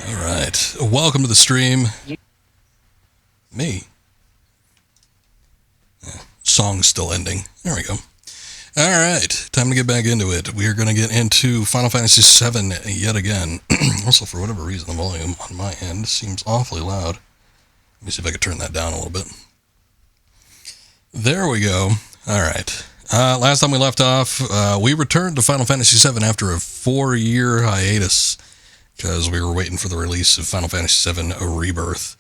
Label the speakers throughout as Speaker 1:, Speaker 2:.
Speaker 1: Alright, welcome to the stream. Me. Song's still ending. There we go. Alright, time to get back into it. We are going to get into Final Fantasy VII yet again. Also, for whatever reason, the volume on my end seems awfully loud. Let me see if I can turn that down a little bit. There we go. Alright. Last time we left off, we returned to Final Fantasy VII after a 4-year hiatus, because we were waiting for the release of Final Fantasy VII Rebirth,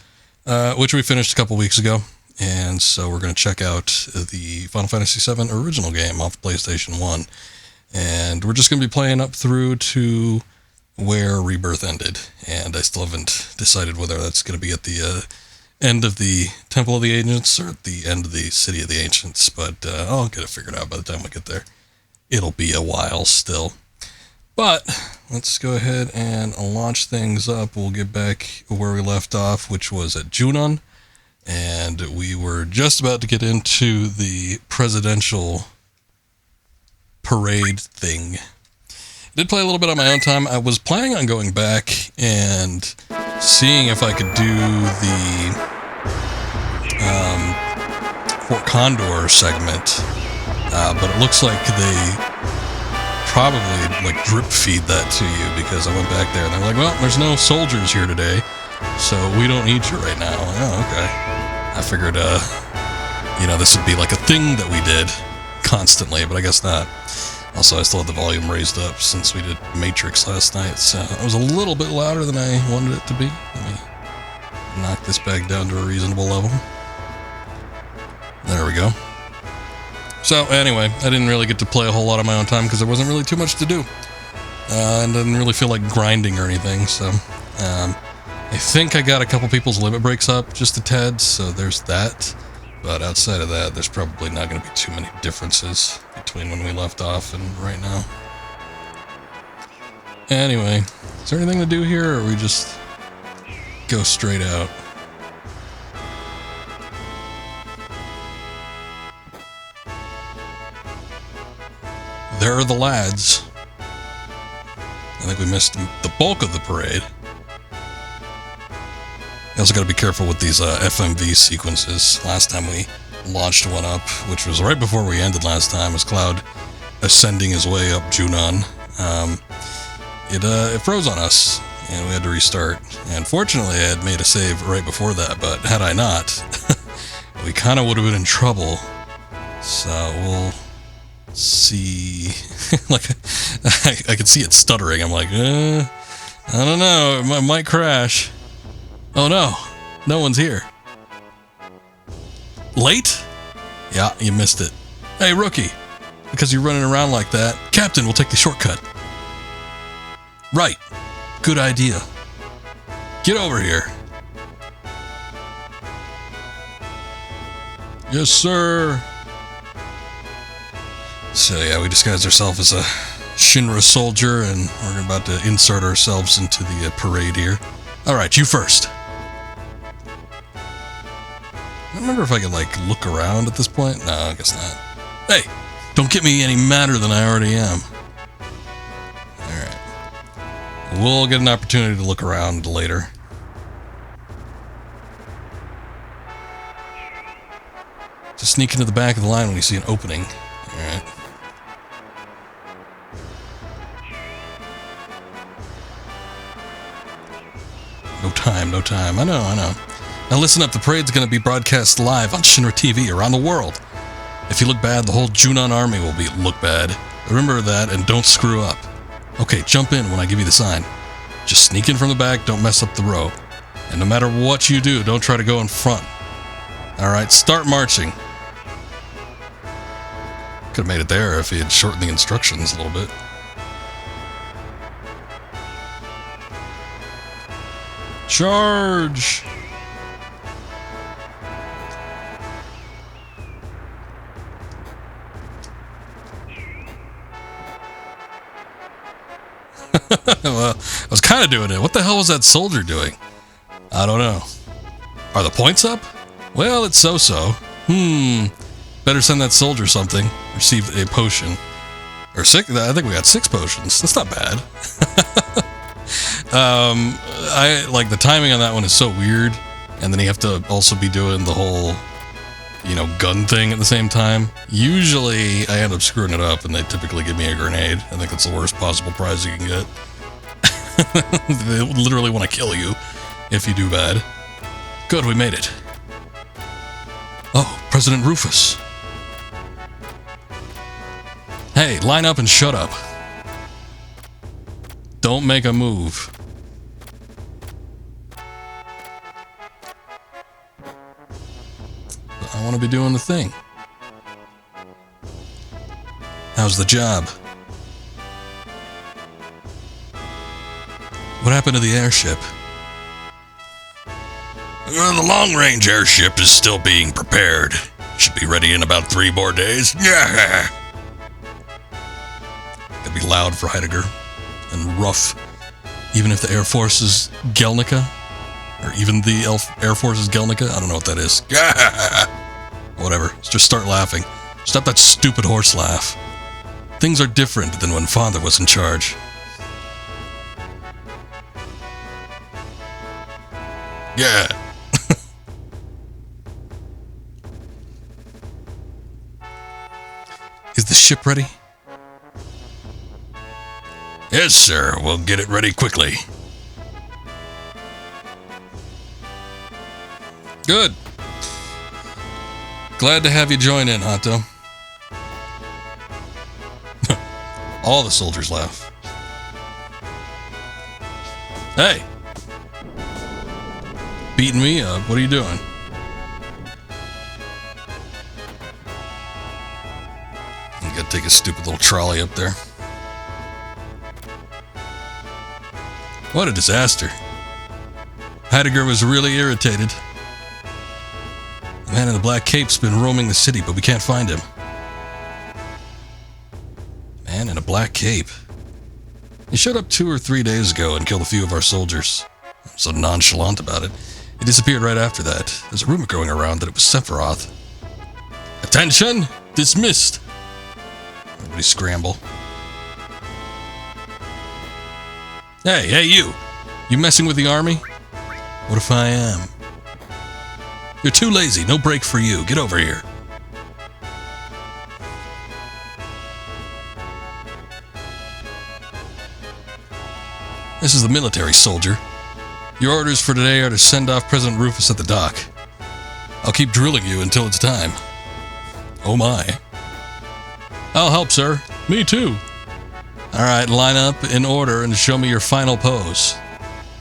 Speaker 1: which we finished a couple weeks ago. And so we're going to check out the Final Fantasy VII original game off PlayStation 1. And we're just going to be playing up through to where Rebirth ended. And I still haven't decided whether that's going to be at the end of the Temple of the Ancients or at the end of the City of the Ancients. But I'll get it figured out by the time we get there. It'll be a while still. But let's go ahead and launch things up. We'll get back where we left off, which was at Junon. And we were just about to get into the presidential parade thing. I did play a little bit on my own time. I was planning on going back and seeing if I could do the Fort Condor segment. But it looks like they probably drip feed that to you, because I went back there and they're like, well, there's no soldiers here today, so we don't need you right now. Oh, okay. I figured, this would be like a thing that we did constantly, but I guess not. Also, I still had the volume raised up since we did Matrix last night, so it was a little bit louder than I wanted it to be. Let me knock this back down to a reasonable level. There we go. So, anyway, I didn't really get to play a whole lot on my own time because there wasn't really too much to do. And didn't really feel like grinding or anything, so I think I got a couple people's limit breaks up just a tad, so there's that. But outside of that, there's probably not going to be too many differences between when we left off and right now. Anyway, is there anything to do here, or we just go straight out? There are the lads. I think we missed the bulk of the parade. You also got to be careful with these FMV sequences. Last time we launched one up, which was right before we ended last time, was Cloud ascending his way up Junon. It froze on us, and we had to restart. And fortunately, I had made a save right before that, but had I not, we kind of would have been in trouble. So we'll see. I could see it stuttering. I'm like, I don't know, it might crash. Oh no, no one's here. Late? Yeah, you missed it. Hey, rookie, because you're running around like that, Captain will take the shortcut. Right, good idea. Get over here. Yes, sir. So yeah, we disguised ourselves as a Shinra soldier, and we're about to insert ourselves into the parade here. Alright, you first. I don't remember if I could, look around at this point. No, I guess not. Hey, don't get me any madder than I already am. Alright. We'll get an opportunity to look around later. Just sneak into the back of the line when you see an opening. Alright. No time. I know. Now listen up, the parade's going to be broadcast live on Shinra TV around the world. If you look bad, the whole Junon army will look bad. Remember that, and don't screw up. Okay, jump in when I give you the sign. Just sneak in from the back, don't mess up the row. And no matter what you do, don't try to go in front. Alright, start marching. Could have made it there if he had shortened the instructions a little bit. Charge! Well, I was kind of doing it. What the hell was that soldier doing? I don't know. Are the points up? Well, it's so-so. Better send that soldier something. Receive a potion. Or 6. I think we got 6 potions. That's not bad. I like the timing on that one is so weird, and then you have to also be doing the whole, you know, gun thing at the same time. Usually, I end up screwing it up, and they typically give me a grenade. I think that's the worst possible prize you can get. They literally want to kill you if you do bad. Good, we made it. Oh, President Rufus. Hey, line up and shut up. Don't make a move. I want to be doing the thing. How's the job? What happened to the airship?
Speaker 2: The long-range airship is still being prepared. Should be ready in about 3 more days. Yeah.
Speaker 1: Gotta be loud for Heidegger and rough, even if the Air Force is Gelnica, or even the Air Force is Gelnica. I don't know what that is. Whatever. Just start laughing. Stop that stupid horse laugh. Things are different than when Father was in charge.
Speaker 2: Yeah.
Speaker 1: Is the ship ready?
Speaker 2: Yes, sir. We'll get it ready quickly.
Speaker 1: Good. Glad to have you join in, Hato. All the soldiers laugh. Hey! Beating me up? What are you doing? You gotta take a stupid little trolley up there. What a disaster. Heidegger was really irritated. The man in the black cape's been roaming the city, but we can't find him. Man in a black cape. He showed up 2 or 3 days ago and killed a few of our soldiers. I'm so nonchalant about it. He disappeared right after that. There's a rumor going around that it was Sephiroth. Attention! Dismissed! Everybody scramble. Hey, you! You messing with the army? What if I am? You're too lazy. No break for you. Get over here. This is the military, soldier. Your orders for today are to send off President Rufus at the dock. I'll keep drilling you until it's time. Oh my. I'll help, sir. Me too. Alright, line up in order and show me your final pose.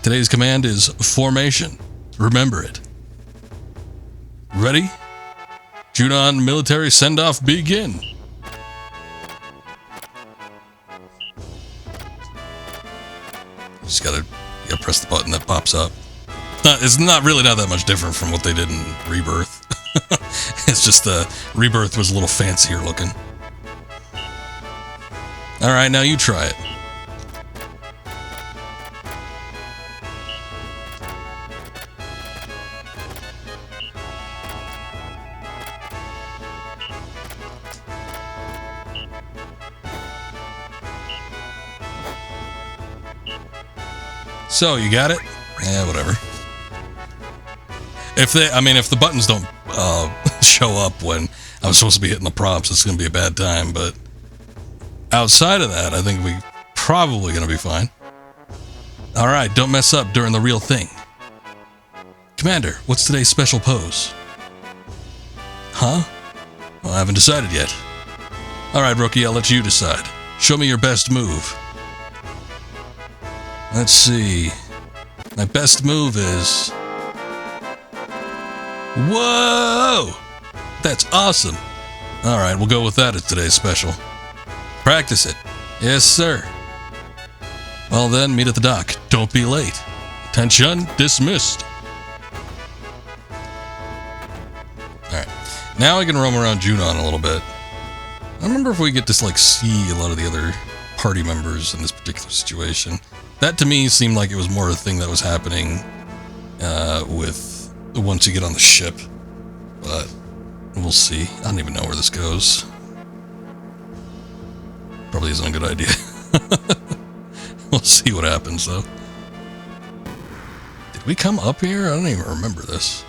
Speaker 1: Today's command is formation. Remember it. Ready? Junon military send-off begin. You just gotta press the button that pops up. It's not that much different from what they did in Rebirth. It's just Rebirth was a little fancier looking. Alright, now you try it. So, you got it? Yeah, whatever. If the buttons don't show up when I'm supposed to be hitting the prompts, it's going to be a bad time, but outside of that, I think we're probably going to be fine. Alright, don't mess up during the real thing. Commander, what's today's special pose? Huh? Well, I haven't decided yet. Alright, rookie, I'll let you decide. Show me your best move. Let's see. My best move is... Whoa! That's awesome. Alright, we'll go with that as today's special. Practice it. Yes, sir. Well then, meet at the dock. Don't be late. Attention, dismissed. Alright. Now I can roam around Junon a little bit. I don't remember if we get to see a lot of the other party members in this particular situation. That to me seemed like it was more a thing that was happening with once you get on the ship. But we'll see. I don't even know where this goes. Probably isn't a good idea. We'll see what happens though. Did we come up here? I don't even remember this.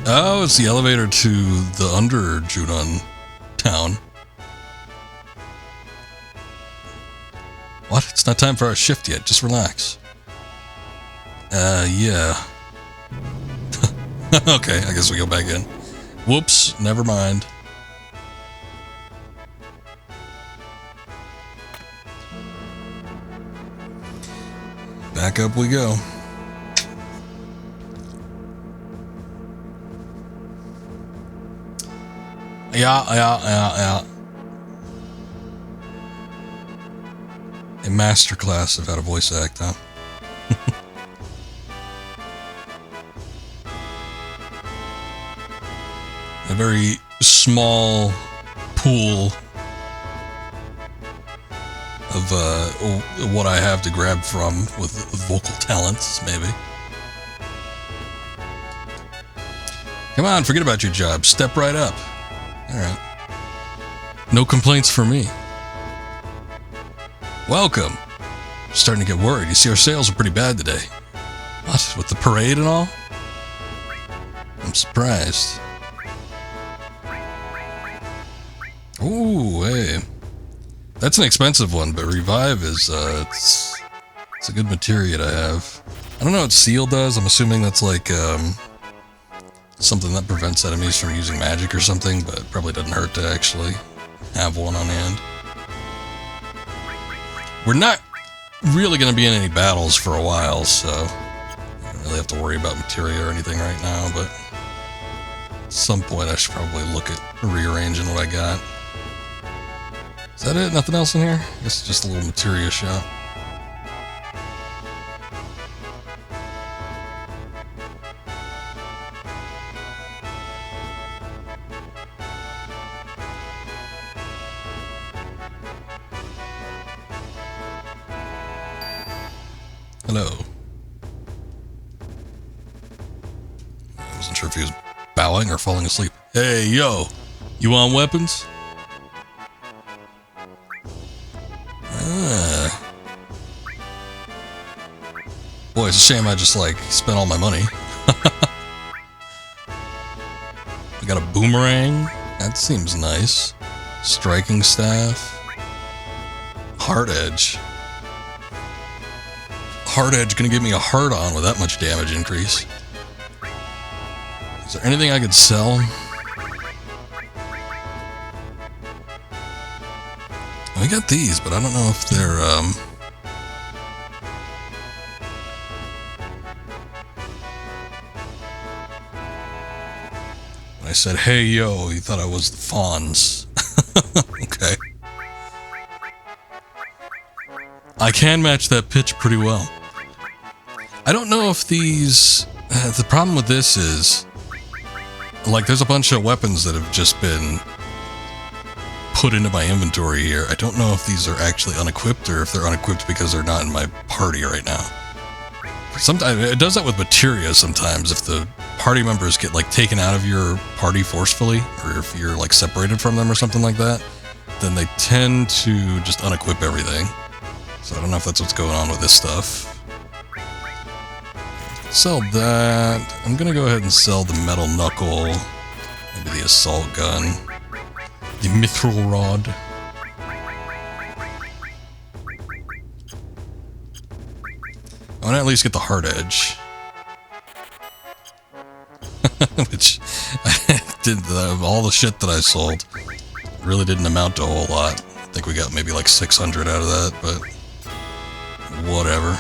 Speaker 1: Oh, it's the elevator to the under Junon town. What? It's not time for our shift yet. Just relax. Yeah. Okay, I guess we go back in. Whoops, never mind. Back up we go. Yeah. A masterclass of how to voice act, huh? A very small pool of what I have to grab from with vocal talents, maybe. Come on, forget about your job. Step right up. All right. No complaints for me. Welcome. Starting to get worried. You see, our sales are pretty bad today. What? With the parade and all? I'm surprised. Ooh, hey. That's an expensive one, but Revive is, it's a good materia to have. I don't know what Seal does. I'm assuming that's like, something that prevents enemies from using magic or something, but it probably doesn't hurt to actually have one on hand. We're not really going to be in any battles for a while, so I don't really have to worry about materia or anything right now, but at some point I should probably look at rearranging what I got. Is that it? Nothing else in here? I guess it's just a little materia shop. Hello. I wasn't sure if he was bowing or falling asleep. Hey, yo! You want weapons? Boy, it's a shame I just, like, spent all my money. We got a boomerang. That seems nice. Striking staff. Hard edge. Hard edge gonna give me a hard on with that much damage increase. Is there anything I could sell? I got these, but I don't know if they're, When I said, hey, yo, you thought I was the Fawns. Okay. I can match that pitch pretty well. I don't know if these... the problem with this is... like, there's a bunch of weapons that have just been put into my inventory here. I don't know if these are actually unequipped or if they're unequipped because they're not in my party right now. Sometimes it does that with materia sometimes. If the party members get, like, taken out of your party forcefully, or if you're, like, separated from them or something like that, then they tend to just unequip everything. So I don't know if that's what's going on with this stuff. Sell that. I'm gonna go ahead and sell the metal knuckle, maybe the assault gun, the mithril rod. I want to at least get the hard edge. Which, all the shit that I sold really didn't amount to a whole lot. I think we got maybe like 600 out of that, but whatever.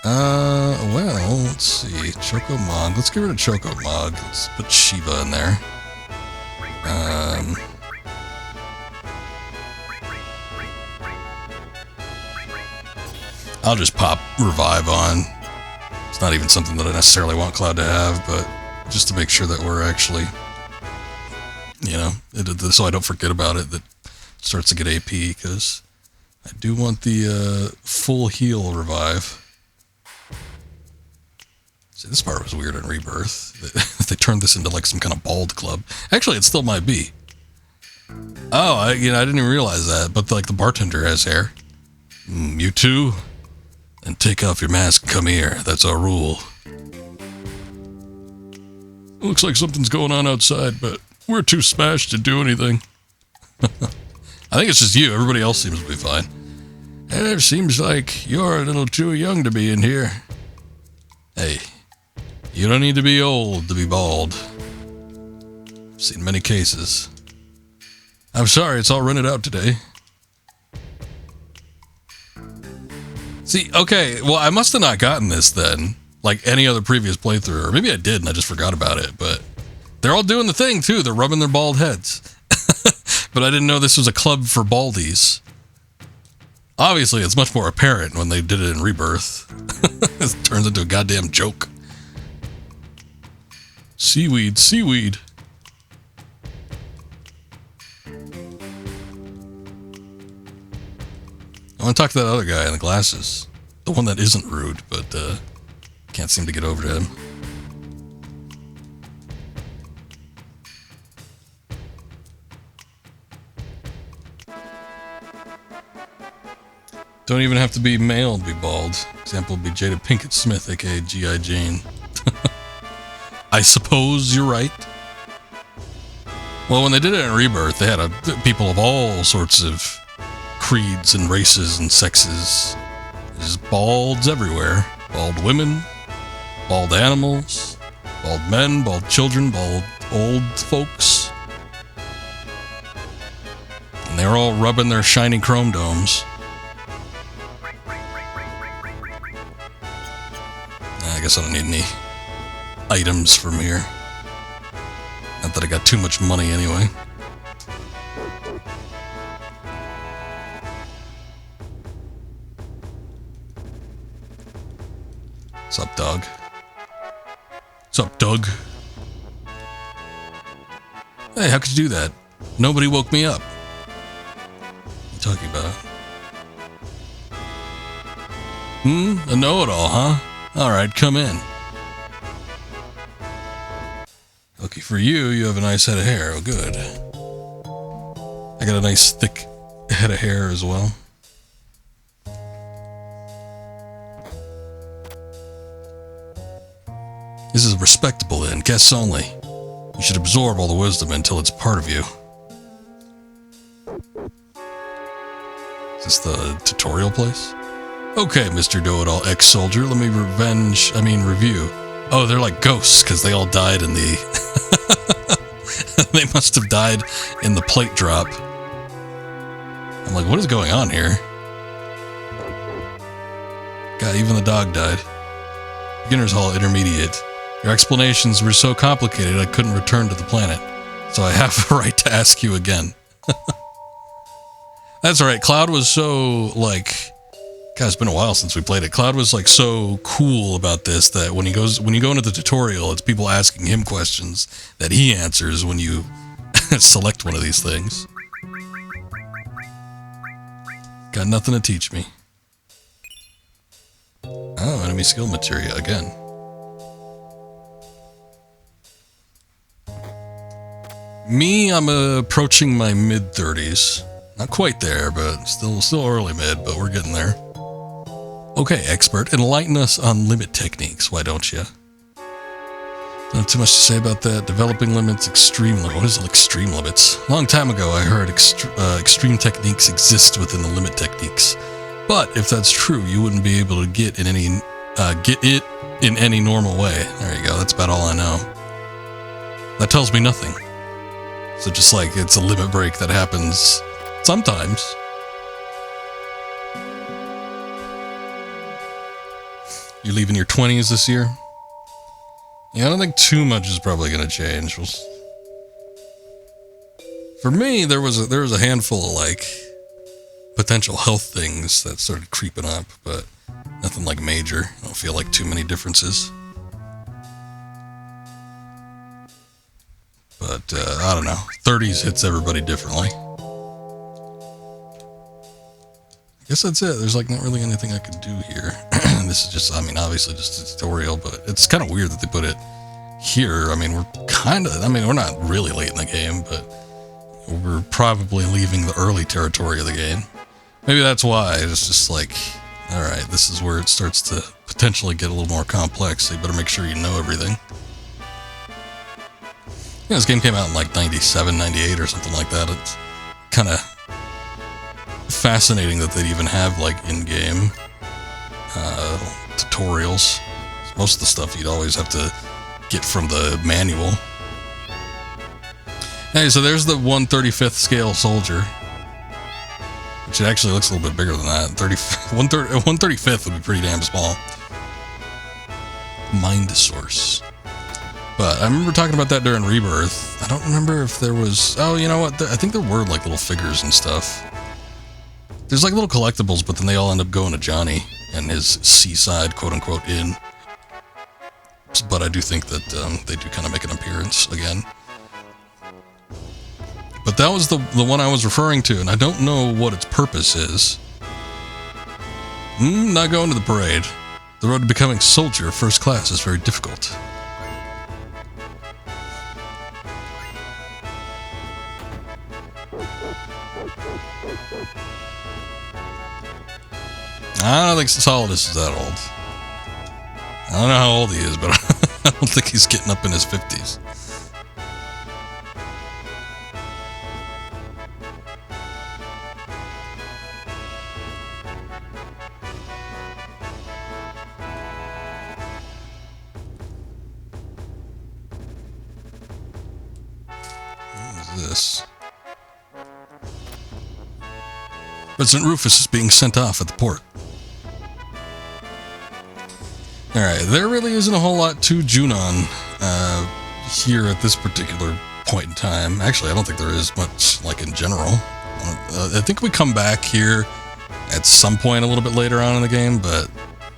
Speaker 1: Well, let's see. Chocomog. Let's get rid of Chocomog. Let's put Shiva in there. I'll just pop Revive on. It's not even something that I necessarily want Cloud to have, but just to make sure that we're actually, you know, so I don't forget about it, that it starts to get AP, because I do want the full heal Revive. See, this part was weird in Rebirth. They turned this into like some kind of bald club. Actually, it still might be. Oh, I didn't even realize that. But like the bartender has hair. You too? Then take off your mask and come here. That's our rule. It looks like something's going on outside, but we're too smashed to do anything. I think it's just you. Everybody else seems to be fine. And it seems like you're a little too young to be in here. Hey, you don't need to be old to be bald. I've seen many cases. I'm sorry, it's all rented out today. See, okay, well, I must have not gotten this then, like any other previous playthrough, or maybe I did and I just forgot about it, but they're all doing the thing too. They're rubbing their bald heads. But I didn't know this was a club for baldies. Obviously, it's much more apparent when they did it in Rebirth. It turns into a goddamn joke. Seaweed, seaweed. I want to talk to that other guy in the glasses. The one that isn't rude, but can't seem to get over to him. Don't even have to be male to be bald. Example would be Jada Pinkett Smith, aka G.I. Jane. I suppose you're right. Well, when they did it in Rebirth, they had people of all sorts of creeds and races and sexes. There's balds everywhere. Bald women, bald animals, bald men, bald children, bald old folks. And they're all rubbing their shiny chrome domes. I guess I don't need any items from here. Not that I got too much money anyway. Sup, dog? Sup, Doug? Hey, how could you do that? Nobody woke me up. What are you talking about? A know-it-all, huh? Alright, come in. Lucky for you, you have a nice head of hair. Oh, good. I got a nice thick head of hair as well. This is a respectable inn, guests only. You should absorb all the wisdom until it's part of you. Is this the tutorial place? Okay, Mr. Do-It-All ex-soldier, let me review. Oh, they're like ghosts, because they all died in the... They must have died in the plate drop. I'm like, what is going on here? God, even the dog died. Beginner's Hall Intermediate. Your explanations were so complicated I couldn't return to the planet. So I have a right to ask you again. That's alright, Cloud was so, like... God, it's been a while since we played it. Cloud was like so cool about this that when you go into the tutorial, it's people asking him questions that he answers when you select one of these things. Got nothing to teach me. Oh, enemy skill materia again. Me, I'm approaching my mid-30s. Not quite there, but still early mid, but we're getting there. Okay, expert, enlighten us on limit techniques, why don't you? Don't have too much to say about that. Developing limits, extreme limits. What is extreme limits? A long time ago, I heard extreme techniques exist within the limit techniques. But if that's true, you wouldn't be able to get it in any normal way. There you go, that's about all I know. That tells me nothing. So just like it's a limit break that happens sometimes. You're leaving your 20s this year? Yeah, I don't think too much is probably going to change. For me, there was a handful of like potential health things that started creeping up, but nothing like major. I don't feel like too many differences. But I don't know. 30s hits everybody differently. I guess that's it. There's like not really anything I could do here. This is just, I mean, obviously just a tutorial, but it's kind of weird that they put it here. I mean, we're not really late in the game, but we're probably leaving the early territory of the game. Maybe that's why. It's just like, alright, this is where it starts to potentially get a little more complex, so you better make sure you know everything. Yeah, this game came out in like 97, 98 or something like that. It's kind of fascinating that they'd even have like in-game tutorials. Most of the stuff you'd always have to get from the manual. Hey, so there's the 1/35th scale soldier, which it actually looks a little bit bigger than that. 1/35th would be pretty damn small. Mind source. But I remember talking about that during Rebirth. I don't remember if there was... Oh, you know what? I think there were like little figures and stuff. There's like little collectibles, but then they all end up going to Johnny and his seaside quote-unquote inn. But I do think that they do kind of make an appearance again. But that was the one I was referring to, and I don't know what its purpose is. Not going to the parade. The road to becoming soldier first class is very difficult. I don't think Solidus is that old. I don't know how old he is, but I don't think he's getting up in his 50s. This. President Rufus is being sent off at the port. Alright, there really isn't a whole lot to Junon here at this particular point in time. Actually, I don't think there is much, like, in general. I think we come back here at some point a little bit later on in the game, but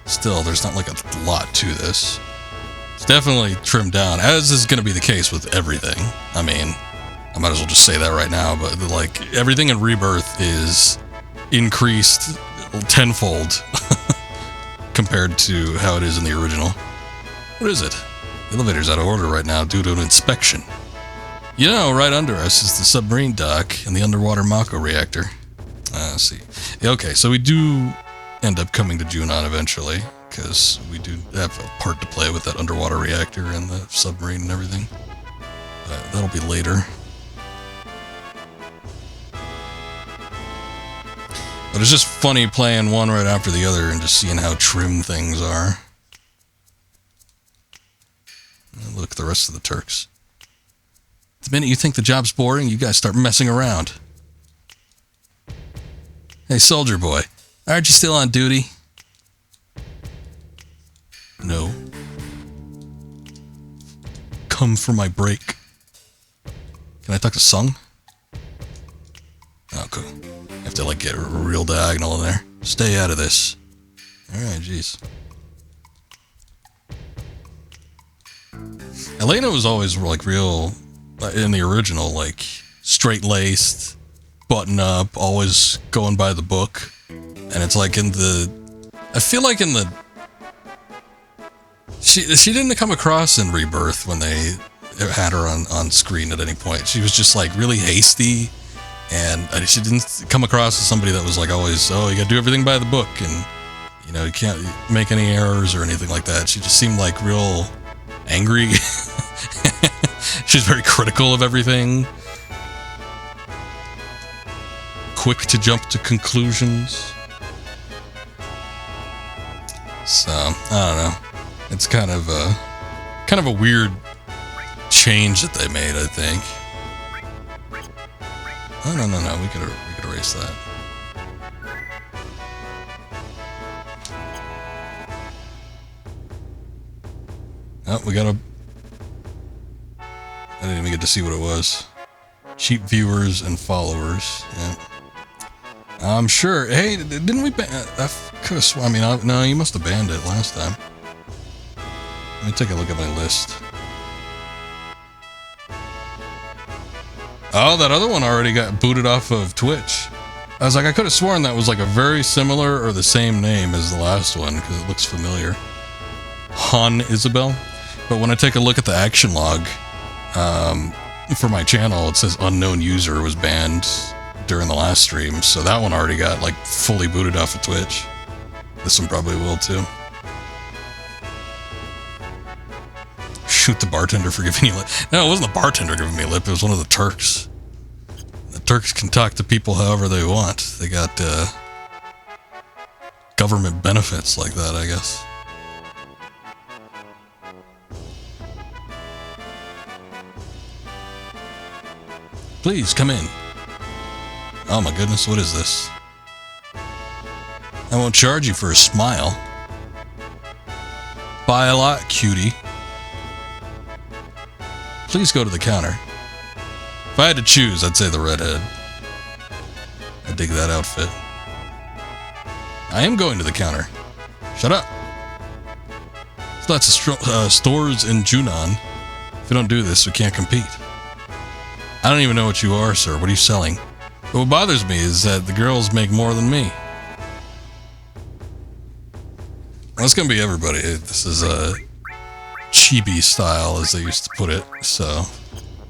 Speaker 1: still, there's not, like, a lot to this. It's definitely trimmed down, as is going to be the case with everything. I mean, I might as well just say that right now, but, like, everything in Rebirth is increased tenfold compared to how it is in the original. What is it? The elevator's out of order right now due to an inspection. You know, right under us is the submarine dock and the underwater Mako reactor. Let's see. Okay, so we do end up coming to Junon eventually, because we do have a part to play with that underwater reactor and the submarine and everything. That'll be later. But it's just funny playing one right after the other and just seeing how trim things are. And look at the rest of the Turks. The minute you think the job's boring, you guys start messing around. Hey, soldier boy, aren't you still on duty? No. Come for my break. Can I talk to Sung? Oh, cool. You have to, like, get real diagonal in there. Stay out of this. Alright, jeez. Elena was always, like, real, in the original, like, straight-laced, button-up, always going by the book. And it's like in the... I feel like in the... She didn't come across in Rebirth when they had her on screen at any point. She was just, like, really hasty. And she didn't come across as somebody that was like always, oh, you gotta do everything by the book, and, you know, you can't make any errors or anything like that. She just seemed like real angry. She's very critical of everything. Quick to jump to conclusions. So, I don't know. It's kind of a weird change that they made, I think. Oh, no, we could erase that. Oh, we got I didn't even get to see what it was. Cheap viewers and followers. Yeah. I'm sure. Hey, didn't we ban... I could have sworn... I mean, no, you must have banned it last time. Let me take a look at my list. Oh, that other one already got booted off of Twitch. I was like, I could have sworn that was like a very similar or the same name as the last one, because it looks familiar. Han Isabel. But when I take a look at the action log, for my channel, it says unknown user was banned during the last stream, so that one already got like fully booted off of Twitch. This one probably will too. Shoot the bartender for giving you lip. No, it wasn't the bartender giving me lip, it was one of the Turks. The Turks can talk to people however they want. They got government benefits like that, I guess. Please, come in. Oh my goodness, what is this? I won't charge you for a smile. Buy a lot, cutie. Please go to the counter. If I had to choose, I'd say the redhead. I dig that outfit. I am going to the counter. Shut up. There's lots of stores in Junon. If we don't do this, we can't compete. I don't even know what you are, sir. What are you selling? But what bothers me is that the girls make more than me. Well, it's going to be everybody. This is a chibi style, as they used to put it. So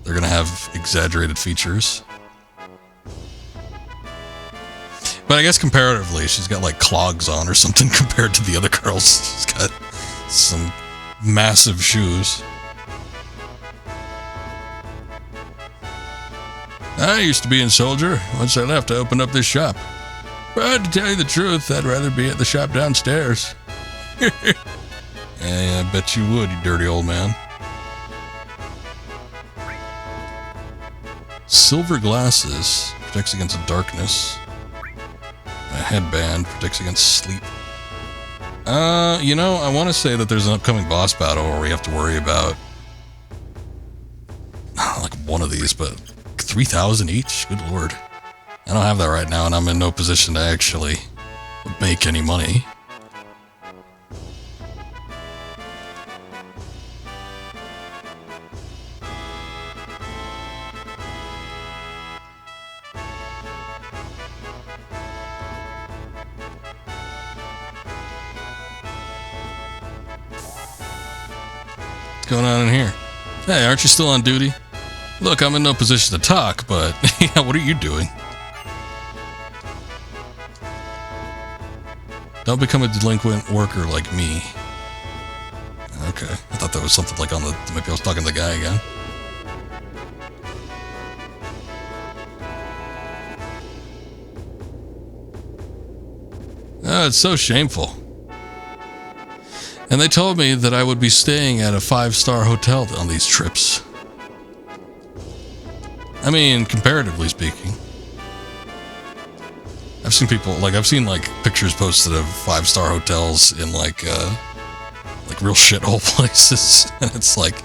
Speaker 1: they're going to have exaggerated features. But I guess comparatively, she's got like clogs on or something compared to the other girls. She's got some massive shoes. I used to be in Soldier. Once I left, I opened up this shop. But to tell you the truth, I'd rather be at the shop downstairs. Yeah, I bet you would, you dirty old man. Silver glasses protects against darkness. A headband protects against sleep. You know, I want to say that there's an upcoming boss battle where we have to worry about like one of these, but 3,000 each? Good lord. I don't have that right now, and I'm in no position to actually make any money. What's going on in here? Hey, aren't you still on duty? Look, I'm in no position to talk, but yeah, what are you doing? Don't become a delinquent worker like me. Okay, I thought that was something like on the... Maybe I was talking to the guy again. Oh, it's so shameful. And they told me that I would be staying at a 5-star hotel on these trips. I mean, comparatively speaking. I've seen people, like, I've seen, like, pictures posted of 5-star hotels in, like real shithole places. And it's like,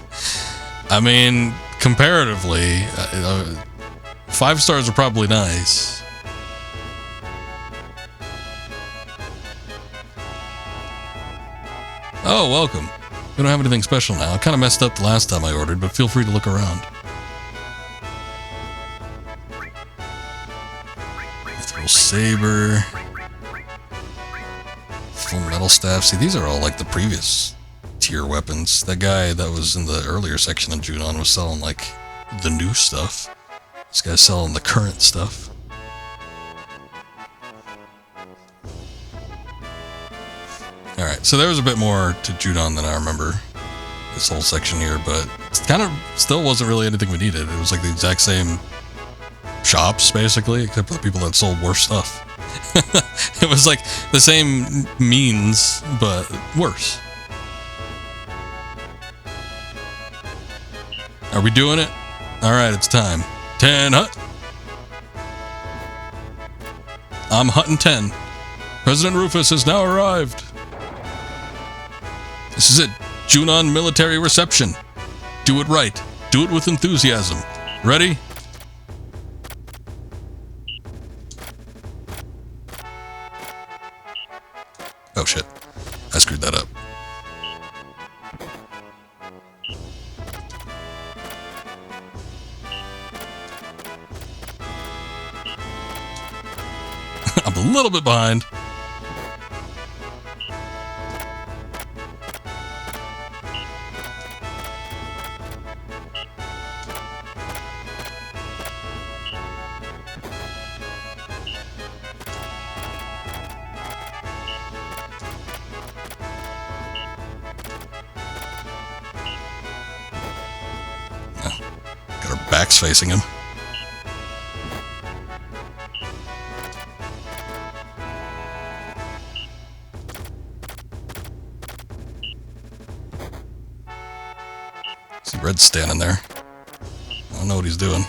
Speaker 1: I mean, comparatively, 5 stars are probably nice. Oh, welcome. We don't have anything special now. I kind of messed up the last time I ordered, but feel free to look around. Mithril saber. Full metal staff. See, these are all like the previous tier weapons. That guy that was in the earlier section of Junon was selling like the new stuff. This guy's selling the current stuff. Alright, so there was a bit more to Junon than I remember this whole section here, but it kind of still wasn't really anything we needed. It was like the exact same shops, basically, except for the people that sold worse stuff. It was like the same means, but worse. Are we doing it? Alright, it's time. 10 hut! I'm hutting 10. President Rufus has now arrived. This is it. Junon military reception. Do it right. Do it with enthusiasm. Ready? Oh shit. I screwed that up. I'm a little bit behind. back's facing him. See Red's standing there. I don't know what he's doing.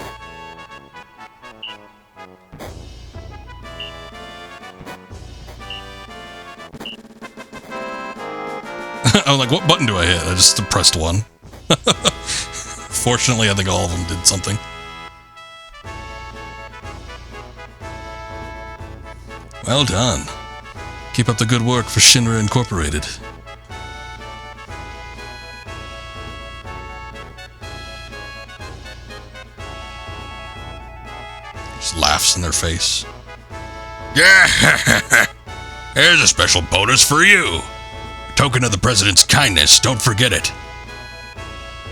Speaker 1: I was like, what button do I hit? I just pressed one. Fortunately, I think all of them did something. Well done. Keep up the good work for Shinra Incorporated. Just laughs in their face.
Speaker 2: Yeah! Here's a special bonus for you. Token of the president's kindness, don't forget it.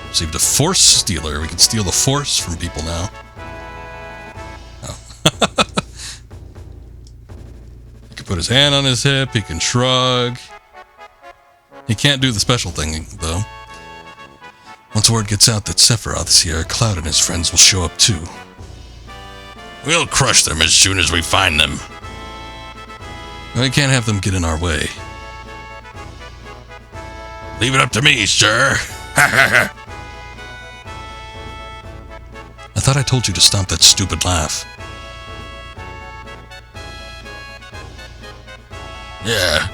Speaker 1: Received a force stealer. We can steal the force from people now. Oh. He can put his hand on his hip. He can shrug. He can't do the special thing, though. Once word gets out that Sephiroth's here, Cloud and his friends will show up, too.
Speaker 2: We'll crush them as soon as we find them.
Speaker 1: We can't have them get in our way.
Speaker 2: Leave it up to me, sir.
Speaker 1: I thought I told you to stop that stupid laugh.
Speaker 2: Yeah.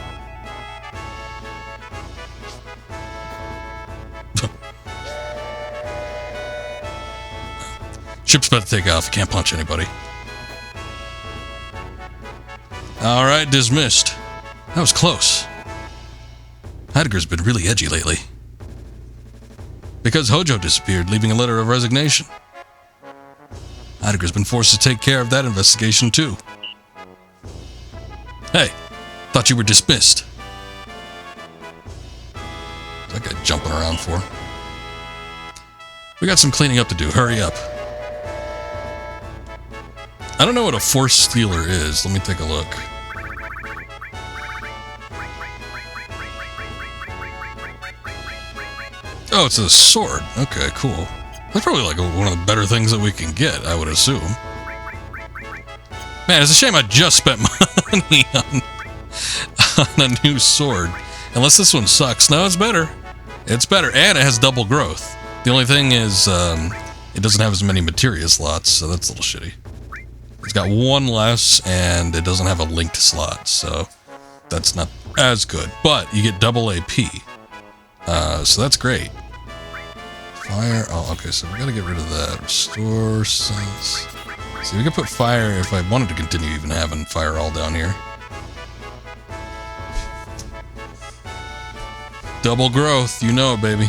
Speaker 1: Ship's about to take off. You can't punch anybody. Alright, dismissed. That was close. Heidegger's been really edgy lately. Because Hojo disappeared, leaving a letter of resignation. Heidegger's been forced to take care of that investigation, too. Hey, thought you were dismissed. What's that guy jumping around for? We got some cleaning up to do. Hurry up. I don't know what a force stealer is. Let me take a look. Oh, it's a sword. Okay, cool. That's probably like one of the better things that we can get, I would assume. Man, it's a shame I just spent money on a new sword. Unless this one sucks. No, it's better. It's better, and it has double growth. The only thing is, it doesn't have as many materia slots, so that's a little shitty. It's got one less, and it doesn't have a linked slot, so that's not as good. But you get double AP. So that's great. Fire. Oh, okay, so we gotta get rid of that. Restore sense. See, we could put fire if I wanted to continue even having fire all down here. Double growth, you know, baby.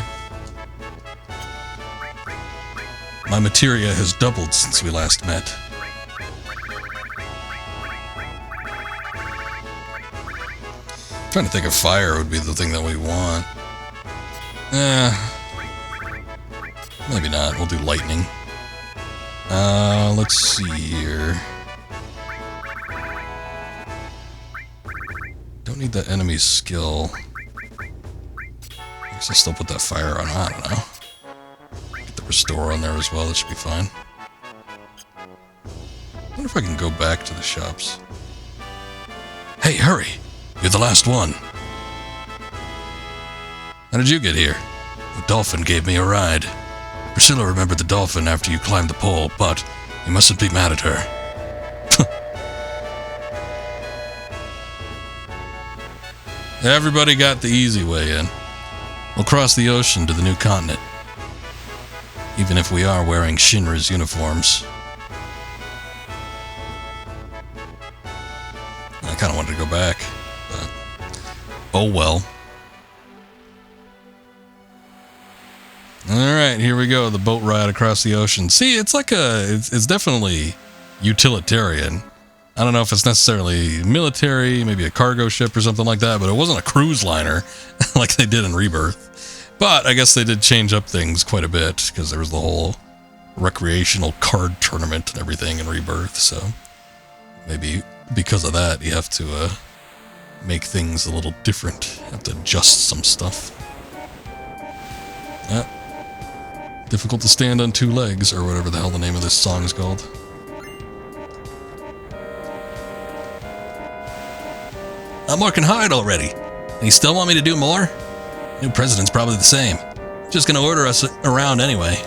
Speaker 1: My materia has doubled since we last met. I'm trying to think if fire would be the thing that we want. Maybe not. We'll do lightning. Let's see here. Don't need that enemy's skill. I guess I'll still put that fire on. I don't know. Get the restore on there as well. That should be fine. I wonder if I can go back to the shops. Hey, hurry! You're the last one. How did you get here? The dolphin gave me a ride. Priscilla remembered the dolphin after you climbed the pole, but you mustn't be mad at her. Everybody got the easy way in. We'll cross the ocean to the new continent. Even if we are wearing Shinra's uniforms. I kind of wanted to go back, but oh well. Alright, here we go. The boat ride across the ocean. See, it's like it's definitely utilitarian. I don't know if it's necessarily military, maybe a cargo ship or something like that, but it wasn't a cruise liner like they did in Rebirth. But I guess they did change up things quite a bit because there was the whole recreational card tournament and everything in Rebirth. So maybe because of that, you have to make things a little different. Have to adjust some stuff. Difficult to stand on two legs, or whatever the hell the name of this song is called. I'm working hard already. And you still want me to do more? New president's probably the same. Just gonna order us around anyway.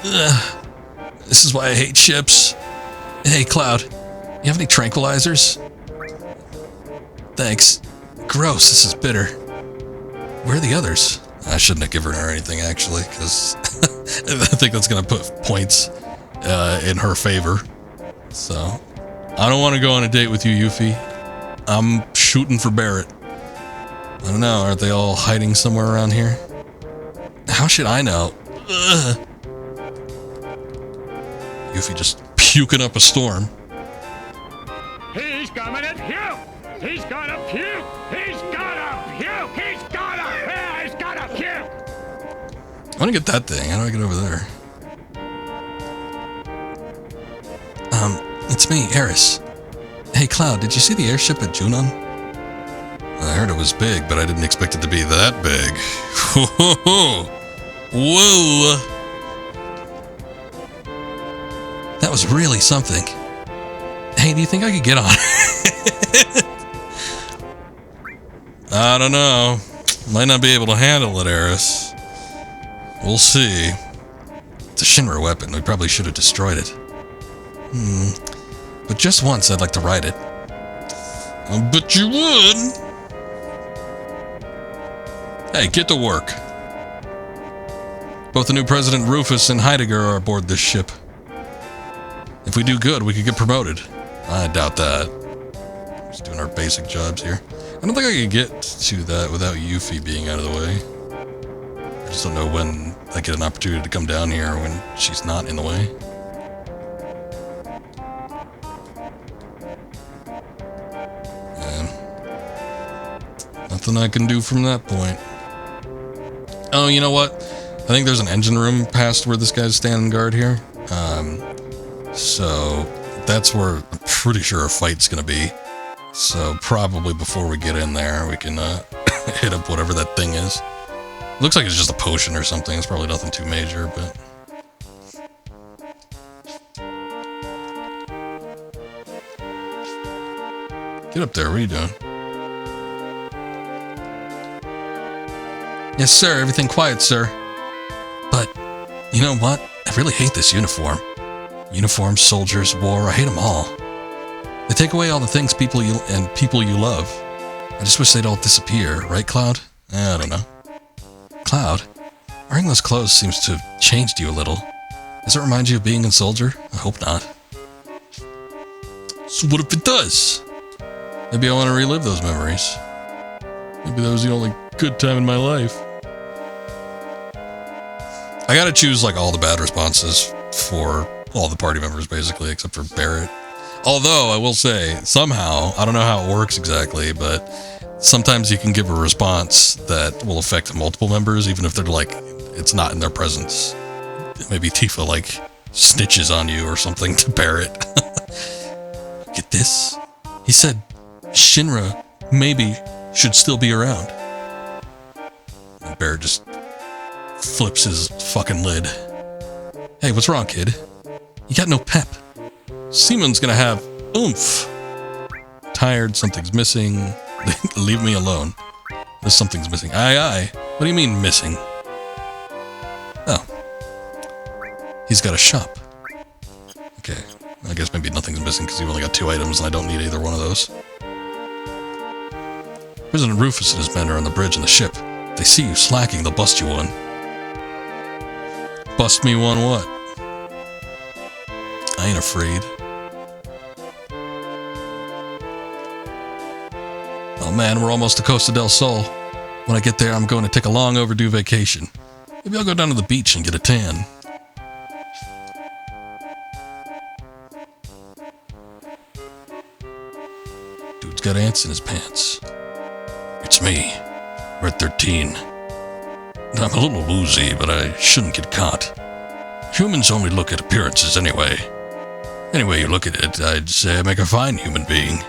Speaker 1: Ugh. This is why I hate ships. Hey, Cloud, you have any tranquilizers? Thanks. Gross, this is bitter. Where are the others? I shouldn't have given her anything, actually, because I think that's going to put points in her favor. So, I don't want to go on a date with you, Yuffie. I'm shooting for Barrett. I don't know, aren't they all hiding somewhere around here? How should I know? Ugh. Yuffie just puking up a storm.
Speaker 3: He's coming to puke! He's gonna puke! He's gonna puke! He's gonna puke!
Speaker 1: I want to get that thing. How do I get over there? It's me, Eris. Hey, Cloud, did you see the airship at Junon? I heard it was big, but I didn't expect it to be that big. Whoa! That was really something. Hey, do you think I could get on? I don't know. Might not be able to handle it, Eris. We'll see. It's a Shinra weapon. We probably should have destroyed it. But just once, I'd like to ride it. I bet you would. Hey, get to work. Both the new President Rufus and Heidegger are aboard this ship. If we do good, we could get promoted. I doubt that. Just doing our basic jobs here. I don't think I could get to that without Yuffie being out of the way. I just don't know when I get an opportunity to come down here when she's not in the way. Nothing I can do from that point. Oh, you know what? I think there's an engine room past where this guy's standing guard here. So that's where I'm pretty sure a fight's gonna be. So probably before we get in there, we can hit up whatever that thing is. Looks like it's just a potion or something. It's probably nothing too major, but... Get up there, what are you doing? Yes, sir, everything quiet, sir. But, you know what? I really hate this uniform. Uniforms, soldiers, war, I hate them all. They take away all the things people you love. I just wish they'd all disappear, right, Cloud? I don't know. Cloud, wearing those clothes seems to have changed you a little. Does it remind you of being a soldier? I hope not. So what if it does? Maybe I want to relive those memories. Maybe that was the only good time in my life. I gotta choose like all the bad responses for all the party members basically, except for Barrett. Although I will say, somehow, I don't know how it works exactly, but sometimes you can give a response that will affect multiple members, even if they're like, it's not in their presence. Maybe Tifa like snitches on you or something to Barrett. Get this? He said Shinra maybe should still be around. And Barrett just flips his fucking lid. Hey, what's wrong, kid? You got no pep. Seaman's gonna have oomph. Tired, something's missing. Leave me alone. There's something's missing. Aye, aye. What do you mean, missing? Oh. He's got a shop. Okay. I guess maybe nothing's missing because you've only got 2 items and I don't need either one of those. President Rufus and his men are on the bridge and the ship. If they see you slacking, they'll bust you one. Bust me one what? I ain't afraid. Oh man, we're almost to Costa del Sol. When I get there, I'm going to take a long overdue vacation. Maybe I'll go down to the beach and get a tan. Dude's got ants in his pants. It's me. We're at 13. I'm a little woozy, but I shouldn't get caught. Humans only look at appearances anyway. Any way you look at it, I'd say I make a fine human being.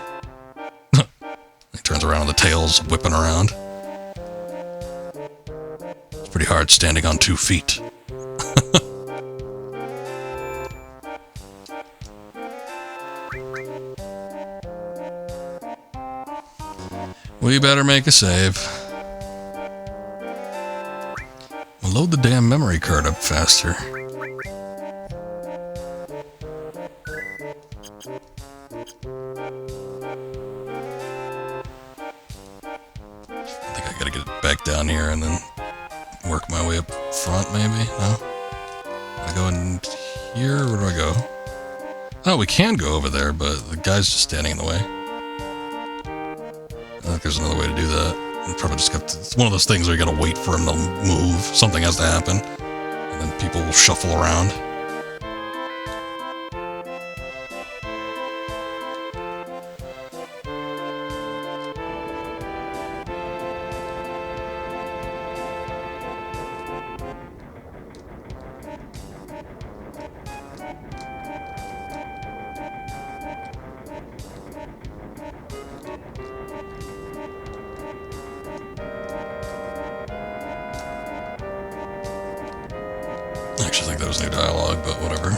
Speaker 1: He turns around and the tail's whipping around. Pretty hard standing on 2 feet. We better make a save. We'll load the damn memory card up faster. I think I gotta get it back down here and then work my way up front, maybe? No? I go in here? Where do I go? Oh, we can go over there, but the guy's just standing in the way. I think there's another way to do that. I probably just got to, it's one of those things where you gotta wait for him to move. Something has to happen. And then people will shuffle around. I actually think that was new dialogue, but whatever.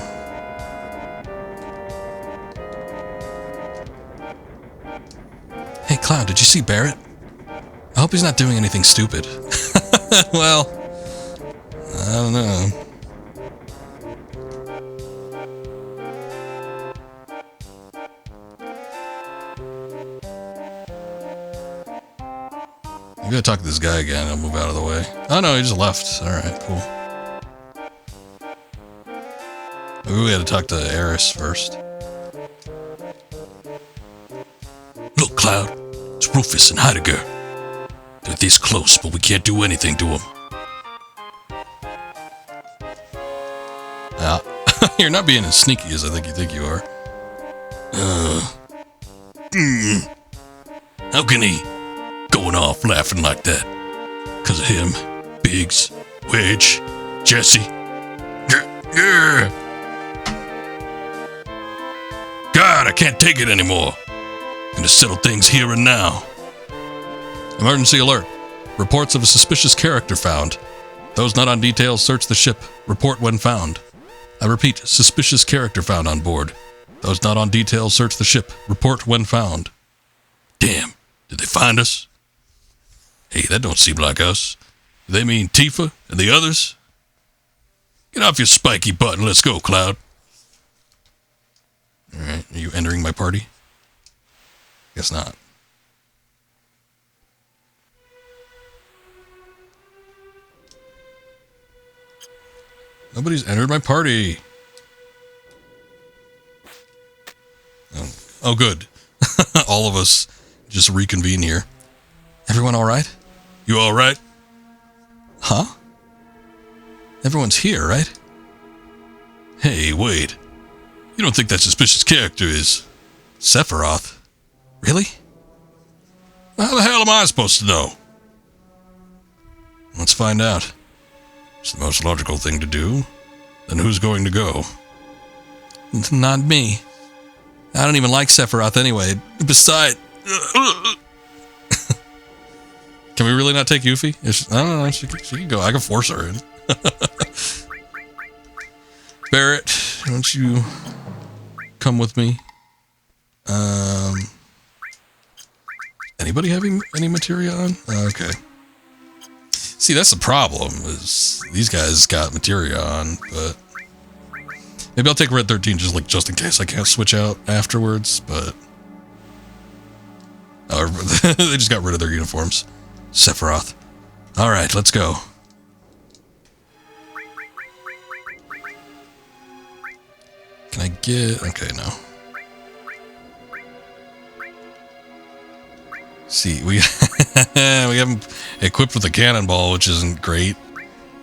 Speaker 1: Hey, Cloud, did you see Barrett? I hope he's not doing anything stupid. Well, I don't know. I'm gonna talk to this guy again. I'll move out of the way. Oh no, he just left. Alright, cool. Maybe we had to talk to Eris first.
Speaker 2: Look, Cloud. It's Rufus and Heidegger. They're this close, but we can't do anything to them.
Speaker 1: Yeah. You're not being as sneaky as I think you are.
Speaker 2: How can he going off laughing like that? 'Cause of him, Biggs, Wedge, Jesse. Yeah. God, I can't take it anymore. Gonna settle things here and now.
Speaker 1: Emergency alert. Reports of a suspicious character found. Those not on details, search the ship. Report when found. I repeat, suspicious character found on board. Those not on details, search the ship. Report when found.
Speaker 2: Damn, did they find us? Hey, that don't seem like us. Do they mean Tifa and the others? Get off your spiky butt and let's go, Cloud.
Speaker 1: Alright, are you entering my party? Guess not. Nobody's entered my party. Oh good. All of us just reconvene here. Everyone alright?
Speaker 2: You alright?
Speaker 1: Huh? Everyone's here, right?
Speaker 2: Hey, wait. You don't think that suspicious character is
Speaker 1: Sephiroth. Really?
Speaker 2: How the hell am I supposed to know?
Speaker 1: Let's find out.
Speaker 2: It's the most logical thing to do. Then who's going to go?
Speaker 1: Not me. I don't even like Sephiroth anyway. Besides... Can we really not take Yuffie? I don't know. She can go. I can force her in. Barrett, why don't you come with me? Anybody having any materia on? Okay. See, that's the problem, is these guys got materia on, but maybe I'll take Red 13 just in case I can't switch out afterwards, but they just got rid of their uniforms. Sephiroth. Alright, let's go. Can I get... Okay, no. See, we we haven't equipped with a cannonball, which isn't great.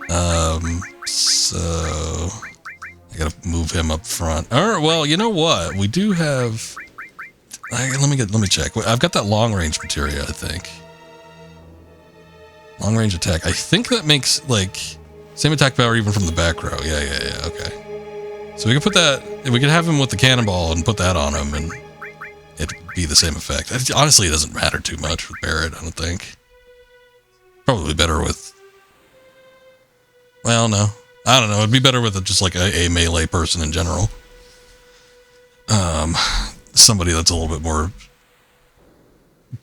Speaker 1: So I gotta move him up front. Alright, well, you know what? We do have... Let me check. I've got that long range materia, I think. Long range attack. I think that makes, like, same attack power even from the back row. Yeah, okay. So we can put that, we can have him with the cannonball and put that on him, and it'd be the same effect. Honestly, it doesn't matter too much with Barrett, I don't think. Probably better with Well, no. I don't know. It'd be better with just like a melee person in general. Somebody that's a little bit more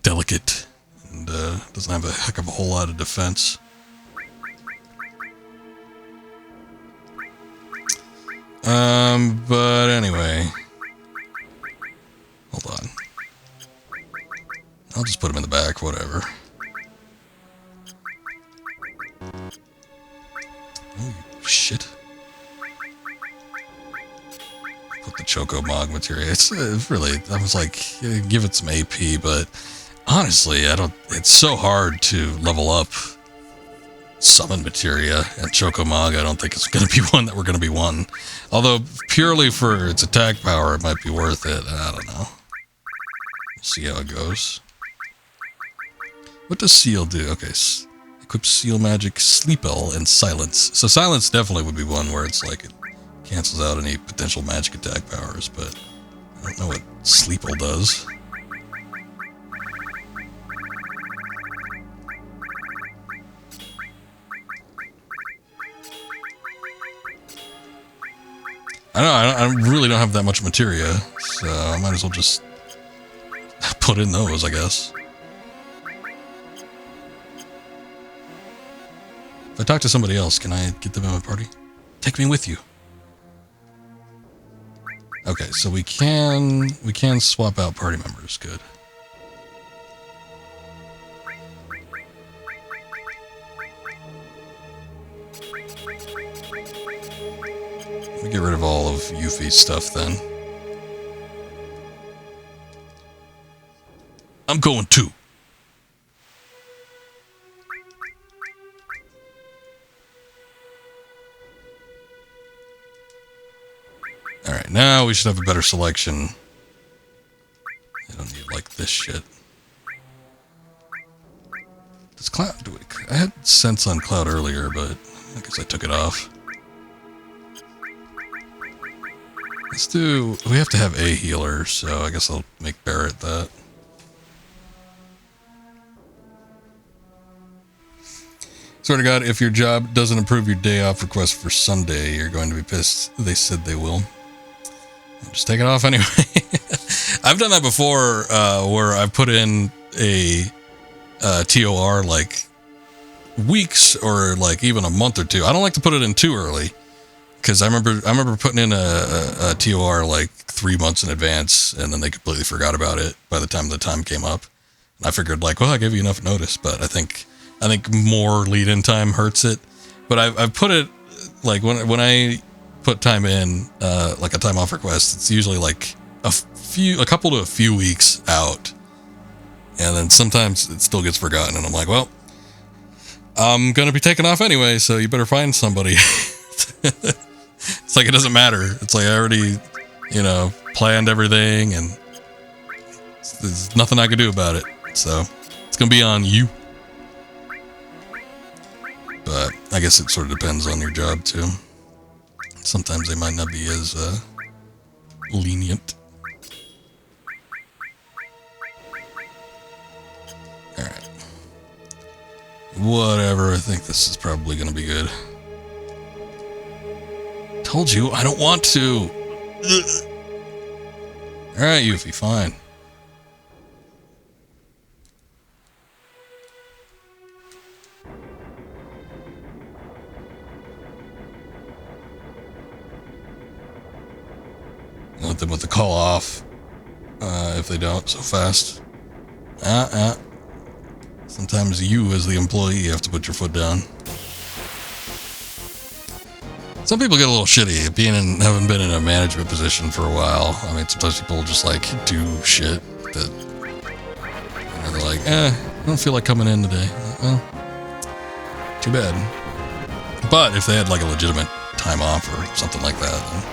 Speaker 1: delicate and doesn't have a heck of a whole lot of defense. But anyway. Hold on. I'll just put him in the back, whatever. Oh, shit. Put the Choco Mog materia. It's really, I was like, give it some AP, but honestly, it's so hard to level up summon materia, and Choco Mog I don't think it's going to be one that we're going to be one. Although, purely for its attack power, it might be worth it. I don't know. We'll see how it goes. What does Seal do? Okay, equip Seal Magic, Sleepel, and Silence. So Silence definitely would be one where it's like it cancels out any potential magic attack powers, but I don't know what Sleepel does. I really don't have that much materia, so I might as well just put in those, I guess. If I talk to somebody else, can I get them in my party? Take me with you. Okay, so we can swap out party members. Good. Let me get rid of all of Yuffie's stuff then.
Speaker 2: I'm going too.
Speaker 1: Alright, now we should have a better selection. I don't need like this shit. Does Cloud do it? I had Sense on Cloud earlier, but I guess I took it off. Let's do... We have to have a healer, so I guess I'll make Barrett that. Swear to God, if your job doesn't approve your day off request for Sunday, you're going to be pissed. They said they will. I'll just take it off anyway. I've done that before, where I've put in a TOR like weeks or like even a month or two. I don't like to put it in too early. Because I remember putting in a TOR like 3 months in advance, and then they completely forgot about it by the time the time came up. And I figured like, well, I gave you enough notice, but I think more lead-in time hurts it. But I've put it like when I put time in, like a time off request, it's usually like a couple to a few weeks out, and then sometimes it still gets forgotten, and I'm like, well, I'm gonna be taking off anyway, so you better find somebody. It's like it doesn't matter. It's like I already, planned everything, and there's nothing I can do about it. So it's gonna be on you. But I guess it sort of depends on your job too. Sometimes they might not be as lenient. All right. Whatever. I think this is probably gonna be good. Told you, I don't want to. Alright, Yuffie, fine. Let them with the call off. If they don't so fast. Sometimes you, as the employee, have to put your foot down. Some people get a little shitty having been in a management position for a while. I mean, sometimes people just like do shit that they're like, I don't feel like coming in today. Well, too bad. But if they had like a legitimate time off or something like that,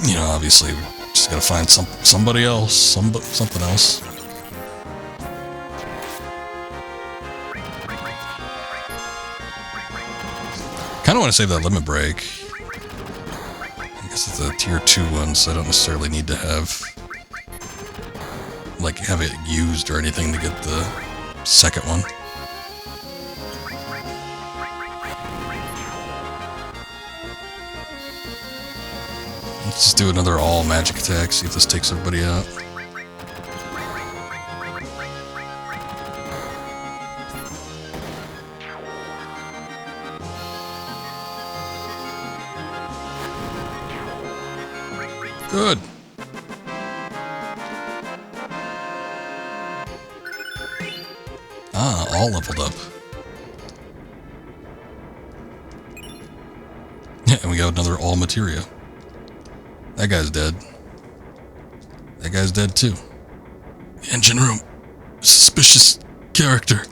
Speaker 1: then, obviously just gotta find somebody else, something else. Kind of want to save that limit break. I guess it's a tier 2 one, so I don't necessarily need to have it used or anything to get the second one. Let's just do another all magic attack, see if this takes everybody out. Good. Ah, all leveled up. Yeah, and we got another all materia. That guy's dead. That guy's dead too.
Speaker 2: Engine room. Suspicious character.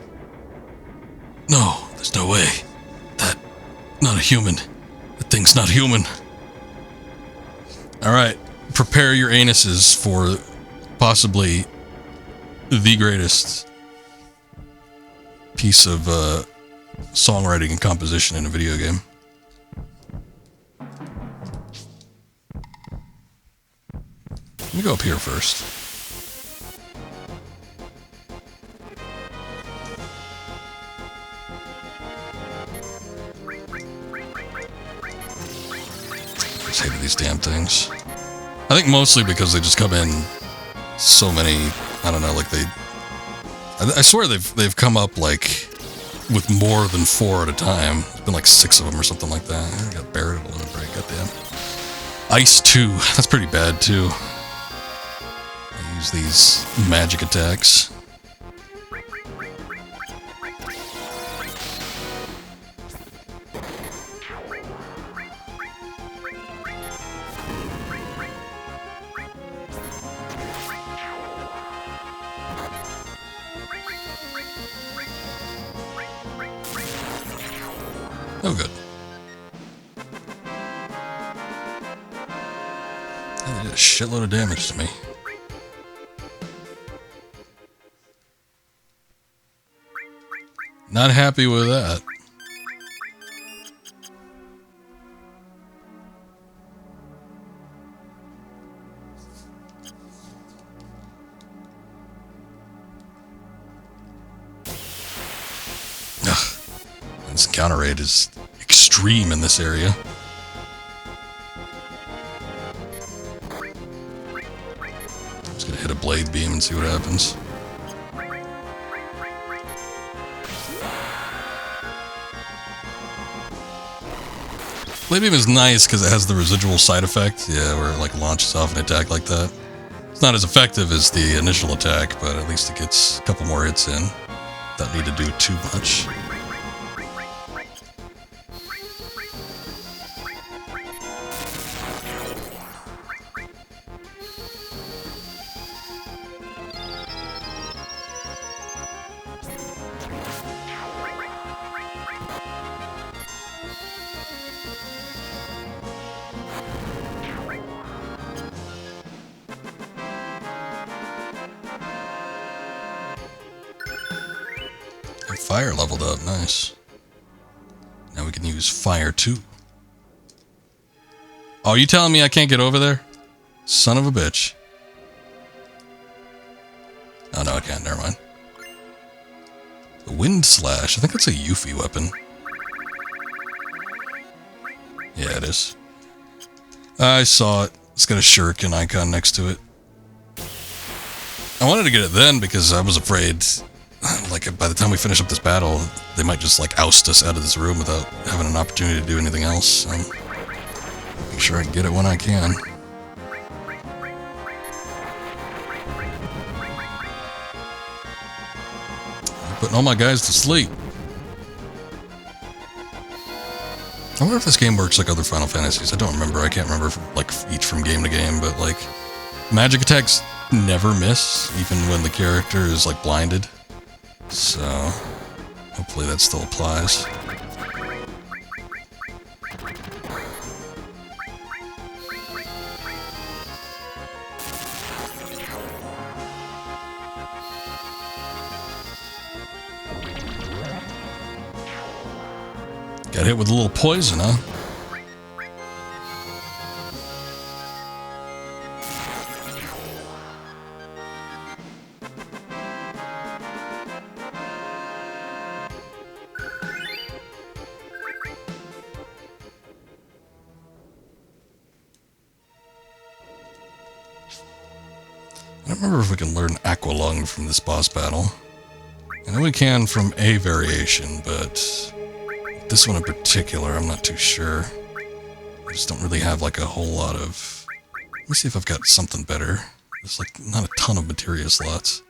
Speaker 2: No, there's no way. That... not a human. That thing's not human.
Speaker 1: Alright, prepare your anuses for possibly the greatest piece of songwriting and composition in a video game. Let me go up here first. I just hated these damn things. I think mostly because they just come in so many, I don't know, like I swear they've come up like with more than 4 at a time. There's been like 6 of them or something like that. I got buried a little break, goddamn. Ice 2, that's pretty bad too. I use these magic attacks. Oh, good. They did a shitload of damage to me. Not happy with that. Ugh. This encounter rate is extreme in this area. I'm just gonna hit a blade beam and see what happens. Blade beam is nice because it has the residual side effect, yeah, where it like launches off an attack like that. It's not as effective as the initial attack, but at least it gets a couple more hits in. Don't need to do too much. Fire leveled up, nice. Now we can use fire too. Oh, you telling me I can't get over there? Son of a bitch. Oh no, I can't, never mind. The wind slash, I think that's a Yuffie weapon. Yeah, it is. I saw it. It's got a shuriken icon next to it. I wanted to get it then because I was afraid, like, by the time we finish up this battle, they might just, like, oust us out of this room without having an opportunity to do anything else. Make sure I can get it when I can. I'm putting all my guys to sleep. I wonder if this game works like other Final Fantasies. I don't remember. I can't remember, like, each from game to game, but, like, magic attacks never miss, even when the character is, like, blinded. So, hopefully that still applies. Got hit with a little poison, huh? don't remember if we can learn Aqua Lung from this boss battle. I know we can from a variation, but this one in particular, I'm not too sure. I just don't really have like a whole lot of... Let me see if I've got something better. There's like not a ton of materia slots.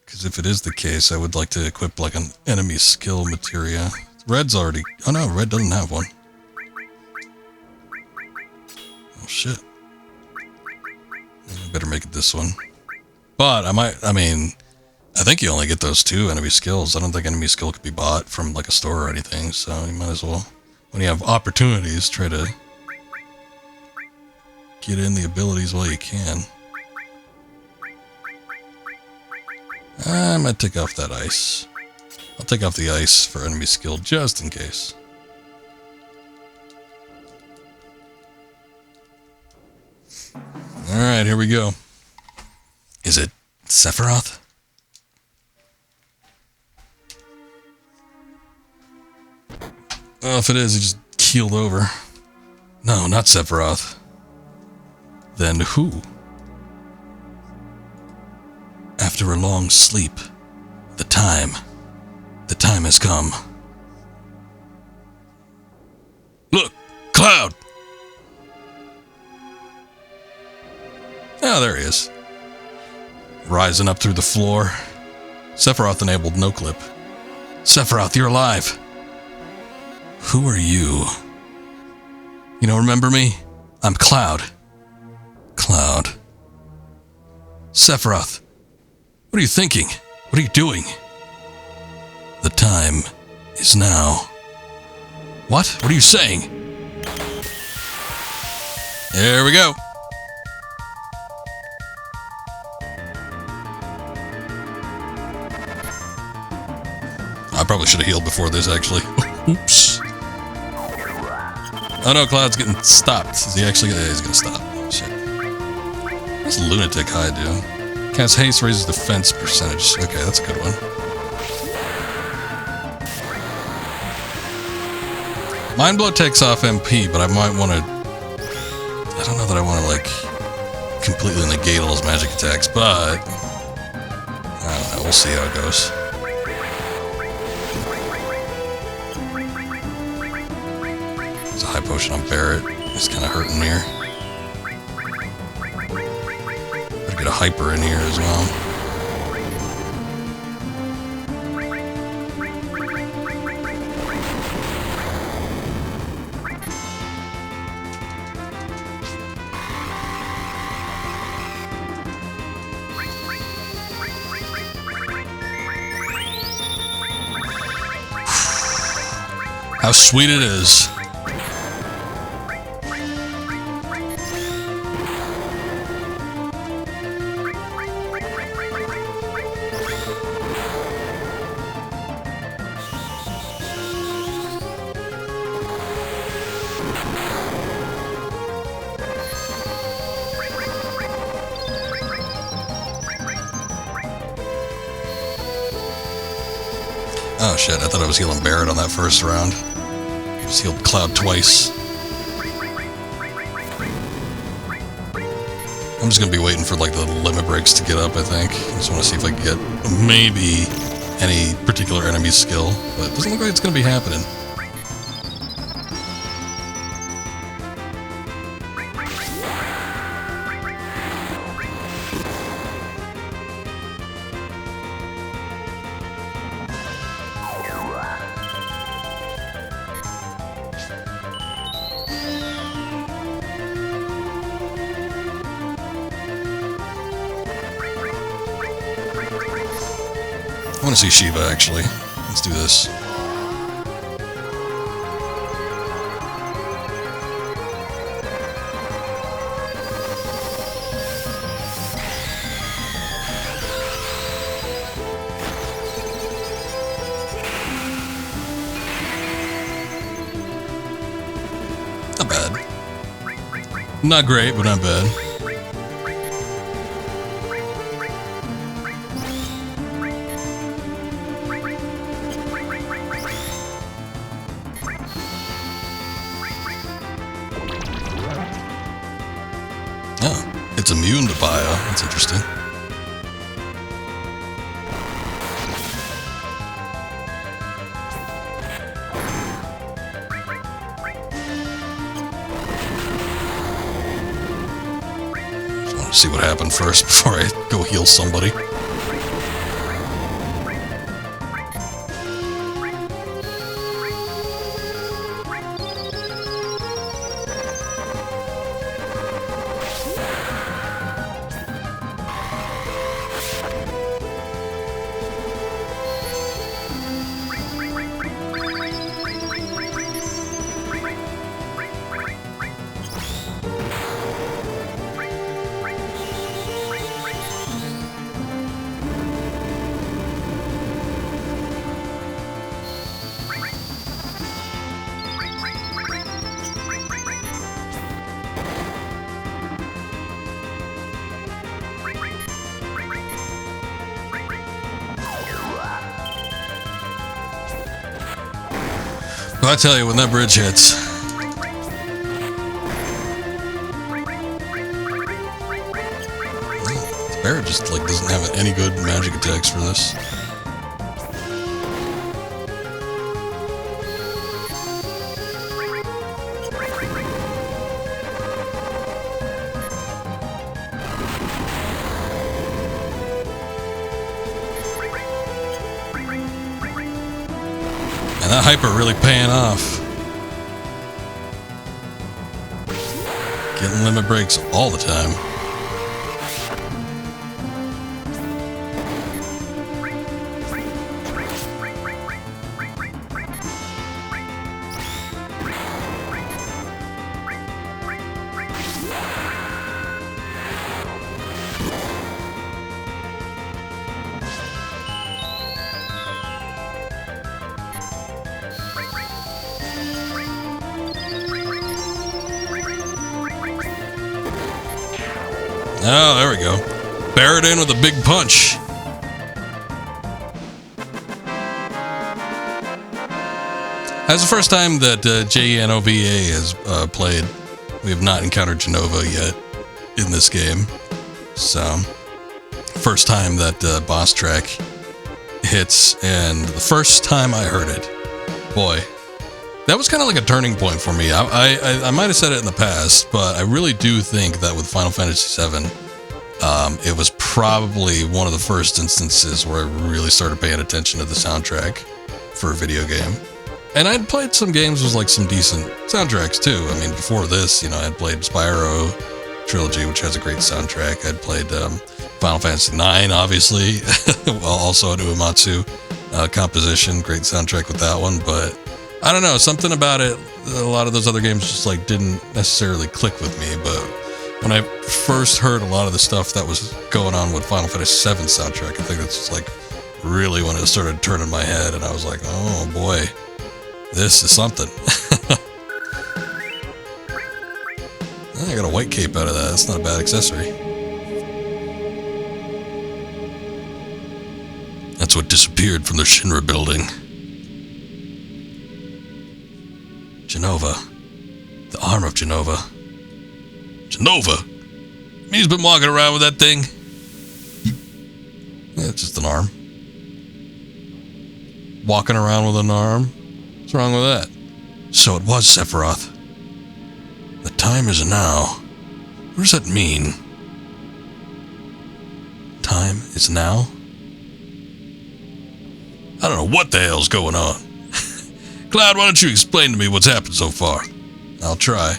Speaker 1: Because if it is the case, I would like to equip like an enemy skill materia. Red's already... Oh no, red doesn't have one. Oh shit. I better make it this one. But I think you only get those 2 enemy skills. I don't think enemy skill could be bought from like a store or anything, so you might as well, when you have opportunities, try to get in the abilities while you can. I might take off that ice. I'll take off the ice for enemy skill just in case. Alright, here we go. Is it Sephiroth? Oh, if it is, he just keeled over. No, not Sephiroth. Then who? After a long sleep, the time has come.
Speaker 2: Look, Cloud!
Speaker 1: Oh, there he is. Rising up through the floor. Sephiroth enabled no clip. Sephiroth, you're alive. Who are you? You don't remember me? I'm Cloud. Cloud. Sephiroth, what are you thinking? What are you doing? The time is now. What? What are you saying? There we go. I probably should have healed before this, actually. Oops. Oh no, Cloud's getting stopped. Is he actually gonna... Yeah, he's gonna stop. Oh, shit. What's Lunatic High do? Cast haste raises defense percentage. Okay, that's a good one. Mind Blow takes off MP, but I might want to... I don't know that I want to, like, completely negate all his magic attacks, but... I don't know, we'll see how it goes. There's a high potion on Barret. He's kind of hurting me here. Better get a hyper in here as well. How sweet it is. Oh shit, I thought I was healing Barret on that first round. Just healed Cloud twice. I'm just gonna be waiting for like the limit breaks to get up, I think. I just want to see if I can get maybe any particular enemy skill, but it doesn't look like it's gonna be happening. I want to see Shiva, actually. Let's do this. Not bad. Not great, but not bad. That's interesting. Just want to see what happened first before I go heal somebody. I tell you, when that bridge hits, the bear just like doesn't have any good magic attacks for this. And that hyper really paying off. Getting limit breaks all the time. Oh, there we go. Bear it in with a big punch. That's the first time that JNOVA has played. We have not encountered Genova yet in this game. So, first time that boss track hits, and the first time I heard it, boy, that was kind of like a turning point for me. I might have said it in the past, but I really do think that with Final Fantasy VII, it was probably one of the first instances where I really started paying attention to the soundtrack for a video game. And I'd played some games with like some decent soundtracks too. I mean, before this, you know, I'd played Spyro Trilogy, which has a great soundtrack. I'd played Final Fantasy IX, obviously, well, also an Uematsu composition, great soundtrack with that one, but I don't know, something about it, a lot of those other games just like didn't necessarily click with me, but when I first heard a lot of the stuff that was going on with Final Fantasy VII soundtrack, I think that's just like really when it started turning my head, and I was like, oh boy, this is something. I got a white cape out of that, that's not a bad accessory. That's what disappeared from the Shinra building. Genova. The arm of Genova.
Speaker 2: Genova? He's been walking around with that thing.
Speaker 1: Yeah, it's just an arm. Walking around with an arm? What's wrong with that?
Speaker 2: So it was Sephiroth. The time is now. What does that mean?
Speaker 1: Time is now?
Speaker 2: I don't know what the hell's going on. Cloud, why don't you explain to me what's happened so far?
Speaker 1: I'll try,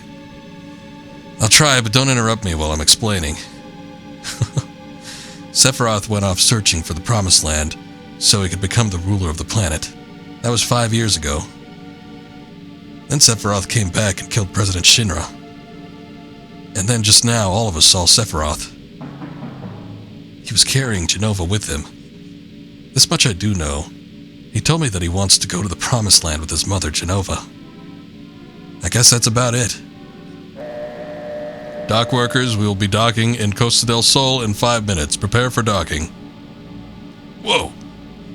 Speaker 1: but don't interrupt me while I'm explaining. Sephiroth went off searching for the Promised Land so he could become the ruler of the planet. That was 5 years ago. Then Sephiroth came back and killed President Shinra. And then just now, all of us saw Sephiroth. He was carrying Genova with him. This much I do know. He told me that he wants to go to the Promised Land with his mother, Genova. I guess that's about it. Dock workers, we will be docking in Costa del Sol in 5 minutes. Prepare for docking.
Speaker 2: Whoa.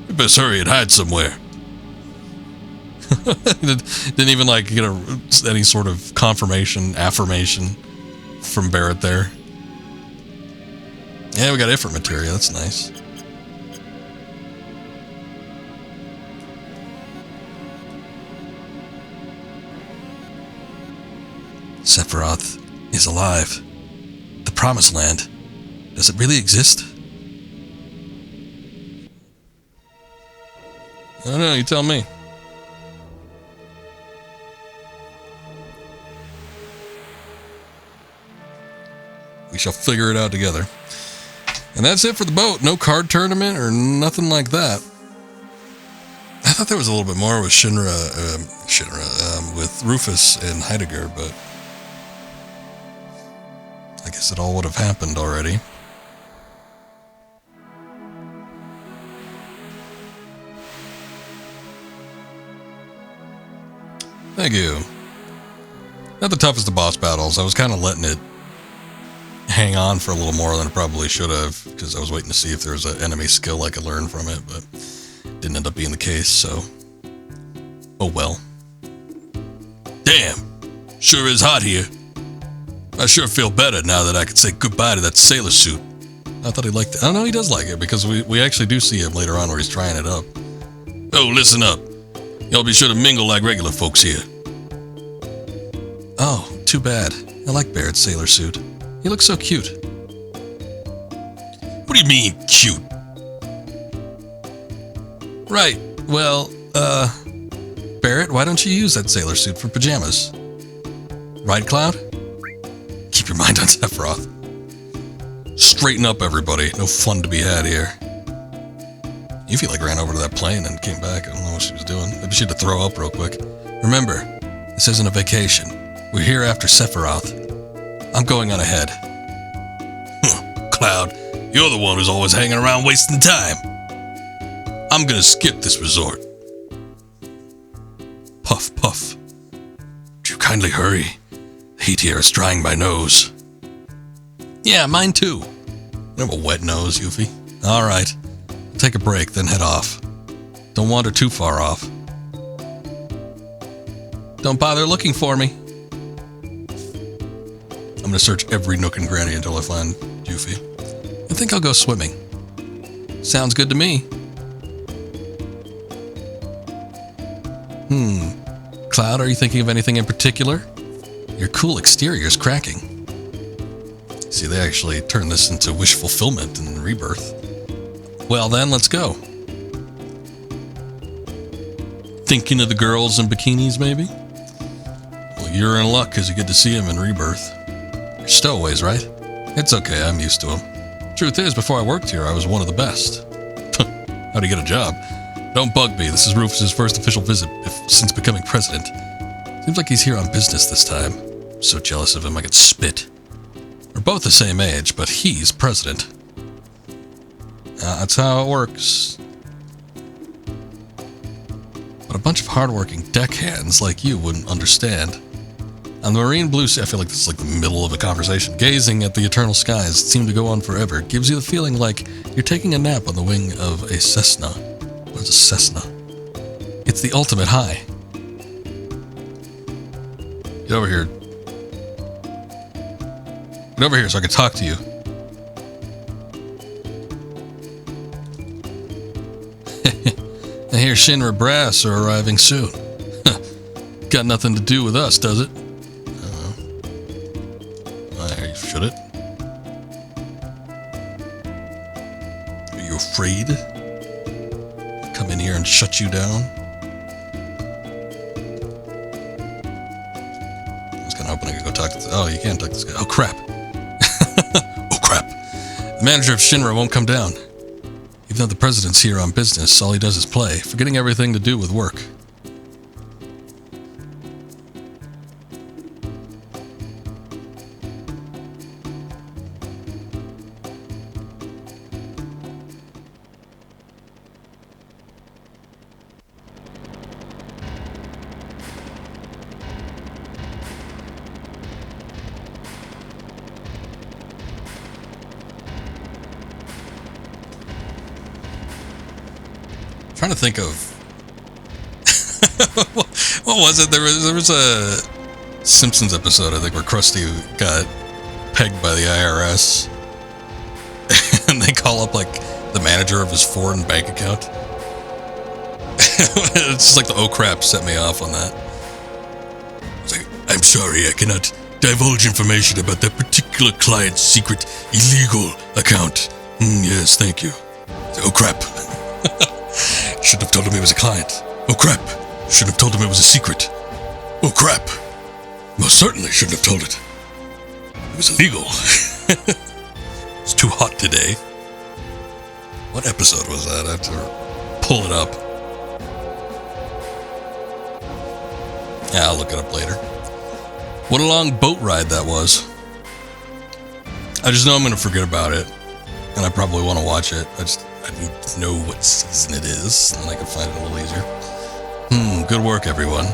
Speaker 2: You best hurry and hide somewhere.
Speaker 1: Didn't even like get any sort of affirmation from Barrett there. Yeah, we got effort materia. That's nice. Sephiroth is alive. The Promised Land. Does it really exist? I don't know, you tell me. We shall figure it out together. And that's it for the boat. No card tournament or nothing like that. I thought there was a little bit more with Shinra, with Rufus and Heidegger, but I guess it all would have happened already. Thank you. Not the toughest of boss battles. I was kind of letting it hang on for a little more than I probably should have, because I was waiting to see if there was an enemy skill I could learn from it, but didn't end up being the case, so oh well.
Speaker 2: Damn, sure is hot here. I sure feel better now that I can say goodbye to that sailor suit.
Speaker 1: I thought he liked it. I don't know, he does like it, because we actually do see him later on where he's trying it up.
Speaker 2: Oh, listen up. Y'all be sure to mingle like regular folks here.
Speaker 1: Oh, too bad. I like Barrett's sailor suit. He looks so cute.
Speaker 2: What do you mean, cute?
Speaker 1: Right, well, Barrett, why don't you use that sailor suit for pajamas? Right, Cloud? Keep your mind on Sephiroth. Straighten up, everybody. No fun to be had here. Yuffie ran over to that plane and came back. I don't know what she was doing. Maybe she had to throw up real quick. Remember, this isn't a vacation. We're here after Sephiroth. I'm going on ahead.
Speaker 2: Cloud, you're the one who's always hanging around wasting time. I'm gonna skip this resort.
Speaker 1: Puff, puff.
Speaker 2: Would you kindly hurry? The heat here is drying my nose.
Speaker 1: Yeah, mine too. You have a wet nose, Yuffie. All right. Take a break, then head off. Don't wander too far off. Don't bother looking for me. I'm gonna search every nook and cranny until I find Yuffie. I think I'll go swimming. Sounds good to me. Cloud, are you thinking of anything in particular? Your cool exterior's cracking. See, they actually turned this into wish fulfillment in Rebirth. Well then, let's go. Thinking of the girls in bikinis, maybe? Well, you're in luck because you get to see them in Rebirth. You're stowaways, right? It's okay, I'm used to them. Truth is, before I worked here, I was one of the best. How'd you get a job? Don't bug me, this is Rufus's first official visit since becoming president. Seems like he's here on business this time. I'm so jealous of him I could spit. We're both the same age, but he's president. That's how it works. But a bunch of hardworking deckhands like you wouldn't understand. On the marine blue sea, I feel like this is like the middle of a conversation. Gazing at the eternal skies that seem to go on forever gives you the feeling like you're taking a nap on the wing of a Cessna. What's a Cessna? It's the ultimate high. Get over here. Get over here so I can talk to you. I hear Shinra Brass are arriving soon. Got nothing to do with us, does it? Should it? Are you afraid? Come in here and shut you down? I was kind of hoping I could go talk to oh, you can't talk to this guy. Oh, crap.
Speaker 2: Oh, crap.
Speaker 1: The manager of Shinra won't come down. Even though the president's here on business, all he does is play, forgetting everything to do with work. Trying to think of what was it? There was a Simpsons episode, I think, where Krusty got pegged by the IRS, call up like the manager of his foreign bank account. It's just like the oh crap set me off on that.
Speaker 2: It's like, I'm sorry, I cannot divulge information about that particular client's secret illegal account. Yes, thank you. Oh crap. Shouldn't have told him he was a client. Oh crap. Shouldn't have told him it was a secret. Oh crap. Most certainly shouldn't have told it. It was illegal. It's too hot today.
Speaker 1: What episode was that? I have to pull it up. Yeah, I'll look it up later. What a long boat ride that was. I just know I'm going to forget about it. And I probably want to watch it. I need to know what season it is. And I can find it a little easier. Good work, everyone.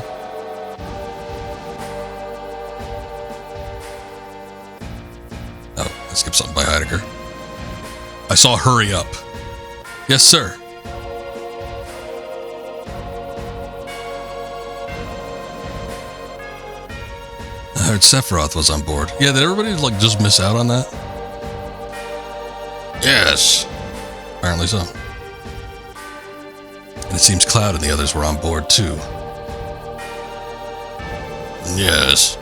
Speaker 1: Oh, I skipped something by Heidegger. I saw hurry up. Yes, sir. I heard Sephiroth was on board. Yeah, did everybody like just miss out on that?
Speaker 2: Yes.
Speaker 1: Apparently so. And it seems Cloud and the others were on board too.
Speaker 2: Yes.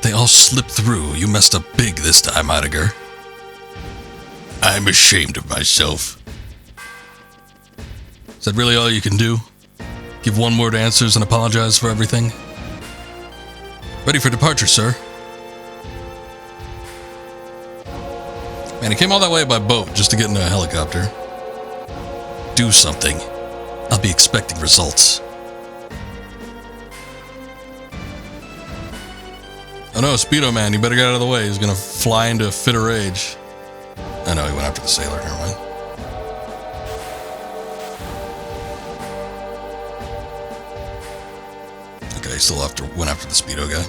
Speaker 1: They all slipped through. You messed up big this time, Heidegger.
Speaker 2: I'm ashamed of myself.
Speaker 1: Is that really all you can do? Give one-word answers and apologize for everything? Ready for departure, sir. Man, he came all that way by boat just to get in a helicopter. Do something. I'll be expecting results. Oh no, Speedo Man, you better get out of the way. He's gonna fly into a fit of rage. I know, he went after the sailor. Never mind. Okay, he still went after the Speedo guy.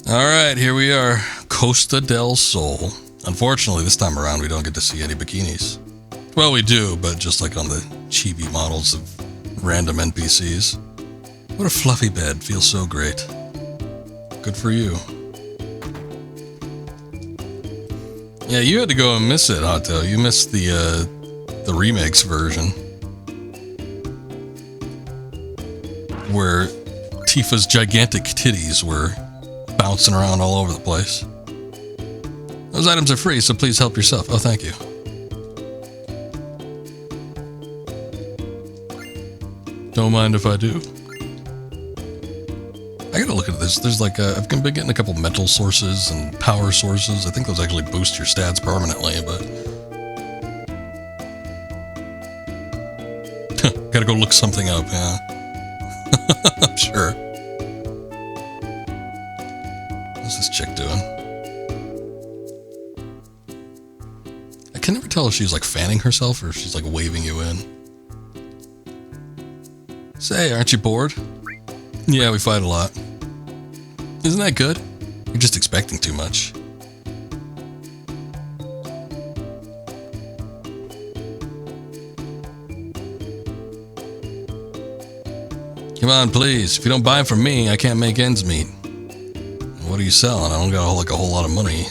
Speaker 1: Alright, here we are. Costa del Sol. Unfortunately, this time around we don't get to see any bikinis. Well, we do, but just like on the chibi models of random NPCs. What a fluffy bed. Feels so great. Good for you. Yeah, you had to go and miss it, Otto. You missed the remakes version. Where Tifa's gigantic titties were bouncing around all over the place. Those items are free, so please help yourself. Oh, thank you. Don't mind if I do. I gotta look at this. There's like I've been getting a couple mental sources and power sources. I think those actually boost your stats permanently, but gotta go look something up, yeah. I'm sure. What's this chick doing? I can never tell if she's like fanning herself or if she's like waving you in. Say, aren't you bored? Yeah, we fight a lot. Isn't that good? You're just expecting too much. Come on, please. If you don't buy from me, I can't make ends meet. What are you selling? I don't got like a whole lot of money.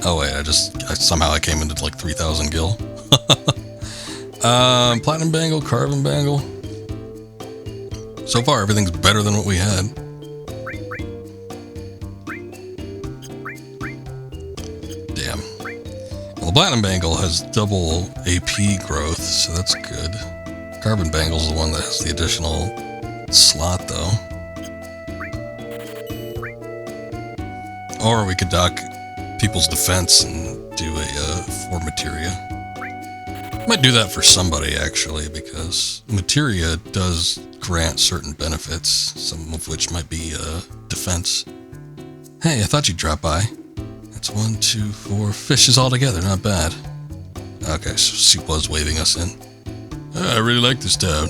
Speaker 1: Oh wait, somehow I came into like 3,000 gil. Platinum bangle, carbon bangle. So far, everything's better than what we had. Damn. Well, the platinum bangle has double AP growth, so that's good. Carbon bangle's the one that has the additional slot, though. Or we could dock people's defense and do a for materia. Might do that for somebody, actually, because materia does grant certain benefits, some of which might be defense. Hey, I thought you'd drop by. That's 1, 2, 4 fishes all together, not bad. Okay, so she was waving us in.
Speaker 2: I really like this town.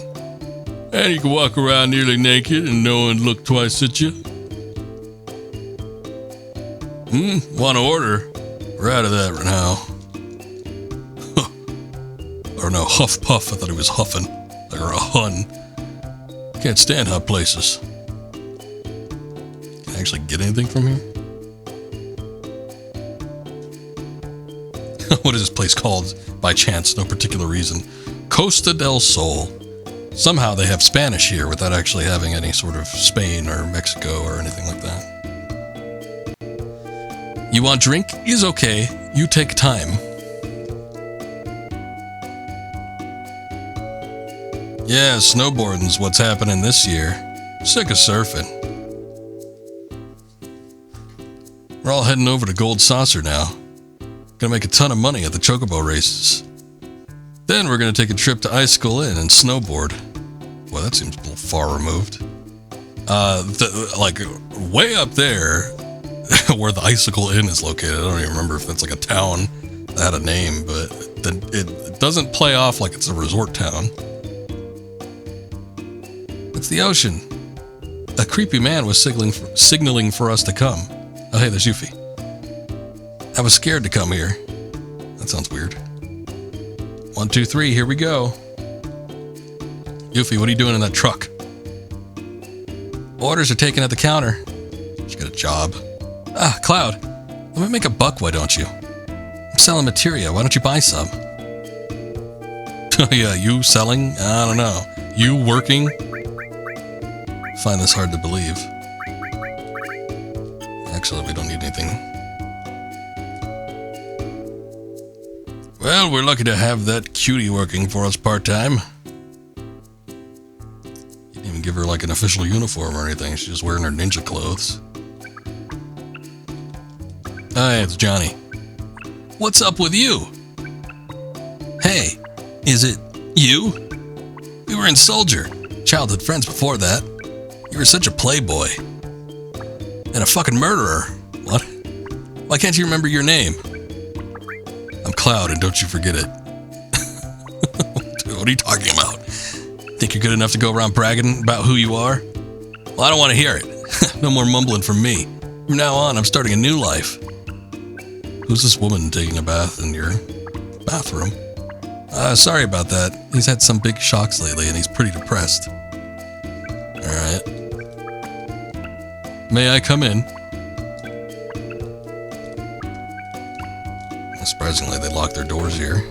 Speaker 2: And you can walk around nearly naked and no one look twice at you.
Speaker 1: Want to order? We're out of that right now. Or no, huff puff. I thought he was huffing. Or a hun. Can't stand hot places. Can I actually get anything from here? What is this place called? By chance, no particular reason. Costa del Sol. Somehow they have Spanish here without actually having any sort of Spain or Mexico or anything like that. You want drink? Is okay. You take time. Yeah, snowboarding's what's happening this year. Sick of surfing. We're all heading over to Gold Saucer now. Gonna make a ton of money at the Chocobo races. Then we're gonna take a trip to Icicle Inn and snowboard. Well, that seems a little far removed. Like way up there, where the Icicle Inn is located. I don't even remember if that's like a town that had a name, but it doesn't play off like it's a resort town. It's the ocean. A creepy man was signaling for us to come. Oh, hey, there's Yuffie. I was scared to come here. That sounds weird. 1, 2, 3, here we go. Yuffie, what are you doing in that truck? Orders are taken at the counter. She got a job. Ah, Cloud. Let me make a buck, why don't you? I'm selling materia. Why don't you buy some? Oh yeah, you selling? I don't know. You working? Find this hard to believe. Actually, we don't need anything. Well, we're lucky to have that cutie working for us part-time. You didn't even give her like an official uniform or anything. She's just wearing her ninja clothes. Hi, it's Johnny. What's up with you? Hey, is it you? We were in Soldier. Childhood friends before that. You were such a playboy. And a fucking murderer. What? Why can't you remember your name? I'm Cloud, and don't you forget it. Dude, what are you talking about? Think you're good enough to go around bragging about who you are? Well, I don't want to hear it. No more mumbling from me. From now on, I'm starting a new life. Who's this woman taking a bath in your bathroom? Sorry about that. He's had some big shocks lately, and he's pretty depressed. Alright. May I come in? Surprisingly, they locked their doors here.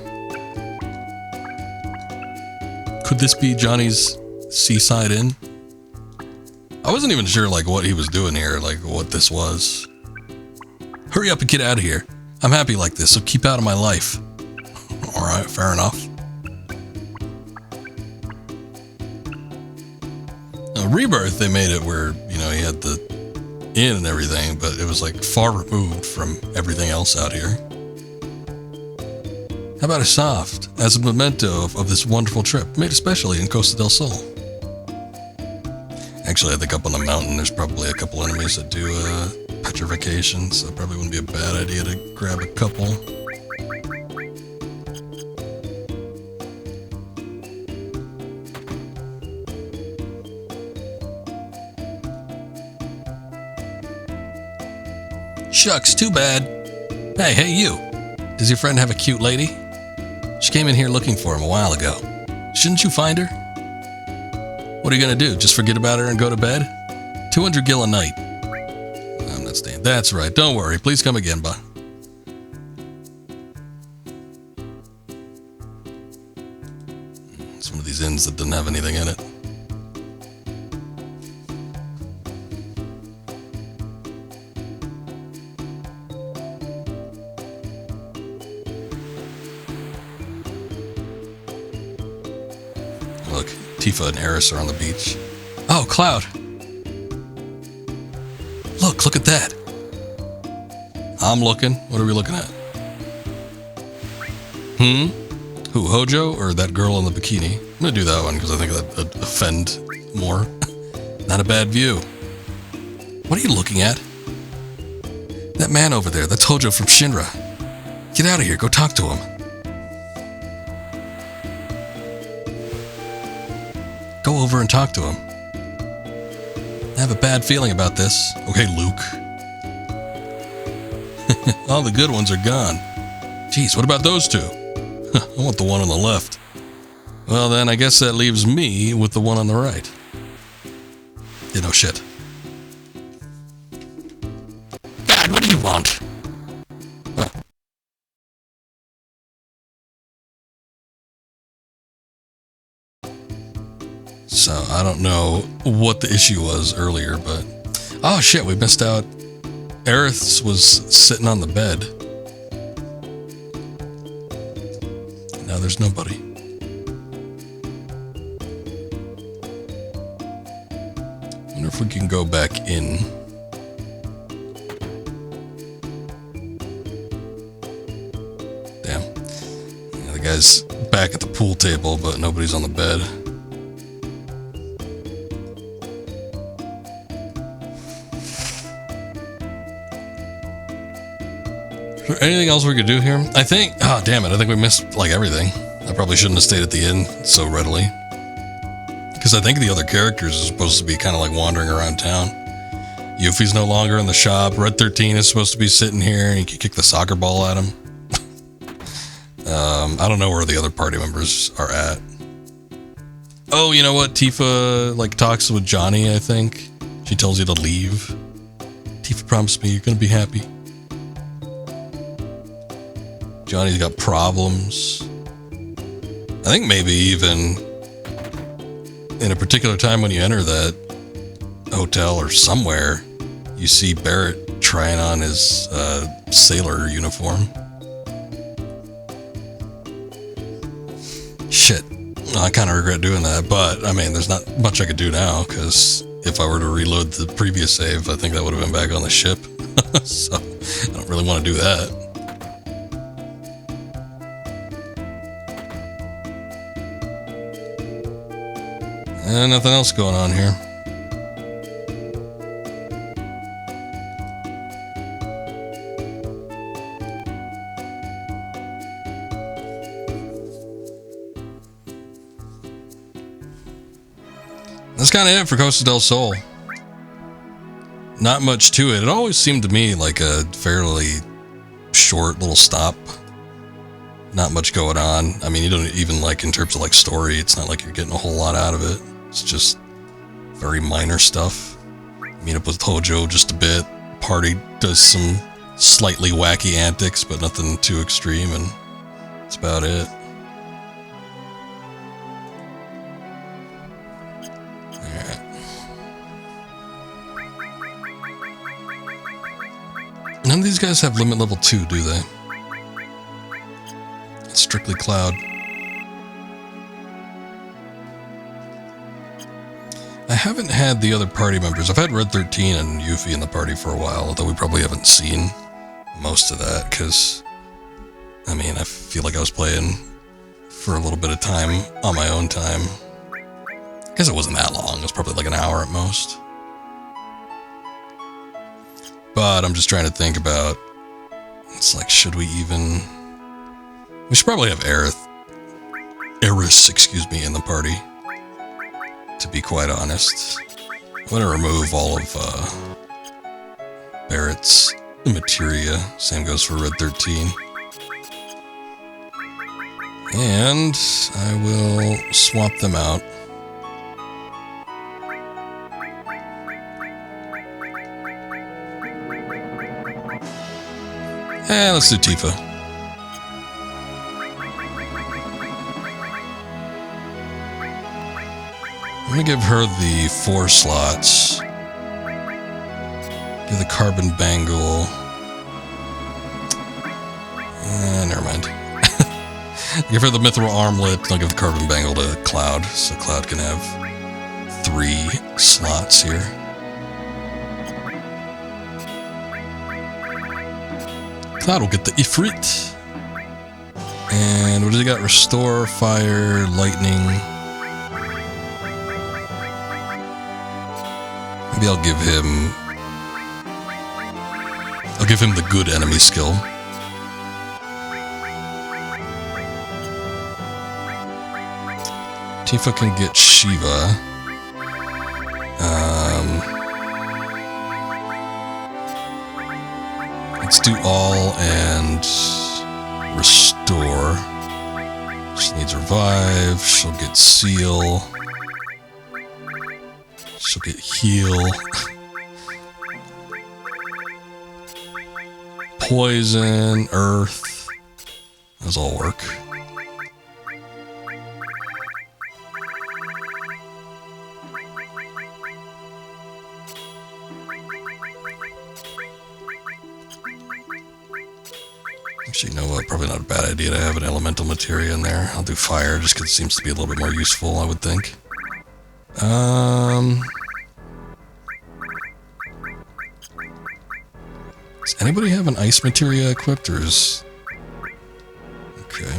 Speaker 1: Could this be Johnny's Seaside Inn? I wasn't even sure, like, what he was doing here, like, what this was. Hurry up and get out of here. I'm happy like this, so keep out of my life. Alright, fair enough. Now, Rebirth, they made it where, you know, he had the inn and everything, but it was, like, far removed from everything else out here. How about a soft, as a memento of this wonderful trip, made especially in Costa del Sol? Actually, I think up on the mountain, there's probably a couple enemies that do petrification, so it probably wouldn't be a bad idea to grab a couple. Shucks, too bad. Hey, you. Does your friend have a cute lady? She came in here looking for him a while ago. Shouldn't you find her? What are you going to do? Just forget about her and go to bed? 200 gil a night. I'm not staying. That's right. Don't worry. Please come again, bud. It's one of these inns that doesn't have anything in it. Look, Tifa and Eris are on the beach. Oh, Cloud. Look at that. I'm looking. What are we looking at? Who, Hojo or that girl in the bikini? I'm gonna do that one because I think that'd offend more. Not a bad view. What are you looking at? That man over there, that's Hojo from Shinra. Get out of here, go talk to him. Go over and talk to him. I have a bad feeling about this. Okay, Luke. All the good ones are gone. Jeez, what about those two? I want the one on the left. Well, then I guess that leaves me with the one on the right. You know, shit.
Speaker 2: God, what do you want?
Speaker 1: So, I don't know what the issue was earlier, but... Oh, shit, we missed out. Aerith was sitting on the bed. Now there's nobody. Wonder if we can go back in. Damn. Yeah, the guy's back at the pool table, but nobody's on the bed. Is there anything else we could do here? I think... Oh, damn it. I think we missed, like, everything. I probably shouldn't have stayed at the inn so readily. Because I think the other characters are supposed to be kind of, like, wandering around town. Yuffie's no longer in the shop. Red 13 is supposed to be sitting here, and you can kick the soccer ball at him. I don't know where the other party members are at. Oh, you know what? Tifa, like, talks with Johnny, I think. She tells you to leave. Tifa promised me you're going to be happy. Johnny's got problems. I think maybe even in a particular time when you enter that hotel or somewhere, you see Barrett trying on his sailor uniform. Shit. I kind of regret doing that, but I mean, there's not much I could do now, because if I were to reload the previous save, I think that would have been back on the ship. So I don't really want to do that. And nothing else going on here. That's kind of it for Costa del Sol. Not much to it. It always seemed to me like a fairly short little stop. Not much going on. I mean, you don't even, like, in terms of, like, story, it's not like you're getting a whole lot out of it. It's just very minor stuff. Meet up with Hojo just a bit. Party does some slightly wacky antics, but nothing too extreme, and that's about it. Alright. None of these guys have limit level 2, do they? It's strictly Cloud. I haven't had the other party members. I've had Red 13 and Yuffie in the party for a while, although we probably haven't seen most of that, because, I mean, I feel like I was playing for a little bit of time on my own time. I guess it wasn't that long. It was probably like an hour at most. But I'm just trying to think about, it's like, should we even... We should probably have Eris, excuse me, in the party. To be quite honest. I'm going to remove all of Barrett's materia. Same goes for Red 13. And I will swap them out. And let's do Tifa. I'm going to give her the 4 slots. Give the carbon bangle. Never mind. Give her the mithril armlet, and I'll give the carbon bangle to Cloud, so Cloud can have 3 slots here. Cloud will get the Ifrit. And what does he got? Restore, fire, lightning. Maybe I'll give him the good enemy skill. Tifa can get Shiva. Let's do all and restore. She needs revive. She'll get seal. She'll get heal. Poison, earth. Those all work. Actually, you know what? Probably not a bad idea to have an elemental materia in there. I'll do fire just because it seems to be a little bit more useful, I would think. Does anybody have an ice materia equipped, or is... Okay.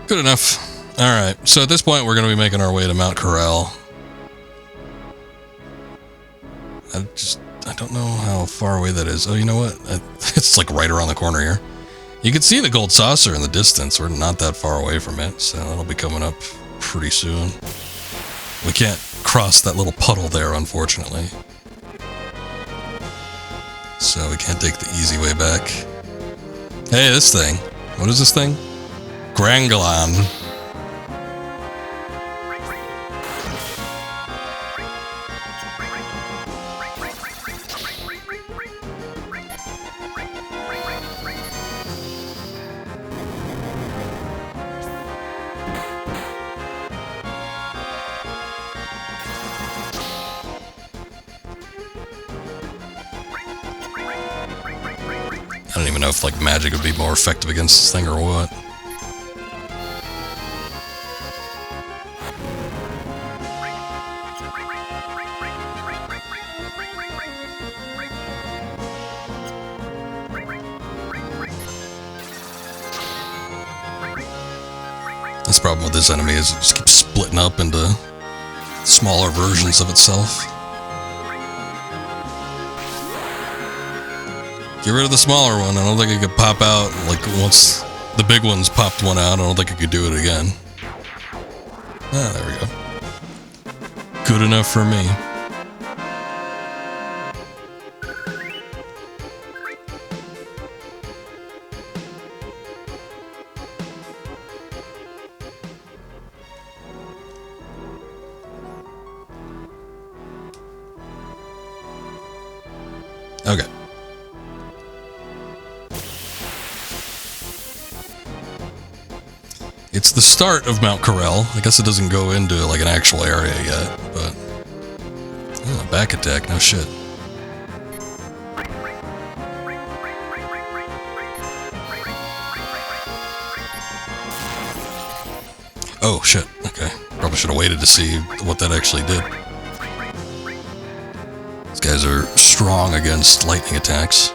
Speaker 1: Good enough. Alright, so at this point we're going to be making our way to Mount Corel. I don't know how far away that is. Oh, you know what? It's like right around the corner here. You can see the gold saucer in the distance. We're not that far away from it, so it'll be coming up pretty soon. We can't cross that little puddle there, unfortunately. So we can't take the easy way back. Hey, this thing. What is this thing? Grangalon. I don't even know if like magic would be more effective against this thing or what. That's the problem with this enemy, is it just keeps splitting up into smaller versions of itself. Get rid of the smaller one. I don't think it could pop out, like once the big one's popped one out, I don't think it could do it again. Ah, there we go. Good enough for me. Okay. It's the start of Mount Corel. I guess it doesn't go into like an actual area yet, but oh, back attack, no shit. Oh shit, okay. Probably should have waited to see what that actually did. These guys are strong against lightning attacks.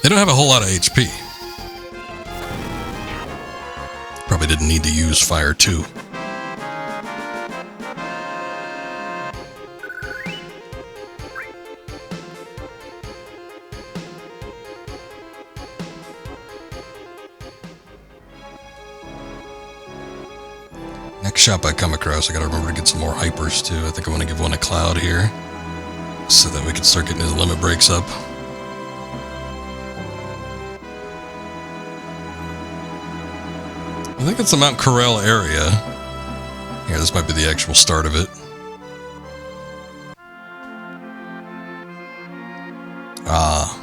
Speaker 1: They don't have a whole lot of HP. Probably didn't need to use fire too. Next shop I come across, I gotta remember to get some more hypers too. I think I want to give one a cloud here, so that we can start getting his limit breaks up. I think it's the Mount Corel area. Here, this might be the actual start of it. Ah.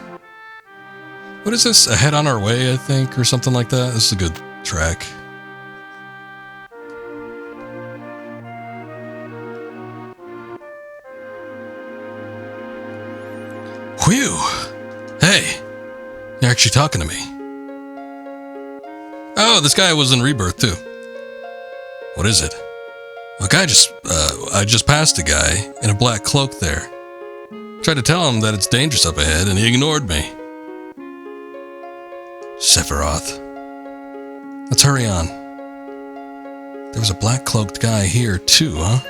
Speaker 1: What is this? Ahead on Our Way, I think, or something like that? This is a good track. Whew. Hey, you're actually talking to me. Oh, this guy was in Rebirth, too. What is it? A guy I just passed a guy in a black cloak there. Tried to tell him that it's dangerous up ahead, and he ignored me. Sephiroth. Let's hurry on. There was a black cloaked guy here, too, huh?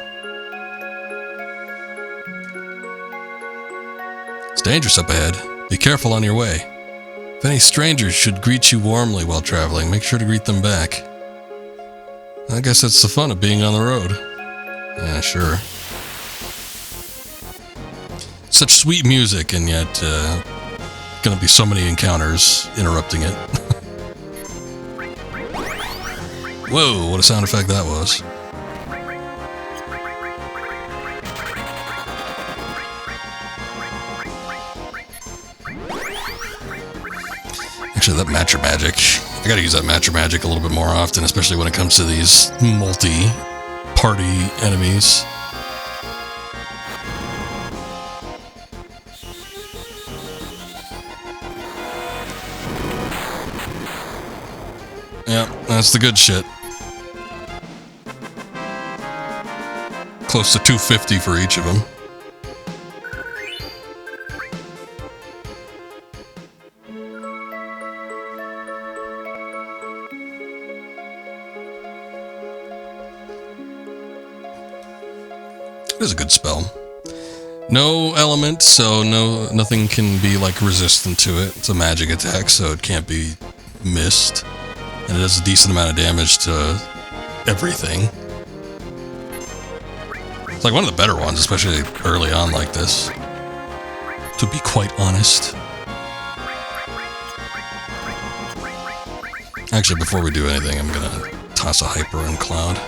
Speaker 1: It's dangerous up ahead. Be careful on your way. If any strangers should greet you warmly while traveling, make sure to greet them back. I guess that's the fun of being on the road. Yeah, sure. Such sweet music, and yet gonna be so many encounters interrupting it. Whoa, what a sound effect that was. Actually, that Matcher Magic, I gotta use that Matcher Magic a little bit more often, especially when it comes to these multi-party enemies. Yeah, that's the good shit. Close to 250 for each of them. It is a good spell. No element, so nothing can be like resistant to it. It's a magic attack, so it can't be missed. And it does a decent amount of damage to everything. It's like one of the better ones, especially early on like this. To be quite honest. Actually, before we do anything, I'm gonna toss a Hyper on Cloud.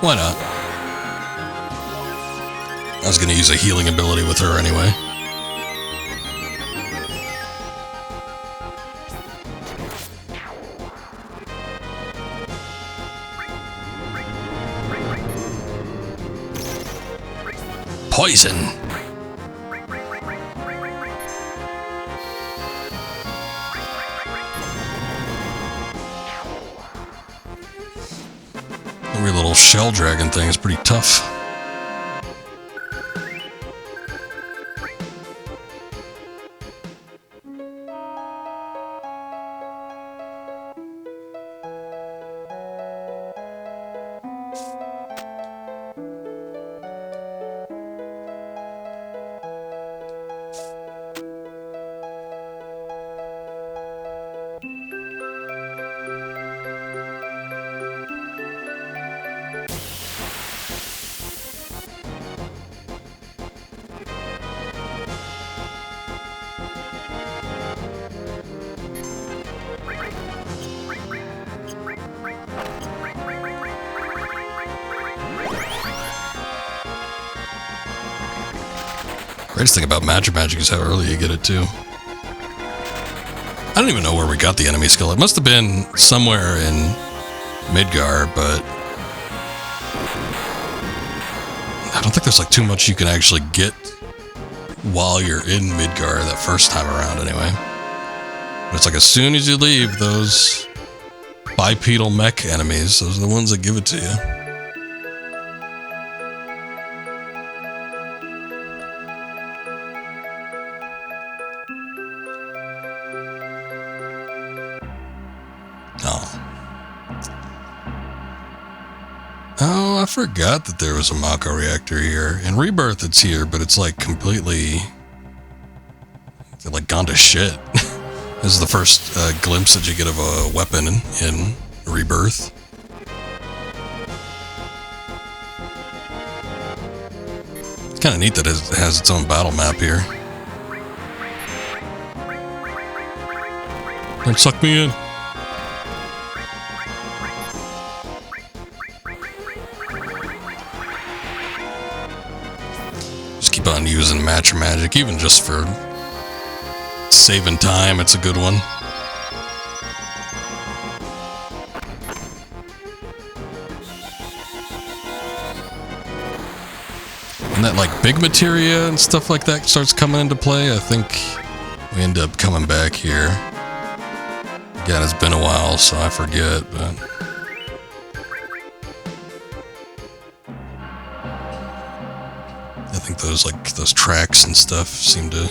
Speaker 1: Why not? I was gonna use a healing ability with her anyway. Poison! Every little shell dragon thing is pretty tough. Greatest thing about Matcher Magic is how early you get it, too. I don't even know where we got the enemy skill. It must have been somewhere in Midgar, but I don't think there's like too much you can actually get while you're in Midgar that first time around, anyway. But it's like as soon as you leave, those bipedal mech enemies, those are the ones that give it to you. Oh, I forgot that there was a Mako reactor here. In Rebirth, it's here, but it's like completely, like, gone to shit. This is the first glimpse that you get of a weapon in Rebirth. It's kind of neat that it has its own battle map here. Don't suck me in. Keep on using Matcher Magic, even just for saving time. It's a good one. And that, like, big materia and stuff like that starts coming into play. I think we end up coming back here. Again, it's been a while, so I forget, but... I think those tracks and stuff seem to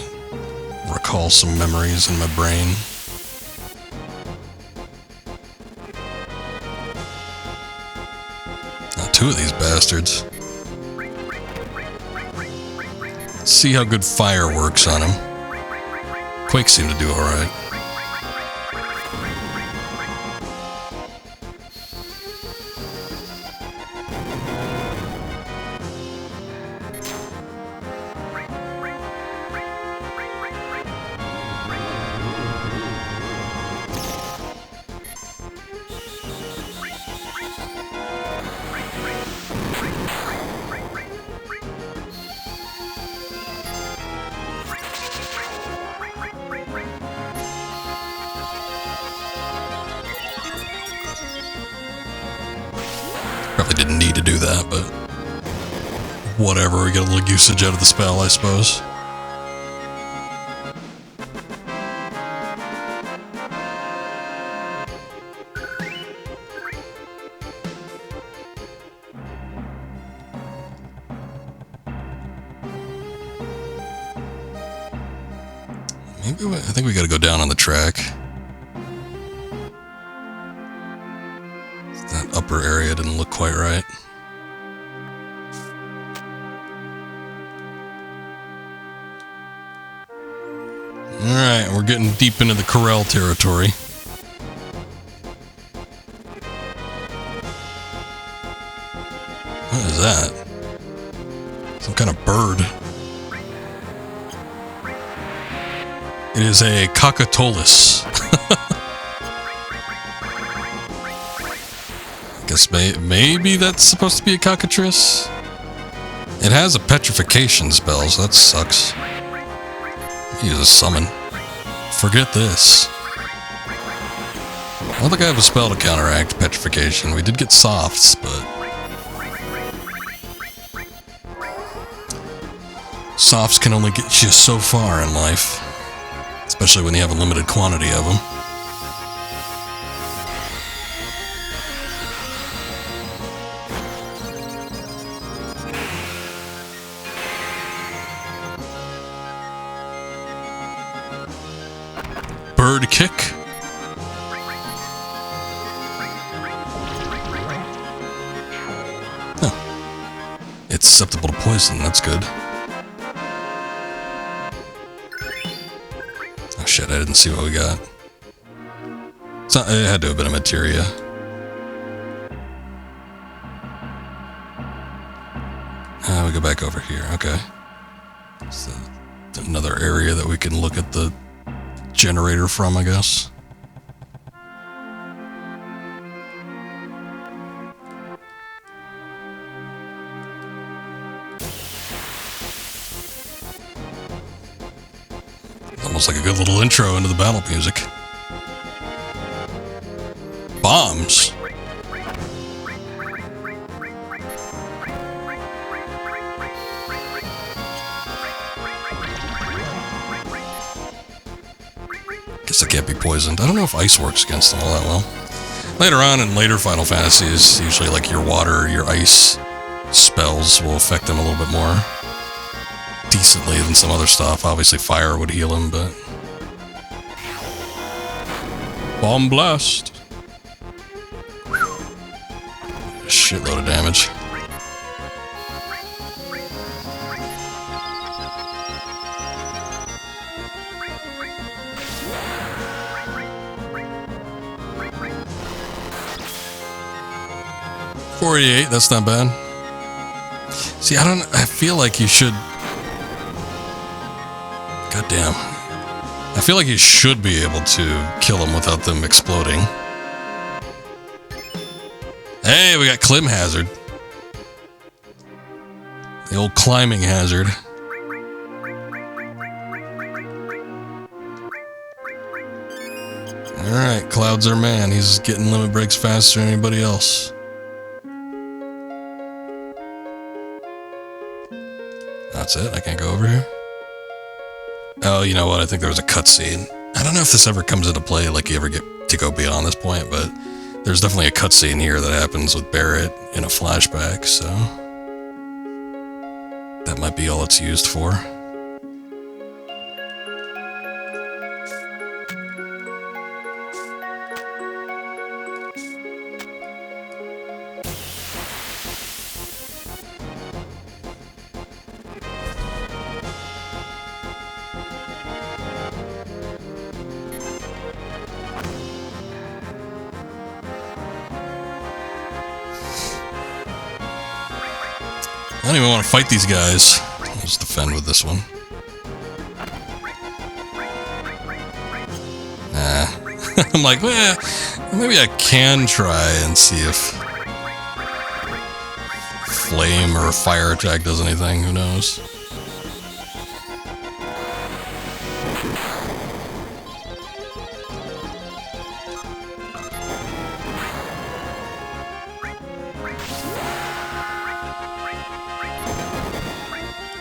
Speaker 1: recall some memories in my brain. Now, 2 of these bastards. Let's see how good fire works on him. Quake seemed to do alright. Probably didn't need to do that, but whatever, we get a little usage out of the spell, I suppose. Maybe I think we gotta go down on the track. That upper area didn't look quite right. Alright, we're getting deep into the Corel territory. What is that? Some kind of bird. It is a cockatolus. Guess maybe that's supposed to be a cockatrice. It has a petrification spell, so that sucks. Use a summon. Forget this. I don't think I have a spell to counteract petrification. We did get softs, but softs can only get you so far in life, especially when you have a limited quantity of them. Bird kick. Huh. It's susceptible to poison, that's good. Oh shit, I didn't see what we got. It had to have been a materia. We go back over here, okay. So, another area that we can look at the generator from, I guess. Almost like a good little intro into the battle music. Bombs. Guess I can't be poisoned. I don't know if ice works against them all that well. Later on in later Final Fantasies, usually like your water, your ice spells will affect them a little bit more decently than some other stuff. Obviously fire would heal him, but... Bomb blast! Shitload of damage. $48, that's not bad. See, I feel like you should... Goddamn. I feel like you should be able to kill them without them exploding. Hey, we got Clim Hazard. The old climbing hazard. Alright, Cloud's our man. He's getting limit breaks faster than anybody else. That's it? I can't go over here? Oh, you know what? I think there was a cutscene. I don't know if this ever comes into play, like you ever get to go beyond this point, but there's definitely a cutscene here that happens with Barrett in a flashback, so that might be all it's used for. I don't even want to fight these guys. I'll just defend with this one. Nah. I'm like, well, maybe I can try and see if flame or fire attack does anything. Who knows?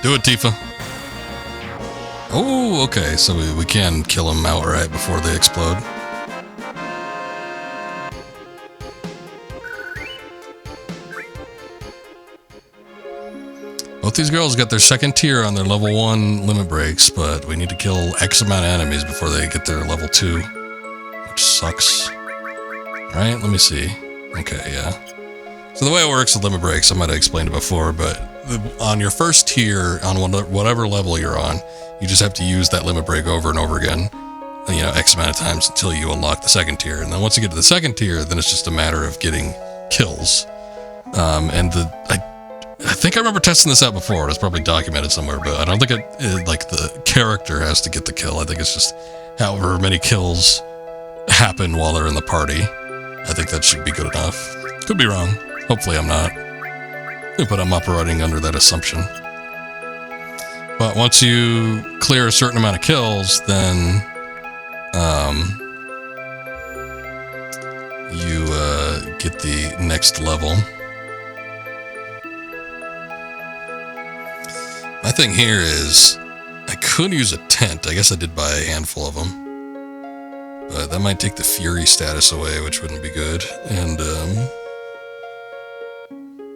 Speaker 1: Do it, Tifa. Oh, okay, so we can kill them outright before they explode. Both these girls got their second tier on their level 1 limit breaks, but we need to kill X amount of enemies before they get their level 2, which sucks. Right, let me see. Okay, yeah. So the way it works with limit breaks, I might have explained it before, but on your first tier, on whatever level you're on, you just have to use that limit break over and over again, you know, X amount of times until you unlock the second tier. And then once you get to the second tier, then it's just a matter of getting kills. I think I remember testing this out before. It's probably documented somewhere, but I don't think it like the character has to get the kill. I think it's just however many kills happen while they're in the party. I think that should be good enough. Could be wrong. Hopefully I'm not. But I'm operating under that assumption. But once you clear a certain amount of kills, then you get the next level. My thing here is I could use a tent. I guess I did buy a handful of them. But that might take the Fury status away, which wouldn't be good. And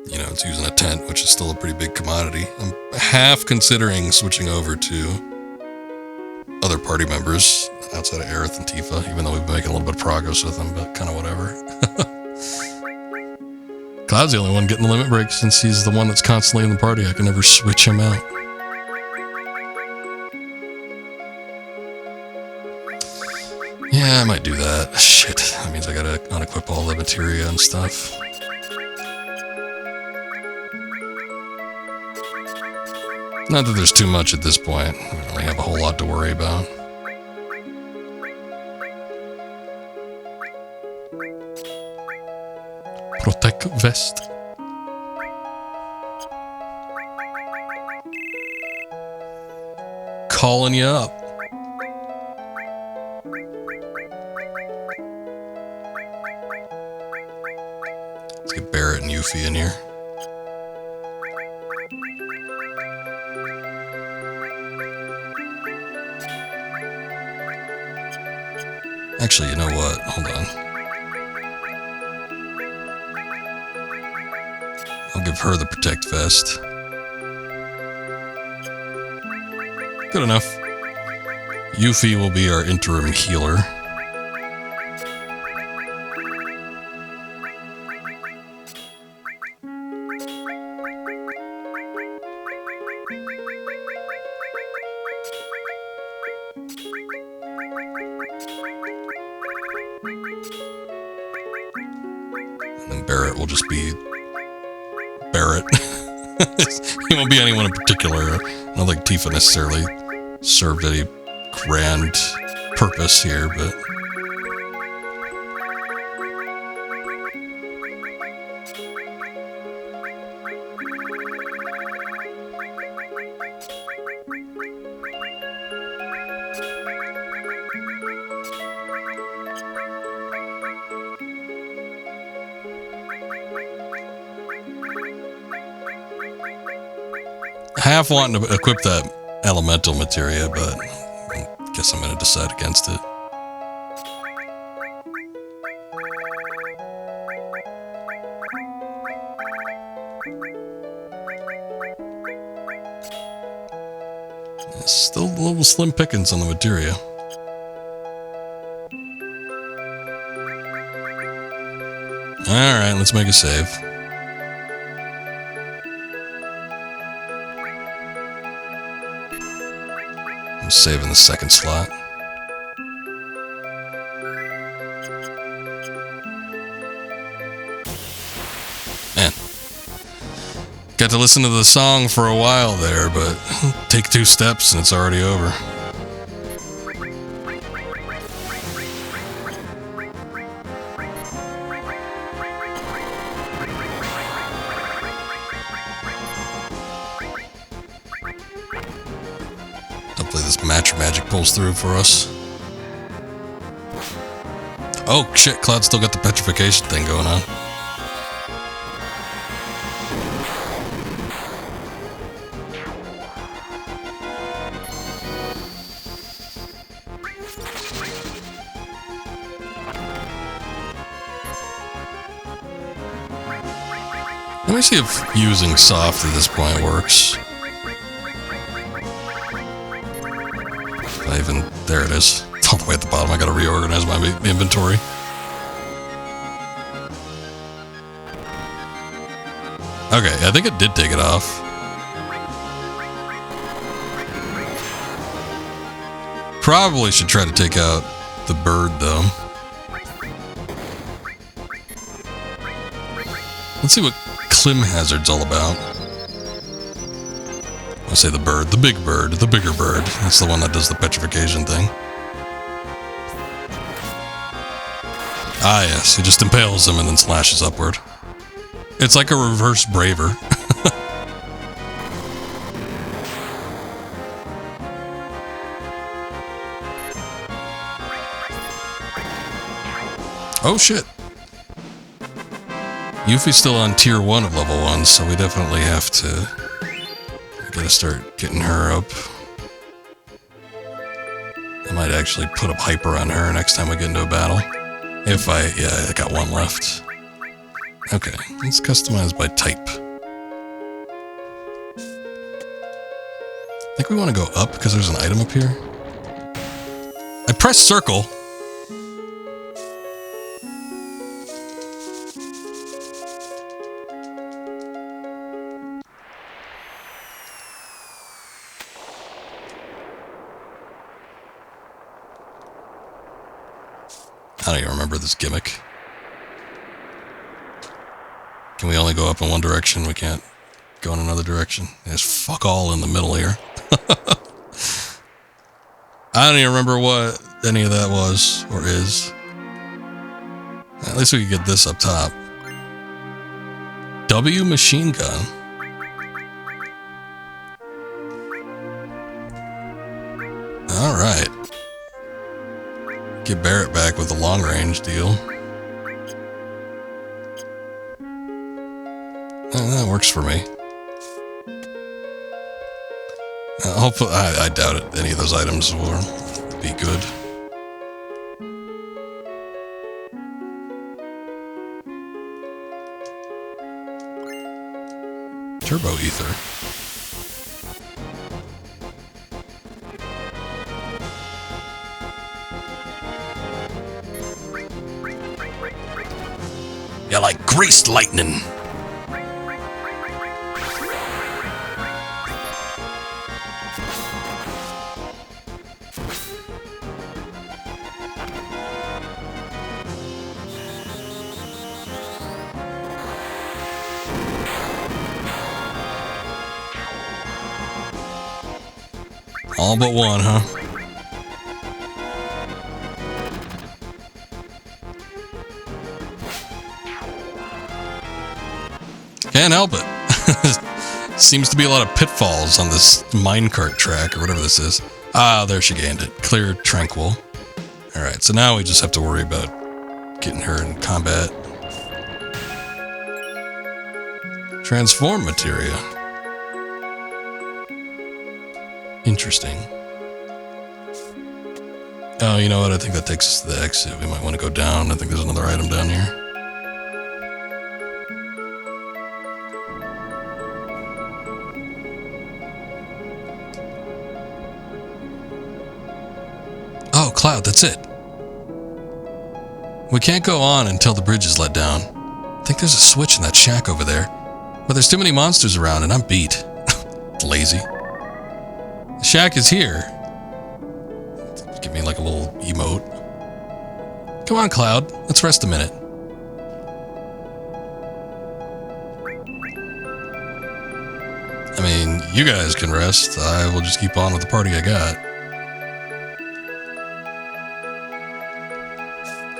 Speaker 1: you know, it's using a tent, which is still a pretty big commodity. I'm half considering switching over to other party members outside of Aerith and Tifa, even though we've been making a little bit of progress with them, but kind of whatever. Cloud's the only one getting the limit break since he's the one that's constantly in the party. I can never switch him out. Yeah, I might do that. Shit, that means I gotta unequip all the materia and stuff. Not that there's too much at this point. I don't really have a whole lot to worry about. Protect vest. Calling you up. Let's get Barrett and Yuffie in here. Actually, you know what? Hold on. I'll give her the protect vest. Good enough. Yuffie will be our interim healer. Barrett will just be Barrett. He won't be anyone in particular. I don't think Tifa necessarily served any grand purpose here, but half wanting to equip that elemental materia, but I guess I'm going to decide against it. Still a little slim pickings on the materia. Alright, let's make a save. I'm saving the second slot. Man. Got to listen to the song for a while there, but take 2 steps and it's already over. Hopefully this match magic pulls through for us. Oh shit, Cloud still got the petrification thing going on. Let me see if using soft at this point works. There it is. It's all the way at the bottom. I gotta reorganize my inventory. Okay, I think it did take it off. Probably should try to take out the bird, though. Let's see what Clim Hazard's all about. I say the bird, the big bird, the bigger bird. That's the one that does the petrification thing. Ah, yes, he just impales him and then slashes upward. It's like a reverse braver. Oh shit. Yuffie's still on tier 1 of level 1, so we definitely have to... Gotta start getting her up. I might actually put up hyper on her next time we get into a battle. Yeah, I got 1 left. Okay, let's customize by type. I think we want to go up because there's an item up here. I pressed circle. I don't even remember this gimmick. Can we only go up in one direction? We can't go in another direction. There's fuck all in the middle here. I don't even remember what any of that was or is. At least we could get this up top. W machine gun. All right. Get Barrett back with the long range deal. That works for me. Hopefully, I doubt it. Any of those items will be good. Turbo ether.
Speaker 2: You're like greased lightning.
Speaker 1: All but one, huh? Can't help it. Seems to be a lot of pitfalls on this minecart track or whatever this is. Ah, there she gained it. Clear, tranquil. Alright, so now we just have to worry about getting her in combat. Transform materia. Interesting. Oh, you know what? I think that takes us to the exit. We might want to go down. I think there's another item down here. Oh, Cloud, that's it. We can't go on until the bridge is let down. I think there's a switch in that shack over there. But there's too many monsters around and I'm beat. Lazy. The shack is here. Give me like a little emote. Come on, Cloud. Let's rest a minute. I mean, you guys can rest. I will just keep on with the party I got.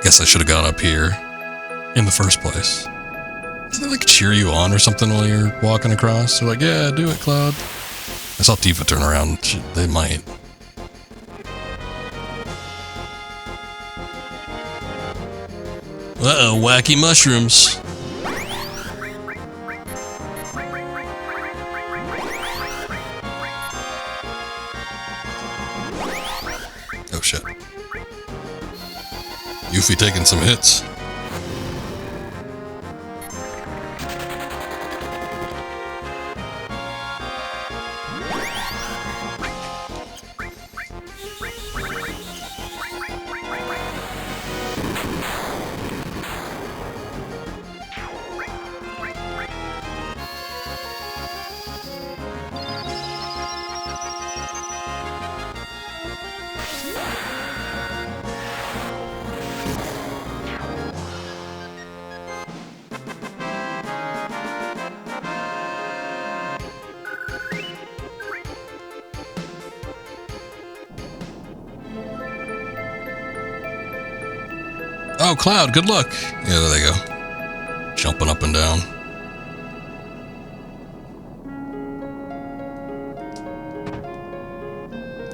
Speaker 1: Guess I should have gone up here in the first place. Did they like cheer you on or something while you're walking across? They're like, yeah, do it, Cloud. I saw Tifa turn around. They might. Uh-oh, wacky mushrooms. Oh shit. Yuffie taking some hits. Oh, Cloud, good luck. Yeah, there they go. Jumping up and down.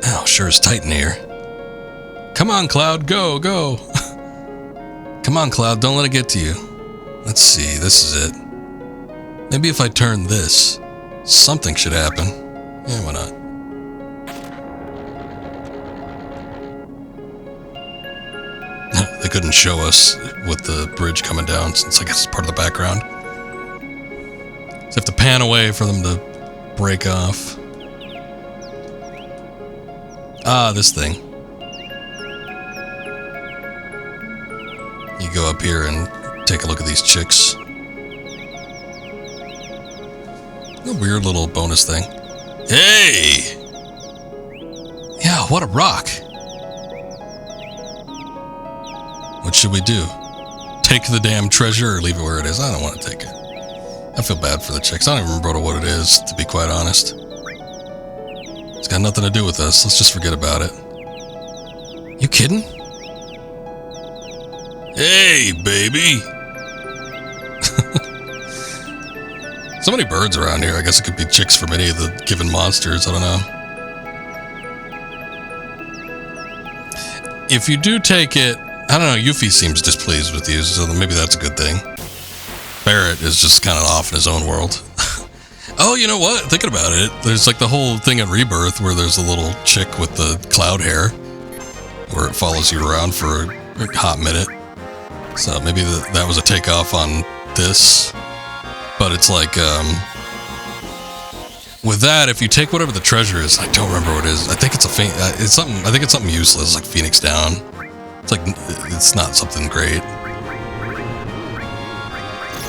Speaker 1: Oh, sure is tight in here. Come on, Cloud, go, go. Come on, Cloud, don't let it get to you. Let's see, this is it. Maybe if I turn this, something should happen. Yeah, why not? They couldn't show us with the bridge coming down since I guess it's part of the background. So I have to pan away for them to break off. Ah, this thing. You go up here and take a look at these chicks. A weird little bonus thing. Hey! Yeah, what a rock. What should we do? Take the damn treasure or leave it where it is? I don't want to take it. I feel bad for the chicks. I don't even remember what it is, to be quite honest. It's got nothing to do with us. Let's just forget about it. You kidding? Hey, baby! So many birds around here. I guess it could be chicks from any of the given monsters. I don't know. If you do take it, I don't know, Yuffie seems displeased with you, so maybe that's a good thing. Barrett is just kind of off in his own world. Oh, you know what? Thinking about it, there's like the whole thing in Rebirth where there's a little chick with the cloud hair where it follows you around for a hot minute. So maybe that was a takeoff on this. But it's like, with that, if you take whatever the treasure is, I don't remember what it is. I think it's I think it's something useless, like Phoenix Down. It's like, it's not something great.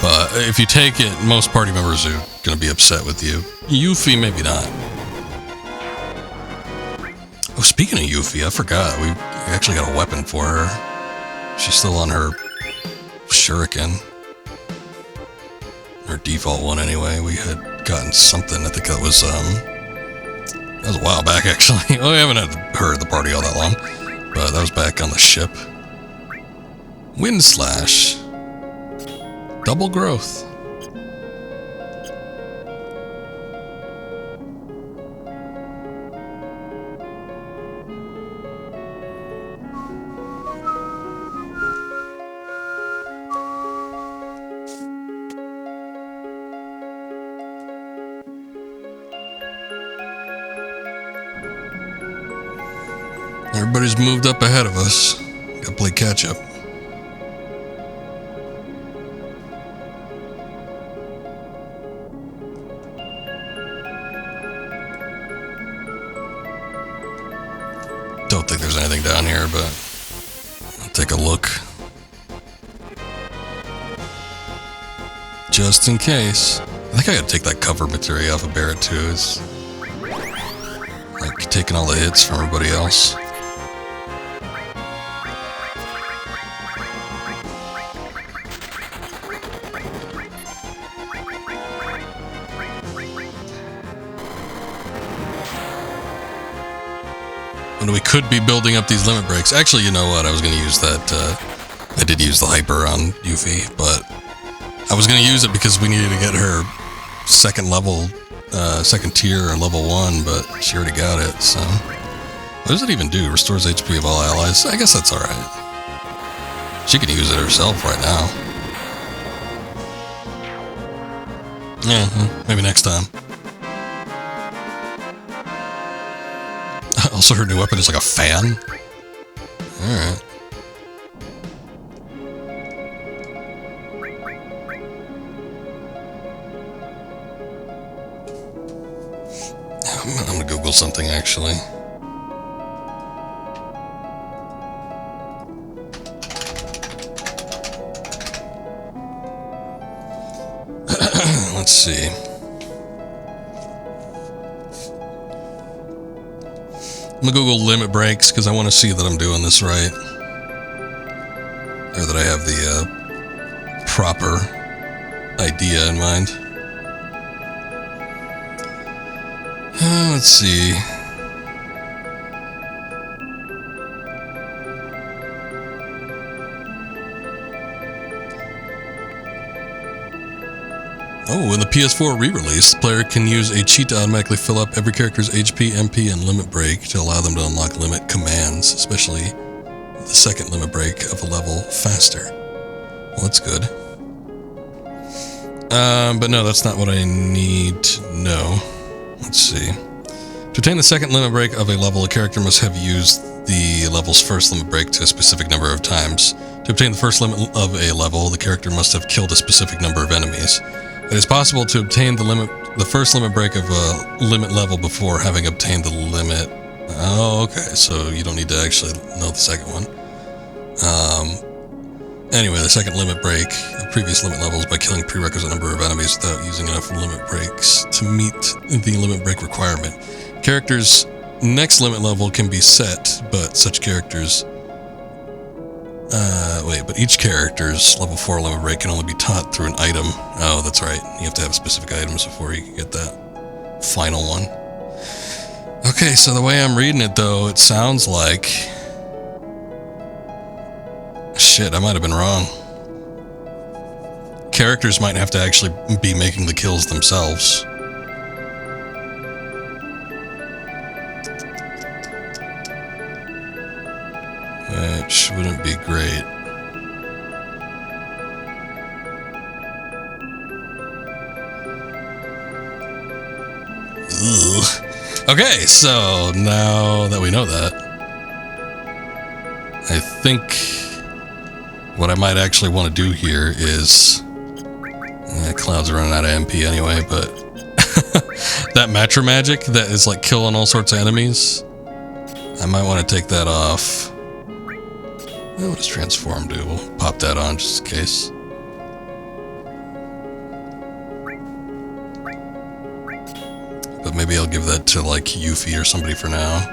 Speaker 1: But if you take it, most party members are going to be upset with you. Yuffie, maybe not. Oh, speaking of Yuffie, I forgot. We actually got a weapon for her. She's still on her shuriken. Her default one, anyway. We had gotten something. I think that was a while back, actually. Well, we haven't had her at the party all that long. But that was back on the ship. Wind Slash. Double growth. Everybody's moved up ahead of us. Gotta play catch up. Don't think there's anything down here, but I'll take a look. Just in case. I think I gotta take that cover material off of Barrett too. It's like taking all the hits from everybody else. And we could be building up these limit breaks. Actually, you know what? I was going to use that. I did use the hyper on Yuffie, but I was going to use it because we needed to get her second level, second tier or level 1, but she already got it, so. What does it even do? Restores HP of all allies? I guess that's alright. She can use it herself right now. Yeah, maybe next time. Also, her new weapon is like a fan. Alright. I'm gonna Google something actually. Let's see. I'm gonna Google limit breaks because I want to see that I'm doing this right, or that I have the proper idea in mind. Let's see. Oh, in the PS4 re-release, the player can use a cheat to automatically fill up every character's HP, MP, and limit break to allow them to unlock limit commands, especially the second limit break of a level faster. Well, that's good. But no, that's not what I need to know. Let's see. To obtain the second limit break of a level, a character must have used the level's first limit break to a specific number of times. To obtain the first limit of a level, the character must have killed a specific number of enemies. It is possible to obtain the first limit break of a limit level before having obtained the limit. Oh, okay, so you don't need to actually know the second one. Anyway, the second limit break of previous limit levels by killing prerequisite number of enemies without using enough limit breaks to meet the limit break requirement. Characters' next limit level can be set, but such characters... but each character's level 4 limit break can only be taught through an item. Oh, that's right. You have to have specific items before you can get that final one. Okay, so the way I'm reading it, though, it sounds like... Shit, I might have been wrong. Characters might have to actually be making the kills themselves. Which wouldn't be great. Ugh. Okay, so now that we know that, I think what I might actually want to do here is... Cloud's are running out of MP anyway, but... that Matra magic that is like killing all sorts of enemies, I might want to take that off. What does transform do? We'll pop that on just in case. But maybe I'll give that to like Yuffie or somebody for now.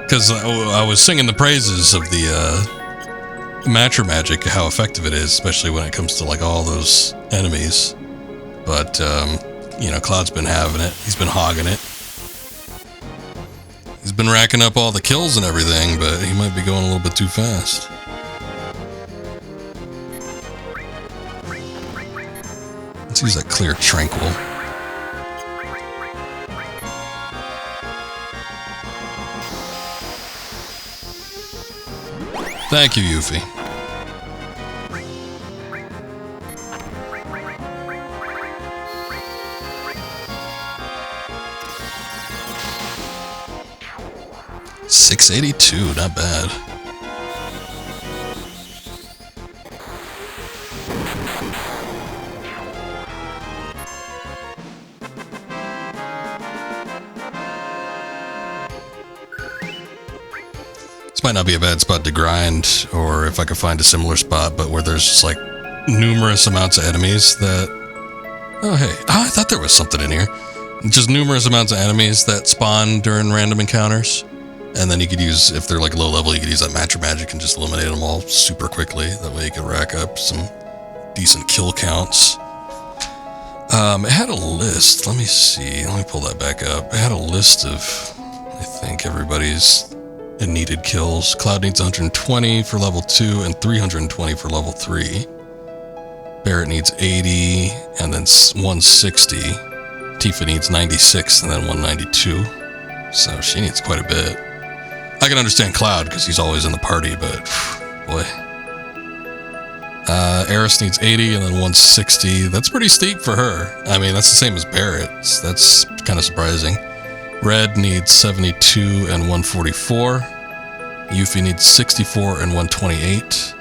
Speaker 1: Because I was singing the praises of the Matra magic, how effective it is, especially when it comes to like all those enemies. But, you know, Cloud's been having it. He's been hogging it. He's been racking up all the kills and everything, but he might be going a little bit too fast. Let's use that clear tranquil. Thank you, Yuffie. 682, not bad. This might not be a bad spot to grind, or if I could find a similar spot, but where there's just like numerous amounts of enemies that... Oh, hey. Oh, I thought there was something in here. Just numerous amounts of enemies that spawn during random encounters. And then you could use, if they're like low level, you could use that match magic and just eliminate them all super quickly. That way you can rack up some decent kill counts. It had a list. Let me see. Let me pull that back up. It had a list of, I think, everybody's needed kills. Cloud needs 120 for level 2 and 320 for level 3. Barrett needs 80 and then 160. Tifa needs 96 and then 192. So she needs quite a bit. I can understand Cloud because he's always in the party, but boy. Eris needs 80 and then 160. That's pretty steep for her. I mean, that's the same as Barrett. So that's kind of surprising. Red needs 72 and 144. Yuffie needs 64 and 128.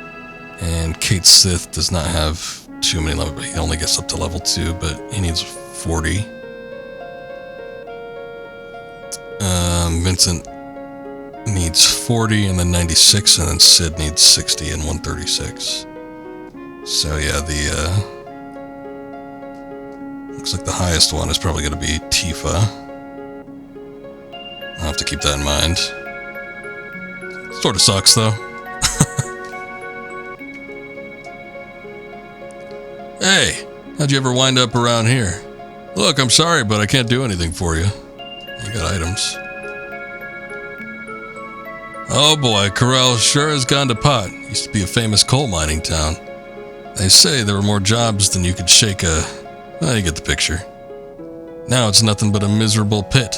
Speaker 1: And Kate Sith does not have too many levels, but he only gets up to level 2, but he needs 40. Vincent needs 40 and then 96, and then Sid needs 60 and 136. So yeah, looks like the highest one is probably going to be Tifa. I'll have to keep that in mind. Sort of sucks though. Hey, how'd you ever wind up around here? Look, I'm sorry, but I can't do anything for you. You got items. Oh boy, Corel sure has gone to pot. Used to be a famous coal mining town. They say there were more jobs than you could shake a... Well, you get the picture. Now it's nothing but a miserable pit.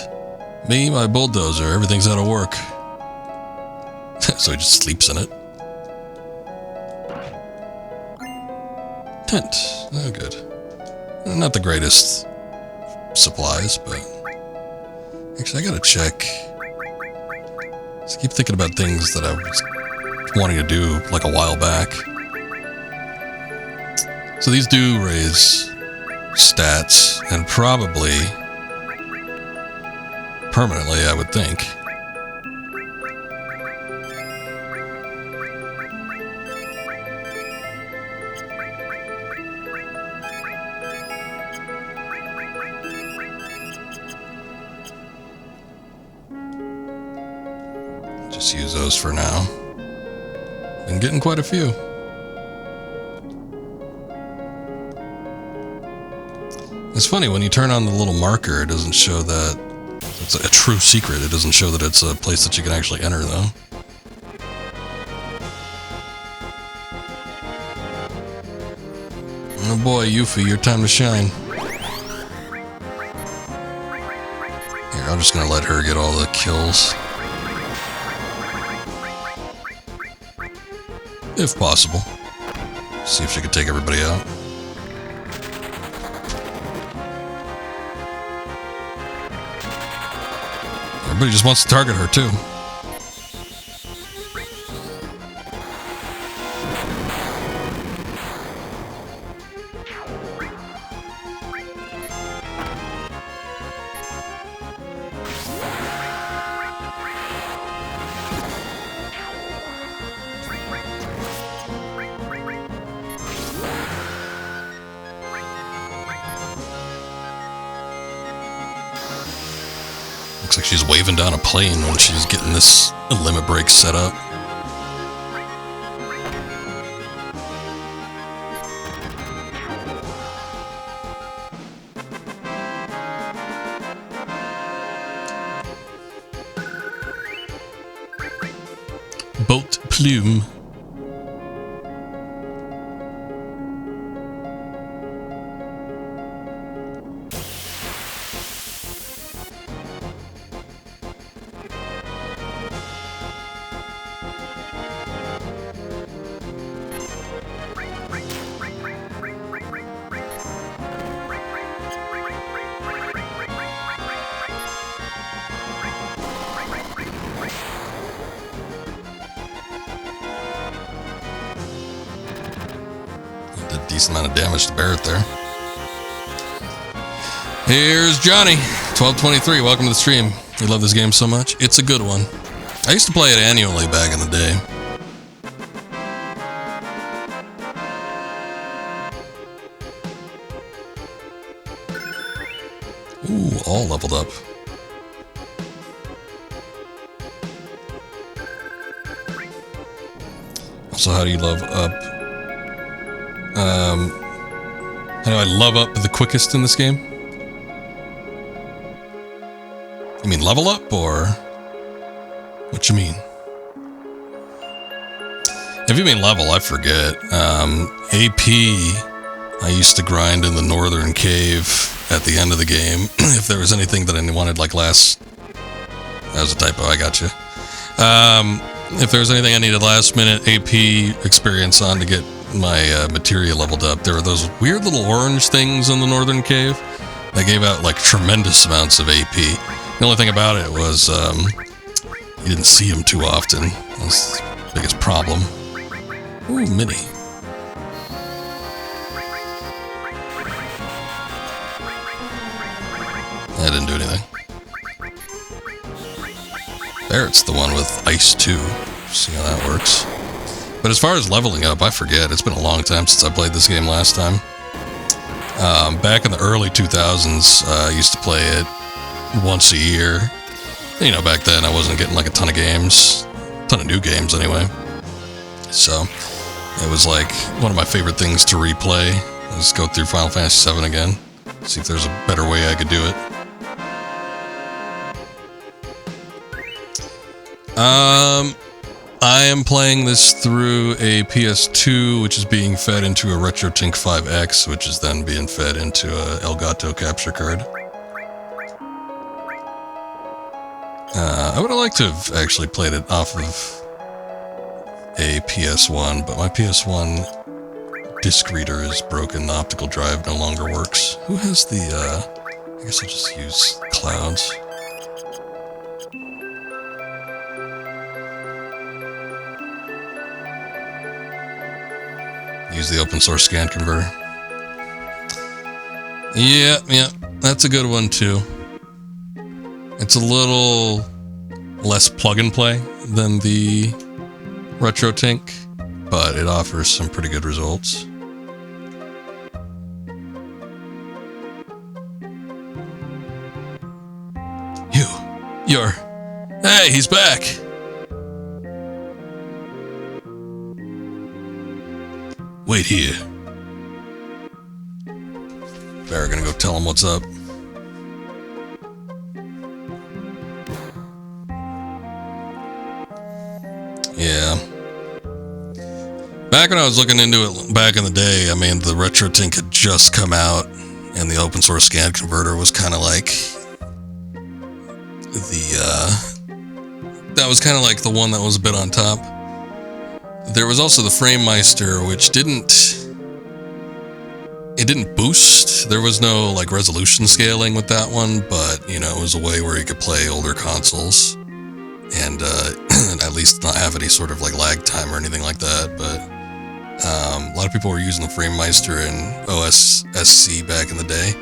Speaker 1: Me, my bulldozer, everything's out of work. So he just sleeps in it. Tent. Oh, good. Not the greatest supplies, but... Actually, I gotta check. I keep thinking about things that I was wanting to do like a while back. So these do raise stats, and probably permanently, I would think. Just use those for now. Been getting quite a few. It's funny, when you turn on the little marker, it doesn't show that it's a true secret. It doesn't show that it's a place that you can actually enter, though. Oh boy, Yuffie, your time to shine. Here, I'm just gonna let her get all the kills. If possible. See if she can take everybody out. Everybody just wants to target her, too. Looks like she's waving down a plane when she's getting this limit break set up. Boat plume. decent amount of damage to Barrett there. Here's Johnny, 1223. Welcome to the stream. You love this game so much? It's a good one. I used to play it annually back in the day. Ooh, all leveled up. So how do you love up? How do I love up the quickest in this game? You mean level up, or what you mean? If you mean level, I forget. AP, I used to grind in the northern cave at the end of the game. If there was anything that I wanted, like last... That was a typo, I got you. If there was anything I needed last minute AP experience on to get my materia leveled up, there were those weird little orange things in the northern cave that gave out like tremendous amounts of AP. The only thing about it was you didn't see them too often. That was the biggest problem. Ooh, mini. That didn't do anything. Barrett's the one with ice too. See how that works. But as far as leveling up, I forget. It's been a long time since I played this game last time. Back in the early 2000s, I used to play it once a year. You know, back then I wasn't getting like a ton of games. A ton of new games anyway. So, it was like one of my favorite things to replay. Let's go through Final Fantasy VII again. See if there's a better way I could do it. I am playing this through a PS2, which is being fed into a RetroTink 5X, which is then being fed into a Elgato capture card. I would have liked to have actually played it off of a PS1, but my PS1 disc reader is broken. The optical drive no longer works. Who has the, I guess I'll just use Clouds. Use the open source scan converter. Yeah, that's a good one too. It's a little less plug and play than the RetroTink, but it offers some pretty good results. Hey, he's back! Wait here. Bear gonna go tell him what's up. Yeah. Back when I was looking into it back in the day, I mean, the RetroTink had just come out, and the open source scan converter was kind of like that was kind of like the one that was a bit on top. There was also the FrameMeister, which didn't boost. There was no like resolution scaling with that one, but you know, it was a way where you could play older consoles and at least not have any sort of like lag time or anything like that. But a lot of people were using the FrameMeister and OS SC back in the day,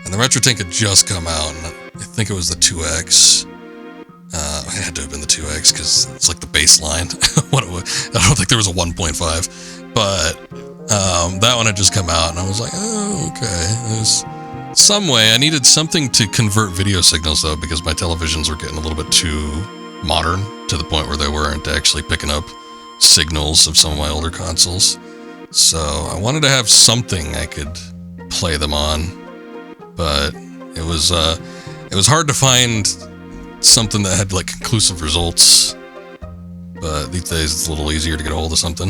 Speaker 1: and the RetroTink had just come out, and I think it was the 2X. It had to have been the 2X because it's like the baseline. I don't think there was a 1.5, but that one had just come out, and I was like, oh, okay. There's some way. I needed something to convert video signals, though, because my televisions were getting a little bit too modern to the point where they weren't actually picking up signals of some of my older consoles. So I wanted to have something I could play them on, but it was hard to find something that had like conclusive results. But these days it's a little easier to get a hold of something.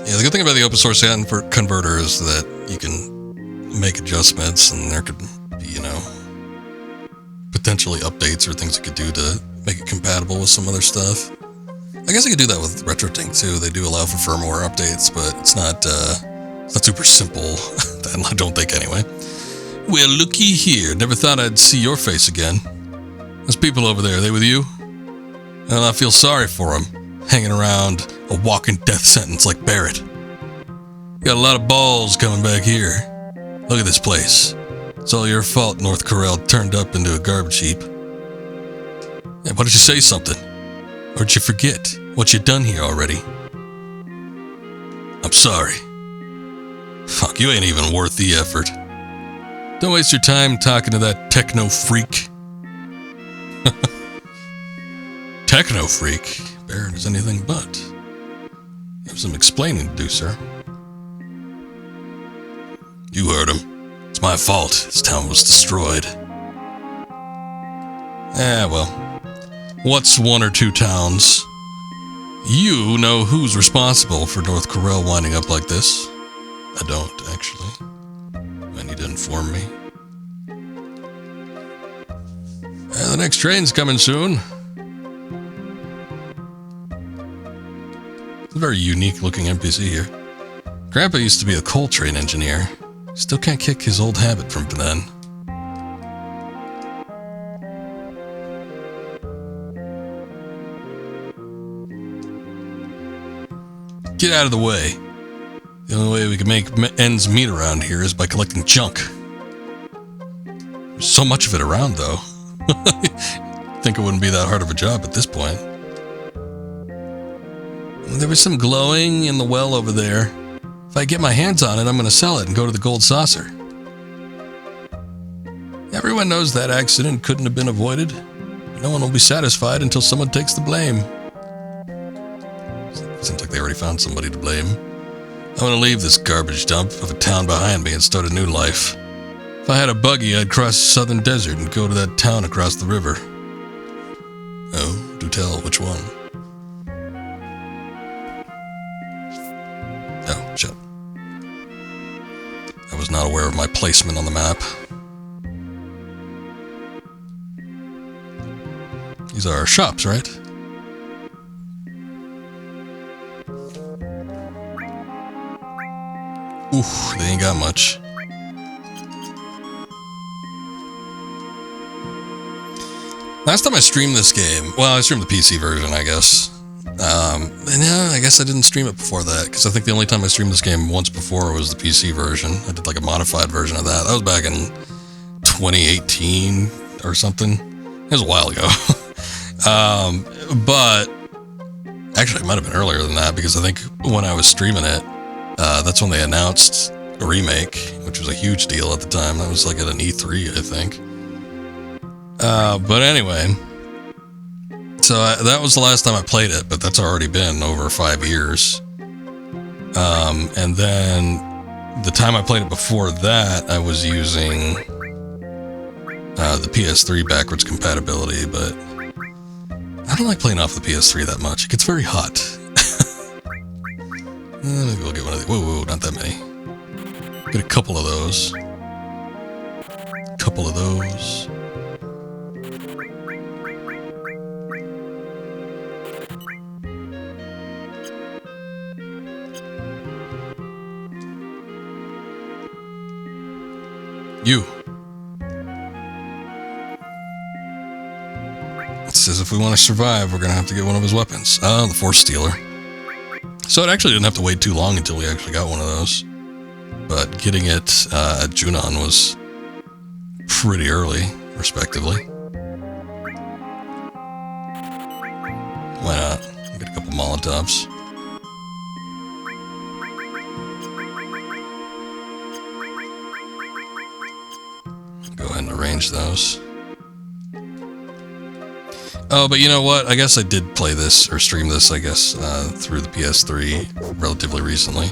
Speaker 1: Yeah, the good thing about the open source scan converter is that you can make adjustments, and there could be, you know, potentially updates or things you could do to make it compatible with some other stuff. I guess I could do that with RetroTink too. They do allow for firmware updates, but it's not super simple. I don't think anyway. Well, looky here. Never thought I'd see your face again. Those people over there, are they with you? Well, I feel sorry for them. hanging around a walking death sentence like Barrett. Got a lot of balls coming back here. Look at this place. It's all your fault North Corel turned up into a garbage heap. Yeah, why don't you say something? Or did you forget what you done here already? I'm sorry. Fuck, you ain't even worth the effort. Don't waste your time talking to that techno freak. Techno freak? Barrett is anything but. You have some explaining to do, sir. You heard him. It's my fault this town was destroyed. Well. What's one or two towns? You know who's responsible for North Corel winding up like this. I don't, actually. I need to inform me. The next train's coming soon. It's a very unique looking NPC here. Grandpa used to be a coal train engineer. Still can't kick his old habit from then. Get out of the way. The only way we can make ends meet around here is by collecting junk. There's so much of it around, though. Think it wouldn't be that hard of a job at this point. There was some glowing in the well over there. If I get my hands on it, I'm going to sell it and go to the gold saucer. Everyone knows that accident couldn't have been avoided. No one will be satisfied until someone takes the blame. Seems like they already found somebody to blame. I want to leave this garbage dump of a town behind me and start a new life. If I had a buggy, I'd cross the southern desert and go to that town across the river. Oh, do tell, which one? Oh, shit. I was not aware of my placement on the map. These are our shops, right? Ooh, they ain't got much. Last time I streamed this game, well, I streamed the PC version, I guess. No, I guess I didn't stream it before that, because I think the only time I streamed this game once before was the PC version. I did like a modified version of that. That was back in 2018 or something. It was a while ago. But actually, it might have been earlier than that, because I think when I was streaming it, that's when they announced a remake, which was a huge deal at the time. That was like at an E3, I think. But anyway, so that was the last time I played it, but that's already been over 5 years. And then the time I played it before that, I was using the PS3 backwards compatibility, but I don't like playing off the PS3 that much. It gets very hot. Maybe we'll get one of these. Whoa, not that many. Get a couple of those. Couple of those. You. It says if we want to survive, we're going to have to get one of his weapons. Oh, the Force Stealer. So it actually didn't have to wait too long until we actually got one of those. But getting it at Junon was pretty early, respectively. Why not? Get a couple Molotovs. Go ahead and arrange those. Oh, but you know what? I guess I did play this, or stream this, I guess, through the PS3 relatively recently.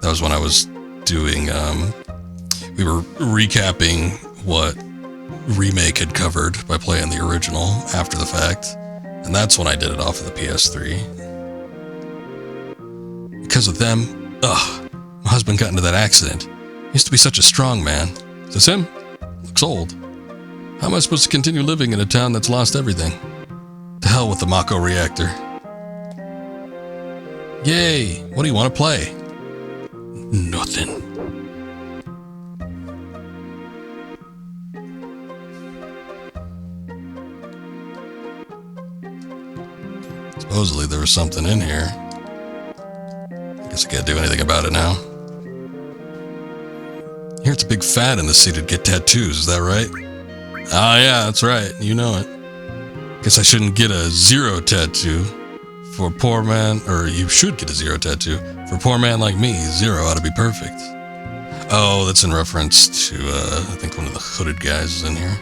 Speaker 1: That was when I was doing, we were recapping what Remake had covered by playing the original after the fact. And that's when I did it off of the PS3. Because of them, my husband got into that accident. He used to be such a strong man. Is this him? Looks old. How am I supposed to continue living in a town that's lost everything? To hell with the Mako reactor. Yay! What do you want to play? Nothing. Supposedly there was something in here. I guess I can't do anything about it now. Here it's a big fad in the city to get tattoos, is that right? Ah, yeah, that's right. You know it. Guess I shouldn't get a 0 tattoo for a poor man, or you should get a 0 tattoo. For a poor man like me, 0 ought to be perfect. Oh, that's in reference to, I think one of the hooded guys is in here.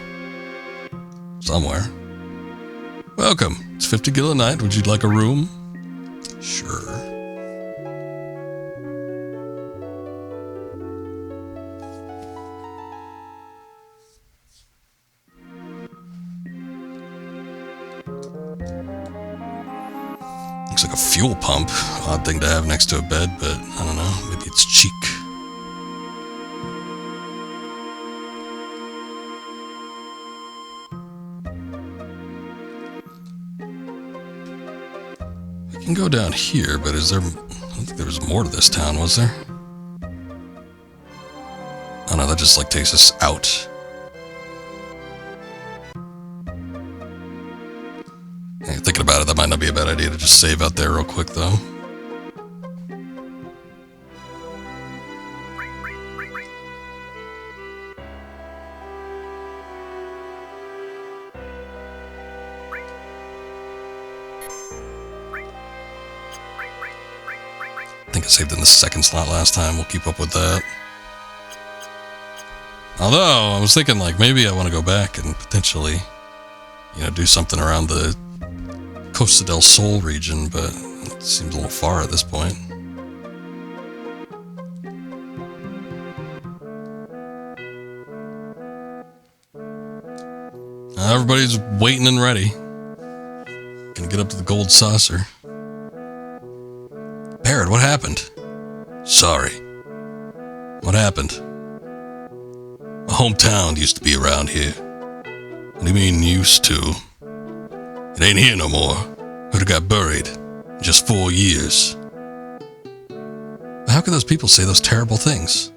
Speaker 1: Somewhere. Welcome. It's 50 gil a night. Would you like a room? Sure. Looks like a fuel pump. Odd thing to have next to a bed, but I don't know. Maybe it's cheek. I can go down here, but is there... I don't think there was more to this town, was there? Oh no, that just like takes us out. Hey, thinking about it, that might not be a bad idea to just save out there real quick, though. I think I saved in the second slot last time. We'll keep up with that. Although, I was thinking, like, maybe I want to go back and potentially, you know, do something around the Costa del Sol region, but it seems a little far at this point. Everybody's waiting and ready. Gonna get up to the gold saucer. Barrett, what happened? Sorry. What happened? My hometown used to be around here. What do you mean, used to? It ain't here no more. Heard it got buried in just 4 years. How could those people say those terrible things?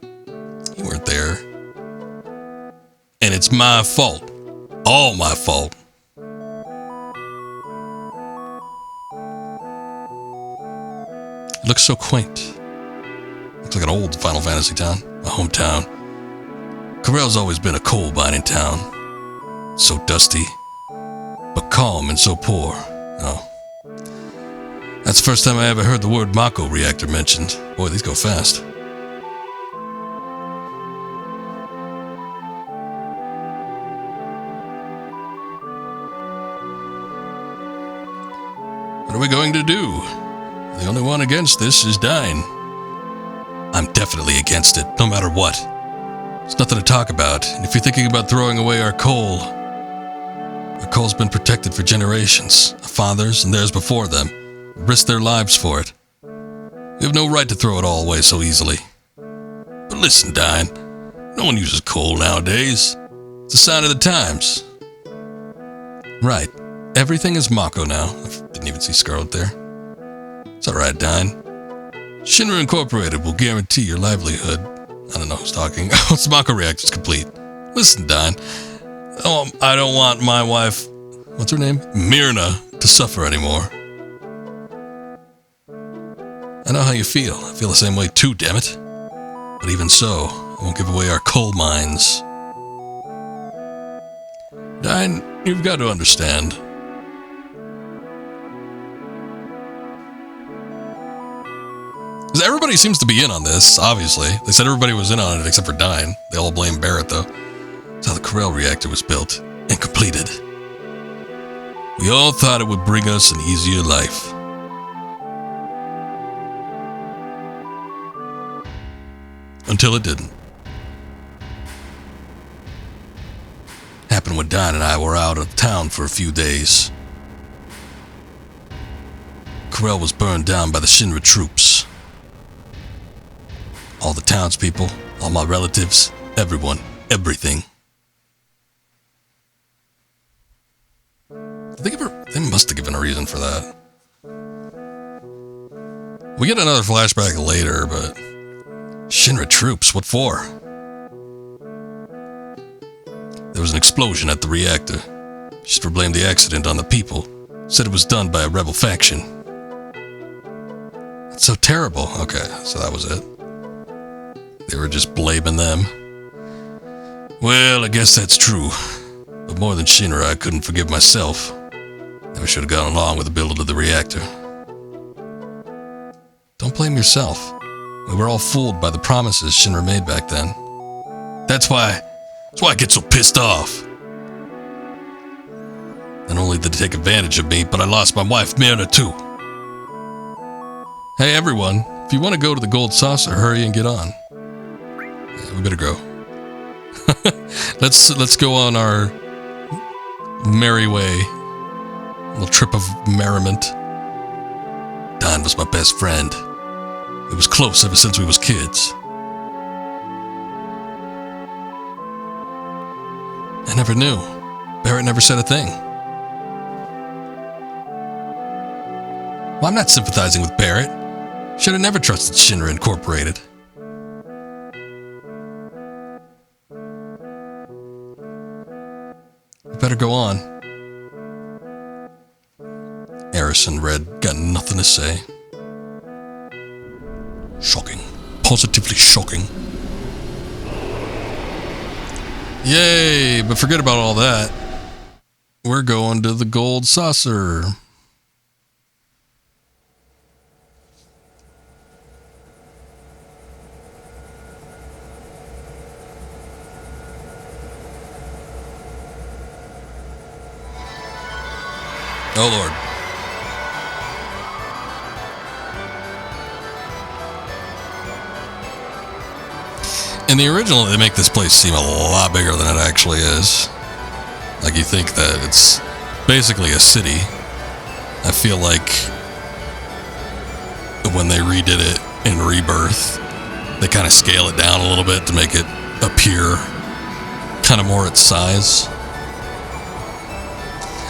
Speaker 1: You weren't there. And it's my fault. All my fault. It looks so quaint. Looks like an old Final Fantasy town. My hometown. Corel's always been a coal mining town. So dusty, but calm and so poor. Oh. That's the first time I ever heard the word Mako reactor mentioned. Boy, these go fast. What are we going to do? The only one against this is Dine. I'm definitely against it, no matter what. It's nothing to talk about, and if you're thinking about throwing away our coal's been protected for generations. Our fathers and theirs before them risked their lives for it. We have no right to throw it all away so easily. But listen, Dine, no one uses coal nowadays. It's a sign of the times. Right. Everything is Mako now. I didn't even see Scarlet there. It's alright, Dine. Shinra Incorporated will guarantee your livelihood. I don't know who's talking. It's Mako reactor's complete. Listen, Dine. Oh, I don't want my wife, what's her name? Myrna, to suffer anymore. I know how you feel. I feel the same way too, damn it. But even so, I won't give away our coal mines. Dine, you've got to understand. Because everybody seems to be in on this, obviously. They said everybody was in on it except for Dine. They all blame Barrett, though. That's how the Corel reactor was built and completed. We all thought it would bring us an easier life. Until it didn't. Happened when Dine and I were out of town for a few days. Corel was burned down by the Shinra troops. All the townspeople, all my relatives, everyone, everything. They must have given a reason for that. We get another flashback later, but... Shinra troops, what for? There was an explosion at the reactor. Shinra blamed the accident on the people, Said it was done by a rebel faction. That's so terrible. Okay, so that was it. They were just blaming them. Well, I guess that's true. But more than Shinra, I couldn't forgive myself. Never should have gone along with the build of the reactor. Don't blame yourself. We were all fooled by the promises Shinra made back then. That's why I get so pissed off. Not only did they take advantage of me, but I lost my wife, Myrna, too. Hey, everyone. If you want to go to the Gold Saucer, hurry and get on. Yeah, we better go. Let's go on our merry way. Little trip of merriment. Don was my best friend. It was close ever since we was kids. I never knew. Barrett never said a thing. Well, I'm not sympathizing with Barrett. Should have never trusted Shinra Incorporated. We better go on. Eris and Red got nothing to say. Shocking. Positively shocking. Yay, but forget about all that. We're going to the Gold Saucer. Oh, Lord. In the original, they make this place seem a lot bigger than it actually is. Like, you think that it's basically a city. I feel like when they redid it in Rebirth, they kind of scale it down a little bit to make it appear kind of more its size.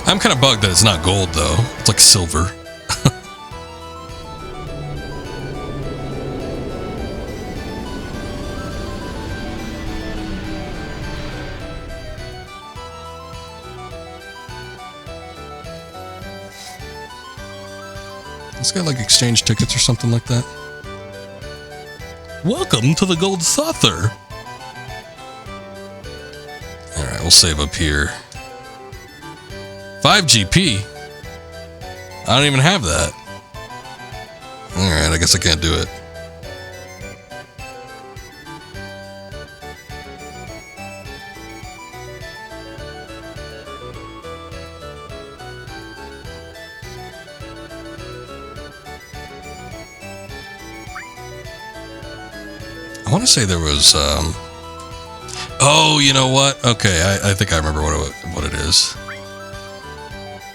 Speaker 1: I'm kind of bugged that it's not gold, though. It's like silver. It's got like exchange tickets or something like that. Welcome to the Gold Saucer. Alright, we'll save up here. 5 GP? I don't even have that. Alright, I guess I can't do it. I want to say there was, oh, you know what? Okay, I think I remember what it is.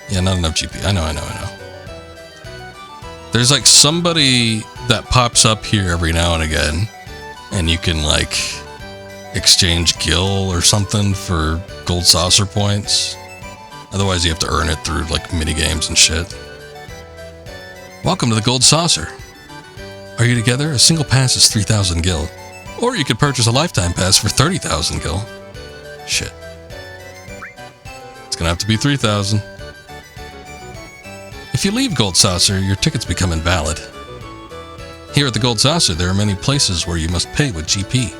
Speaker 1: Yeah, not enough GP. I know. There's like somebody that pops up here every now and again, and you can like exchange Gil or something for Gold Saucer points. Otherwise, you have to earn it through like mini games and shit. Welcome to the Gold Saucer. Are you together? A single pass is 3,000 Gil. Or you could purchase a lifetime pass for 30,000 Gil. Shit. It's gonna have to be 3,000. If you leave Gold Saucer, your tickets become invalid. Here at the Gold Saucer, there are many places where you must pay with GP.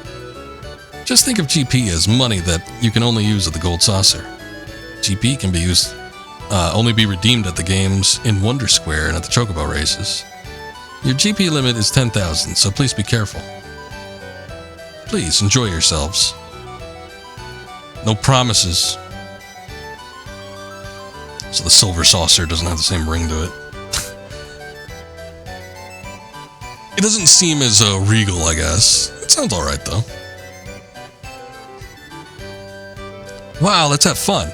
Speaker 1: Just think of GP as money that you can only use at the Gold Saucer. GP can be used, only be redeemed at the games in Wonder Square and at the Chocobo races. Your GP limit is 10,000, so please be careful. Please enjoy yourselves. No promises. So the silver saucer doesn't have the same ring to it. It doesn't seem as regal, I guess. It sounds alright, though. Wow, let's have fun.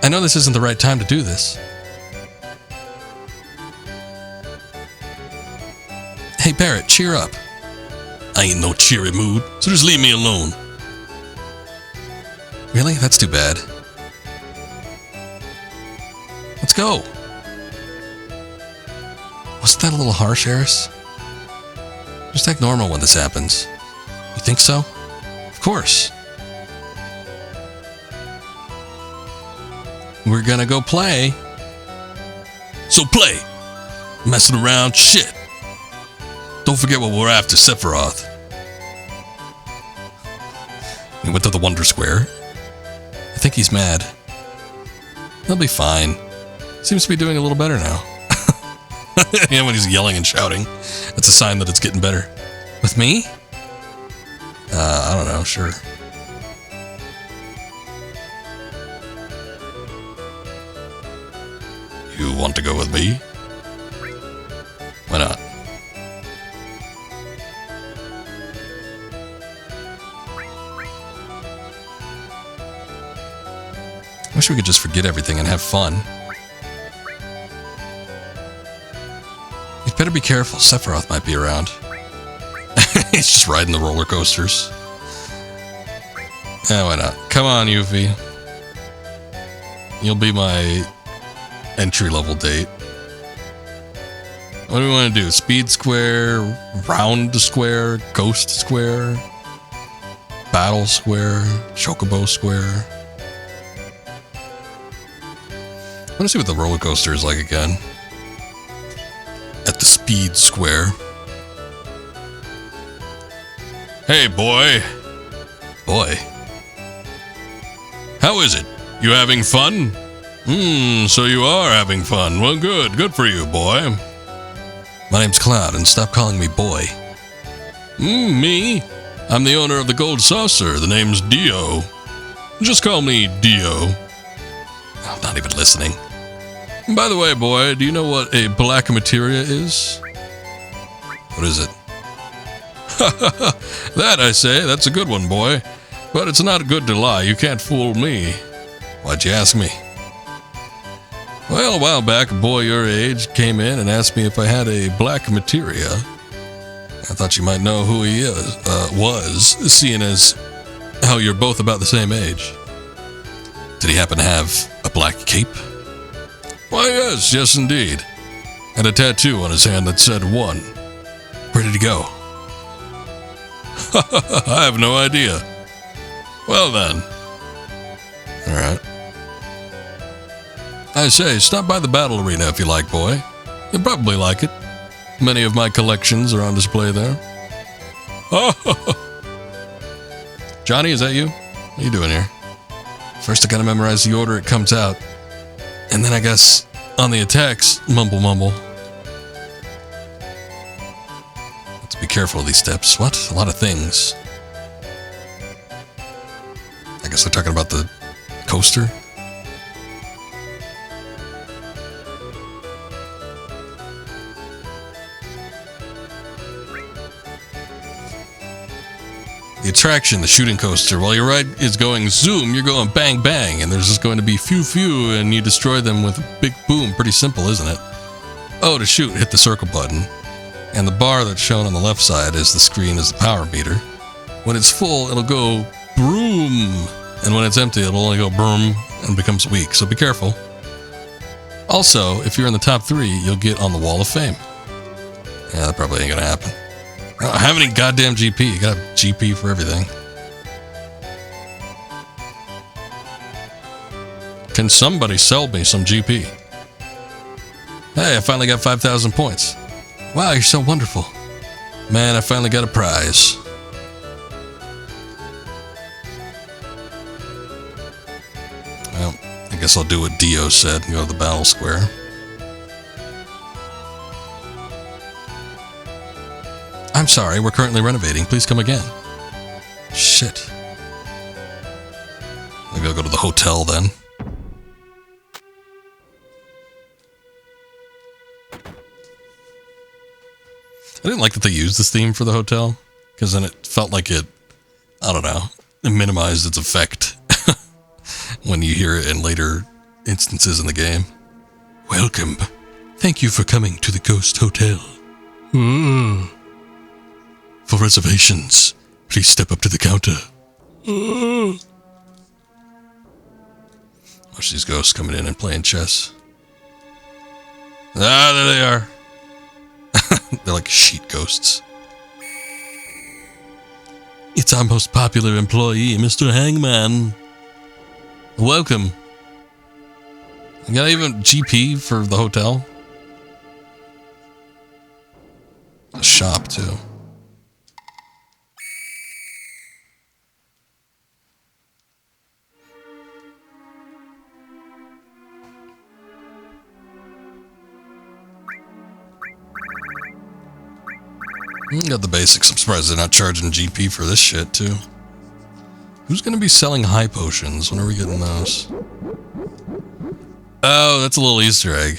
Speaker 1: I know this isn't the right time to do this. Hey, Barrett, cheer up. I ain't no cheery mood, so just leave me alone. Really? That's too bad. Let's go. Wasn't that a little harsh, Eris? Just act normal when this happens. You think so? Of course. we're gonna go play.
Speaker 2: So play. Messing around, shit. Don't forget what we're after, Sephiroth.
Speaker 1: We went to the Wonder Square. I think he's mad. He'll be fine. Seems to be doing a little better now. Yeah, when he's yelling and shouting, that's a sign that it's getting better. With me? I don't know, sure.
Speaker 2: You want to go with me?
Speaker 1: Why not? I wish we could just forget everything and have fun. You'd better be careful. Sephiroth might be around. He's just riding the roller coasters. Yeah, why not? Come on, Yuffie. You'll be my entry-level date. What do we want to do? Speed Square, Round Square, Ghost Square, Battle Square, Chocobo Square. I want to see what the roller coaster is like again. At the Speed Square.
Speaker 2: Hey, boy.
Speaker 1: Boy.
Speaker 2: How is it? You having fun? So you are having fun. Well, good. Good for you, boy.
Speaker 1: My name's Cloud, and stop calling me boy.
Speaker 2: Me? I'm the owner of the Gold Saucer. The name's Dio. Just call me Dio.
Speaker 1: I'm not even listening.
Speaker 2: By the way, boy, do you know what a black materia is?
Speaker 1: What is it?
Speaker 2: That, I say, that's a good one, boy. But it's not good to lie. You can't fool me.
Speaker 1: Why'd you ask me?
Speaker 2: Well, a while back, a boy your age came in and asked me if I had a black materia.
Speaker 1: I thought you might know who he
Speaker 2: Was, seeing as how you're both about the same age.
Speaker 1: Did he happen to have a black cape?
Speaker 2: Why, yes, indeed. And a tattoo on his hand that said 1.
Speaker 1: Where did he go?
Speaker 2: I have no idea. Well then.
Speaker 1: Alright.
Speaker 2: I say, stop by the battle arena if you like, boy. You'll probably like it. Many of my collections are on display there.
Speaker 1: Johnny, is that you? What are you doing here? First I gotta memorize the order it comes out. And then I guess on the attacks, mumble. Let's be careful of these steps. What? A lot of things. I guess they're talking about the coaster. The attraction, the shooting coaster, while your ride is going zoom, you're going bang bang, and there's just going to be few, and you destroy them with a big boom. Pretty simple, isn't it? Oh, to shoot, hit the circle button. And the bar that's shown on the left side is the screen is the power meter. When it's full, it'll go broom, and when it's empty, it'll only go broom and becomes weak, so be careful. Also, if you're in the top 3, you'll get on the Wall of Fame. Yeah, that probably ain't gonna happen. I don't have any goddamn GP. You gotta have GP for everything. Can somebody sell me some GP? Hey, I finally got 5,000 points. Wow, you're so wonderful. Man, I finally got a prize. Well, I guess I'll do what Dio said and go to the battle square. I'm sorry, we're currently renovating. Please come again. Shit. Maybe I'll go to the hotel then. I didn't like that they used this theme for the hotel, because then it felt like it, I don't know, it minimized its effect when you hear it in later instances in the game. Welcome. Thank you for coming to the Ghost Hotel. For reservations, please step up to the counter. Watch these ghosts coming in and playing chess. Ah, there they are. They're like sheet ghosts. It's our most popular employee, Mr. Hangman. Welcome. You got even GP for the hotel? A shop, too. Got the basics. I'm surprised they're not charging GP for this shit, too. Who's going to be selling high potions? When are we getting those? Oh, that's a little Easter egg.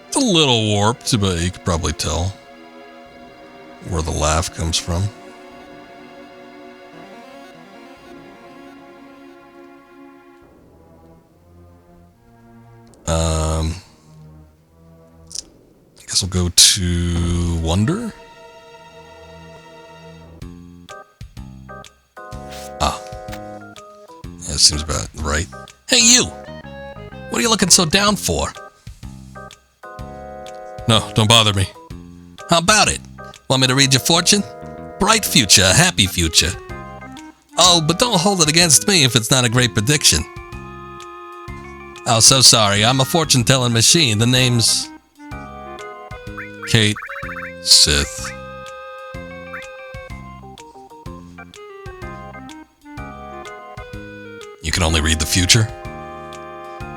Speaker 1: It's a little warped, but you could probably tell where the laugh comes from. I guess we'll go to Wonder. That seems about right. Hey, you! What are you looking so down for? No, don't bother me. How about it? Want me to read your fortune? Bright future, happy future. Oh, but don't hold it against me if it's not a great prediction. Oh, so sorry. I'm a fortune-telling machine. The name's... Kate Sith. You can only read the future?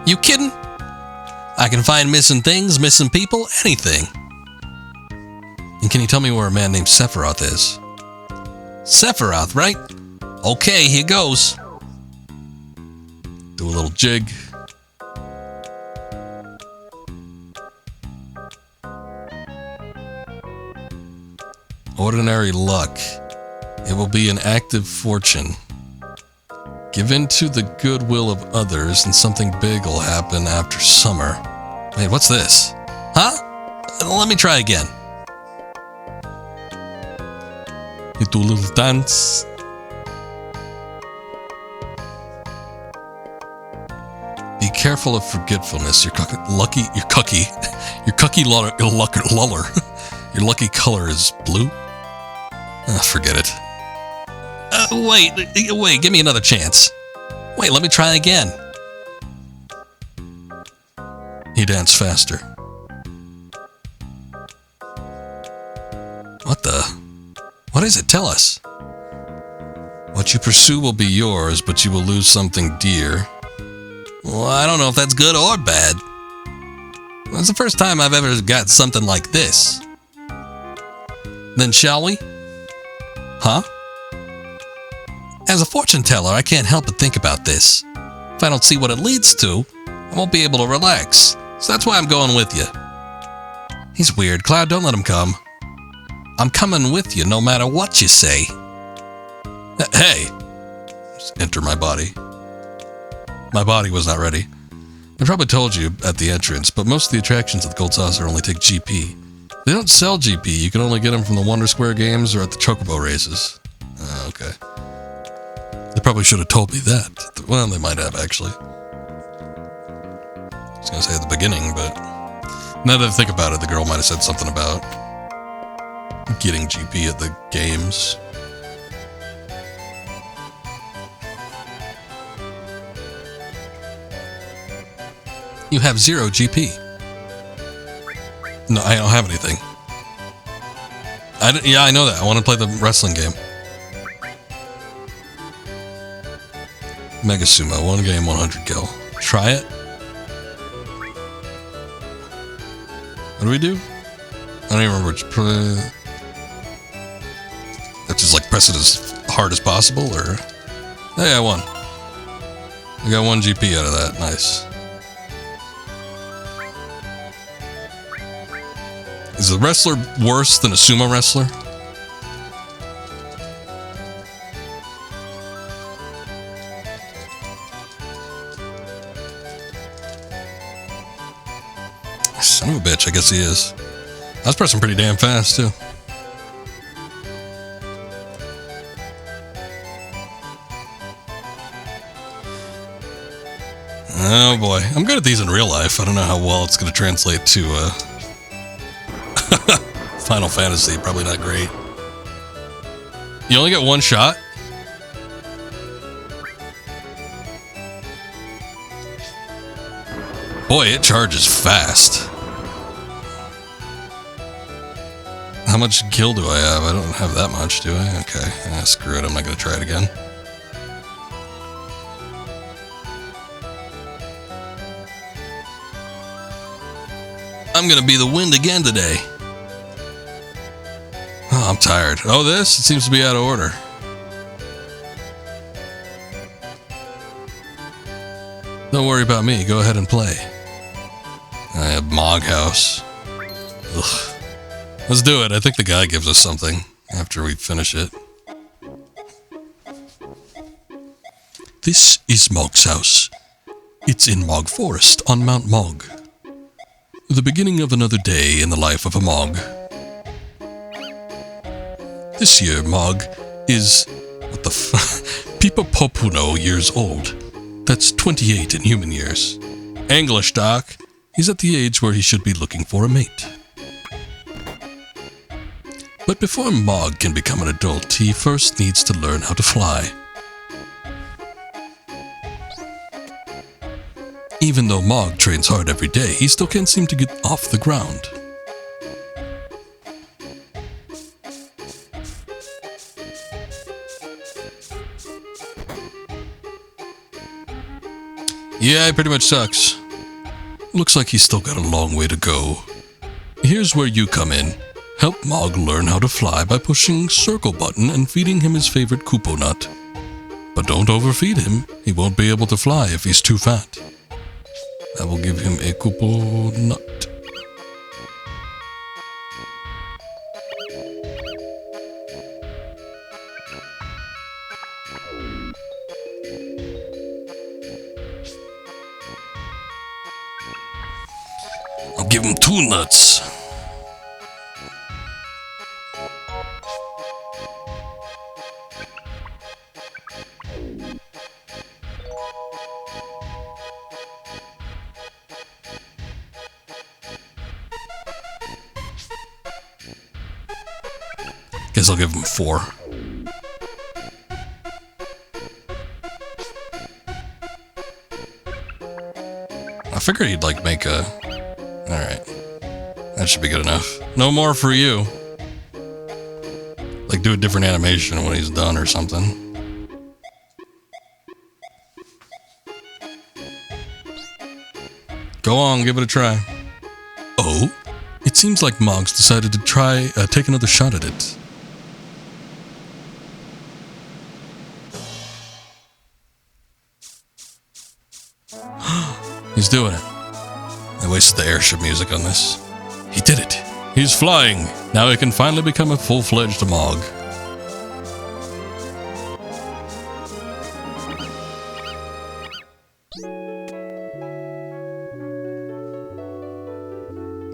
Speaker 1: You kidding? I can find missing things, missing people, anything. And can you tell me where a man named Sephiroth is? Sephiroth, right? Okay, here goes. Do a little jig. Ordinary luck. It will be an active fortune. Give in to the goodwill of others and something big will happen after summer. Wait, what's this? Huh? Let me try again. You do a little dance. Be careful of forgetfulness. Your lucky color is blue. Forget it. Wait, give me another chance. Wait, let me try again. He danced faster. What is it? Tell us. What you pursue will be yours, but you will lose something dear. Well, I don't know if that's good or bad. It's the first time I've ever got something like this. Then shall we? Huh? As a fortune teller, I can't help but think about this. If I don't see what it leads to, I won't be able to relax. So that's why I'm going with you. He's weird. Cloud, don't let him come. I'm coming with you no matter what you say. Hey! Just enter my body. My body was not ready. I probably told you at the entrance, but most of the attractions at the Gold Saucer only take GP. They don't sell GP. You can only get them from the Wonder Square games or at the Chocobo races. Okay. They probably should have told me that. Well, they might have, actually. I was going to say at the beginning, but now that I think about it, the girl might have said something about getting GP at the games. You have 0 GP. No, I don't have anything. Yeah, I know that. I want to play the wrestling game. Mega Sumo, 1 game, 100 gil. Try it. What do we do? I don't even remember which. That's just like press it as hard as possible, or? Hey, I won. I got 1 GP out of that. Nice. Is the wrestler worse than a sumo wrestler? Son of a bitch, I guess he is. I was pressing pretty damn fast, too. Oh boy, I'm good at these in real life. I don't know how well it's going to translate to Final Fantasy. Probably not great. You only get 1 shot? Boy, it charges fast. How much gil do I have? I don't have that much, do I? Okay, screw it. I'm not going to try it again. I'm going to be the wind again today. Oh, I'm tired. Oh, this? It seems to be out of order. Don't worry about me. Go ahead and play. I have Mog House. Ugh. Let's do it. I think the guy gives us something after we finish it.
Speaker 2: This is Mog's house. It's in Mog Forest on Mount Mog. The beginning of another day in the life of a Mog. This year, Mog is, Pipapopuno years old. That's 28 in human years. English, Doc. He's at the age where he should be looking for a mate. But before Mog can become an adult, he first needs to learn how to fly. Even though Mog trains hard every day, he still can't seem to get off the ground.
Speaker 1: Yeah, it pretty much sucks.
Speaker 2: Looks like he's still got a long way to go. Here's where you come in. Help Mog learn how to fly by pushing circle button and feeding him his favorite Kupo nut. But don't overfeed him. He won't be able to fly if he's too fat. I will give him a Kupo nut. I'll give him 2 nuts. Guess I'll give him 4.
Speaker 1: I figured he'd like make a... Alright. That should be good enough. No more for you. Like do a different animation when he's done or something. Go on, give it a try.
Speaker 2: Oh, it seems like Mog's decided to try take another shot at it.
Speaker 1: He's doing it. I wasted the airship music on this.
Speaker 2: He did it.
Speaker 1: He's flying. Now he can finally become a full-fledged Mog.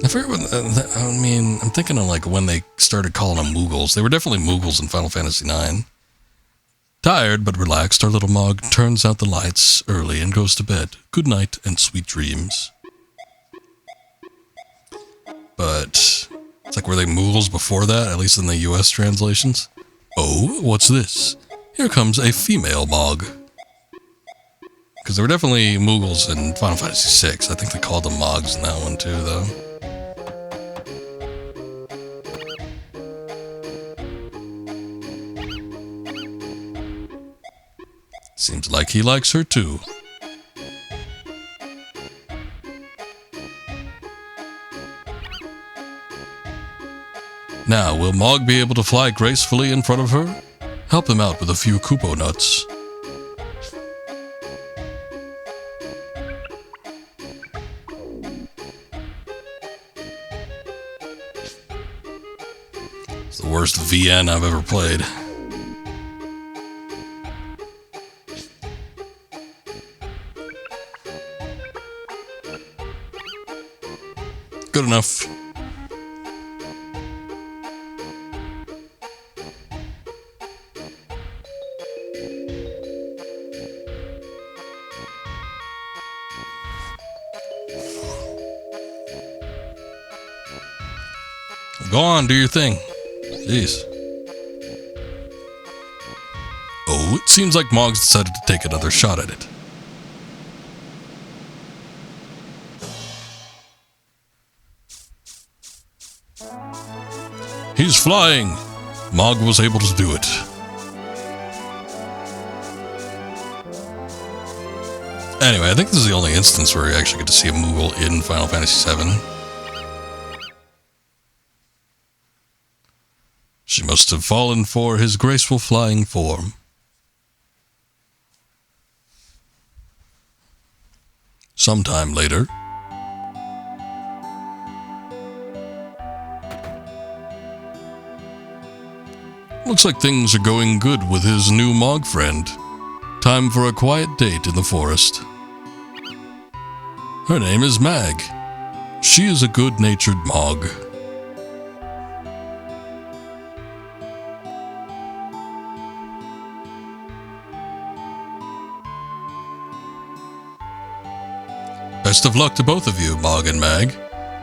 Speaker 1: I forget when, I'm thinking of like when they started calling them Moogles. They were definitely Moogles in Final Fantasy IX. Tired but relaxed, our little Mog turns out the lights early and goes to bed. Good night and sweet dreams. But it's like, were they Moogles before that, at least in the US translations?
Speaker 2: Oh, what's this?
Speaker 1: Here comes a female Mog. Because there were definitely Moogles in Final Fantasy VI. I think they called them Mogs in that one too, though. Seems like he likes her too. Now, will Mog be able to fly gracefully in front of her? Help him out with a few Kupo nuts. It's the worst VN I've ever played. Good enough. Go on, do your thing. Jeez.
Speaker 2: Oh, it seems like Mog's decided to take another shot at it.
Speaker 1: He's flying! Mog was able to do it. Anyway, I think this is the only instance where you actually get to see a Moogle in Final Fantasy VII. She must have fallen for his graceful flying form. Sometime later. Looks like things are going good with his new Mog friend. Time for a quiet date in the forest. Her name is Mag. She is a good-natured Mog. Best of luck to both of you, Mog and Mag.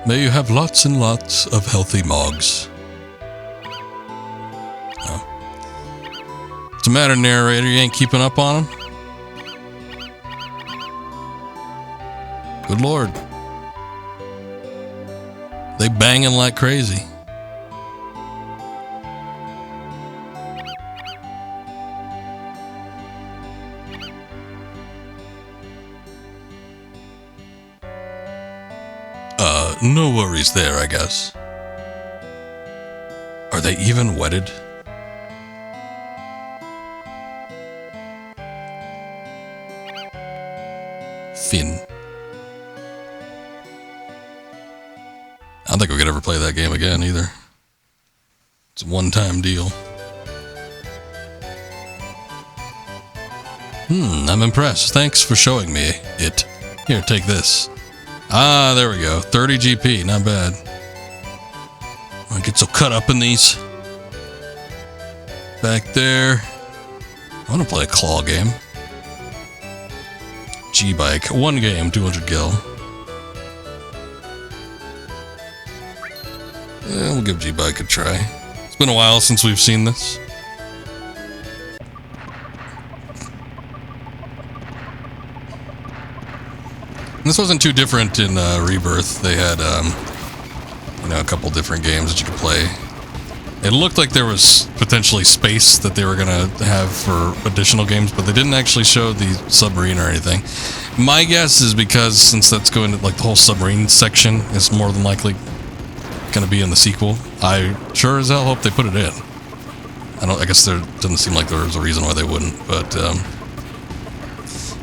Speaker 1: May you have lots and lots of healthy Mogs. Oh. What's the matter, narrator? You ain't keeping up on him? Good lord. They banging like crazy. No worries there, I guess. Are they even wedded? Finn. I don't think we could ever play that game again, either. It's a one-time deal. I'm impressed. Thanks for showing me it. Here, take this. Ah, there we go. 30 GP, not bad. I get so cut up in these. Back there. I want to play a claw game. G-Bike. One game, 200 gil. Yeah, we'll give G-Bike a try. It's been a while since we've seen this. This wasn't too different in Rebirth. They had, a couple different games that you could play. It looked like there was potentially space that they were going to have for additional games, but they didn't actually show the submarine or anything. My guess is because, since that's going to, like, the whole submarine section is more than likely going to be in the sequel, I sure as hell hope they put it in. I guess there doesn't seem like there was a reason why they wouldn't, but,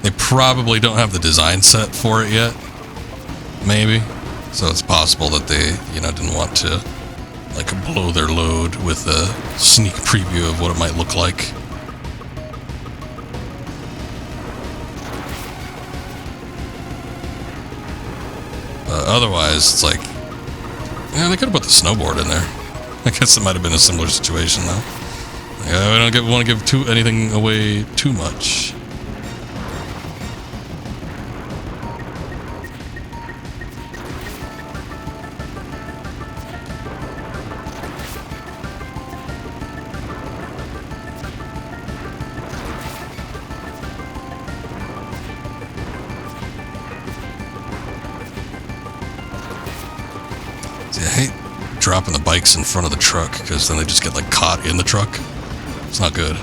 Speaker 1: they probably don't have the design set for it yet. Maybe. So it's possible that they, didn't want to, like, blow their load with a sneak preview of what it might look like. Otherwise, it's like, yeah, they could have put the snowboard in there. I guess it might have been a similar situation, though. I don't want to give anything away too much. Dropping the bikes in front of the truck, because then they just get, like, caught in the truck. It's not good.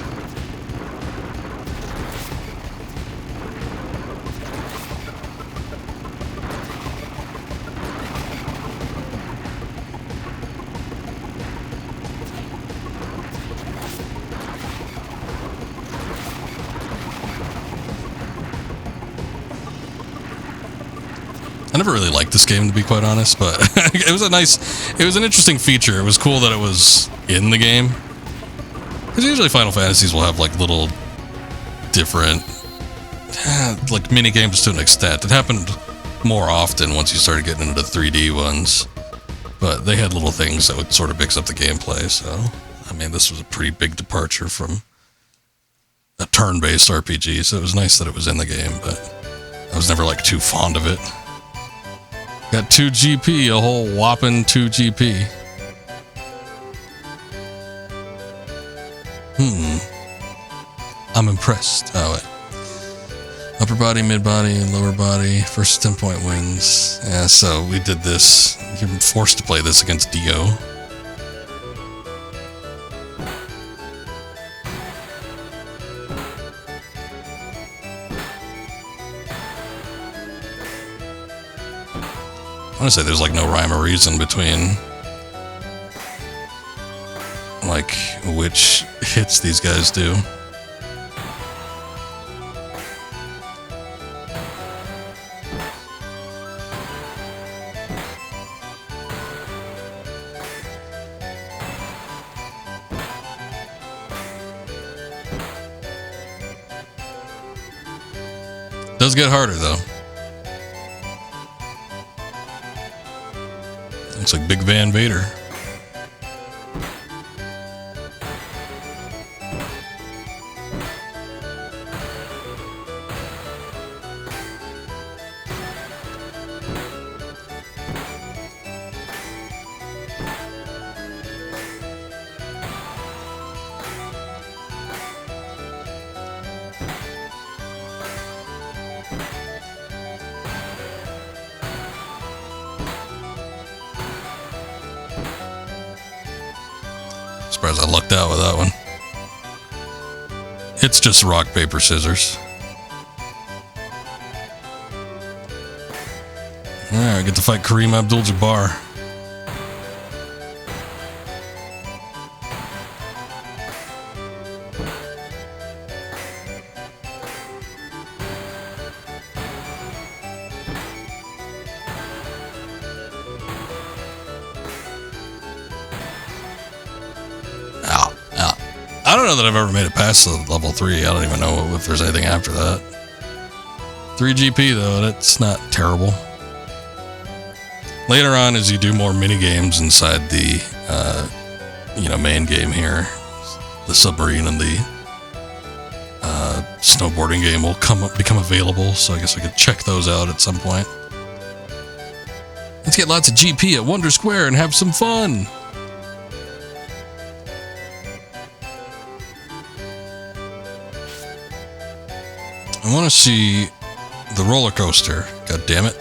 Speaker 1: I never really liked this game, to be quite honest, but it was an interesting feature. It was cool that it was in the game. Because usually Final Fantasies will have, like, little different, like, mini games to an extent. It happened more often once you started getting into the 3D ones. But they had little things that would sort of mix up the gameplay, so, I mean, this was a pretty big departure from a turn-based RPG, so it was nice that it was in the game, but I was never, like, too fond of it. Got 2 GP, a whole whopping 2 GP. I'm impressed. Oh, wait. Upper body, mid body, and lower body. First 10 point wins. Yeah, so we did this. You're forced to play this against Dio. want to say there's like no rhyme or reason between like which hits these guys do. Does get harder though. Looks like Big Van Vader. Surprised I lucked out with that one. It's just rock, paper, scissors. Alright, get to fight Kareem Abdul-Jabbar. I don't know that I've ever made it past the level 3. I don't even know if there's anything after that. 3 GP though, that's not terrible. Later on, as you do more mini games inside the main game here, the submarine and the snowboarding game will become available. So I guess I could check those out at some point. Let's get lots of GP at Wonder Square and have some fun. I want to see the roller coaster. God damn it.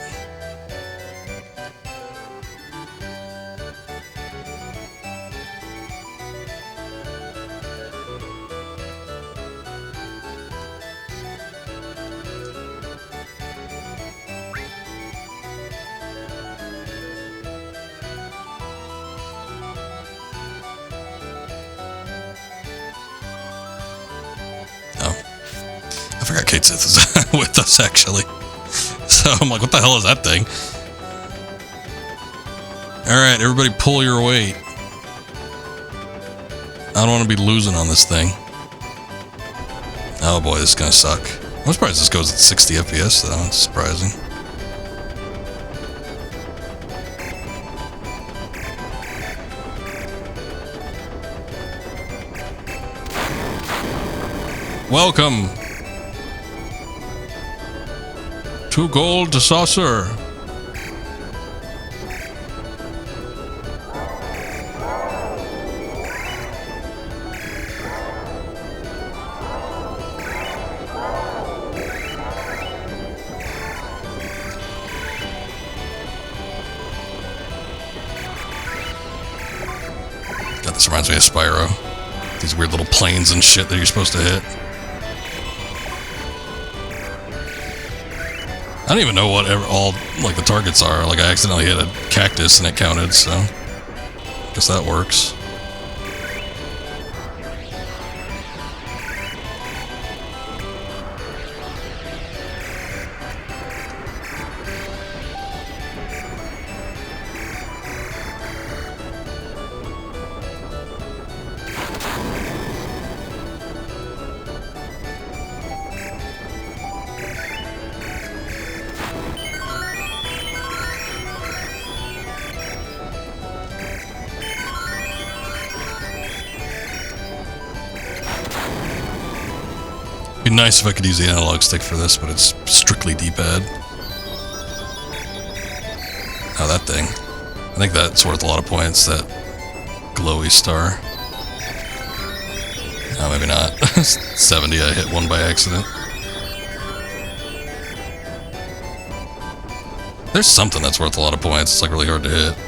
Speaker 1: I forgot Kate Sith is with us, actually. So I'm like, what the hell is that thing? Alright, everybody pull your weight. I don't want to be losing on this thing. Oh boy, this is going to suck. I'm surprised this goes at 60 FPS, though. It's surprising. Welcome to Gold Saucer. God, this reminds me of Spyro. These weird little planes and shit that you're supposed to hit. I don't even know what all like the targets are. Like I accidentally hit a cactus and it counted, so guess that works. It'd be nice if I could use the analog stick for this, but it's strictly D-pad. Oh, that thing. I think that's worth a lot of points, that glowy star. Oh, maybe not. 70, I hit one by accident. There's something that's worth a lot of points. It's like really hard to hit.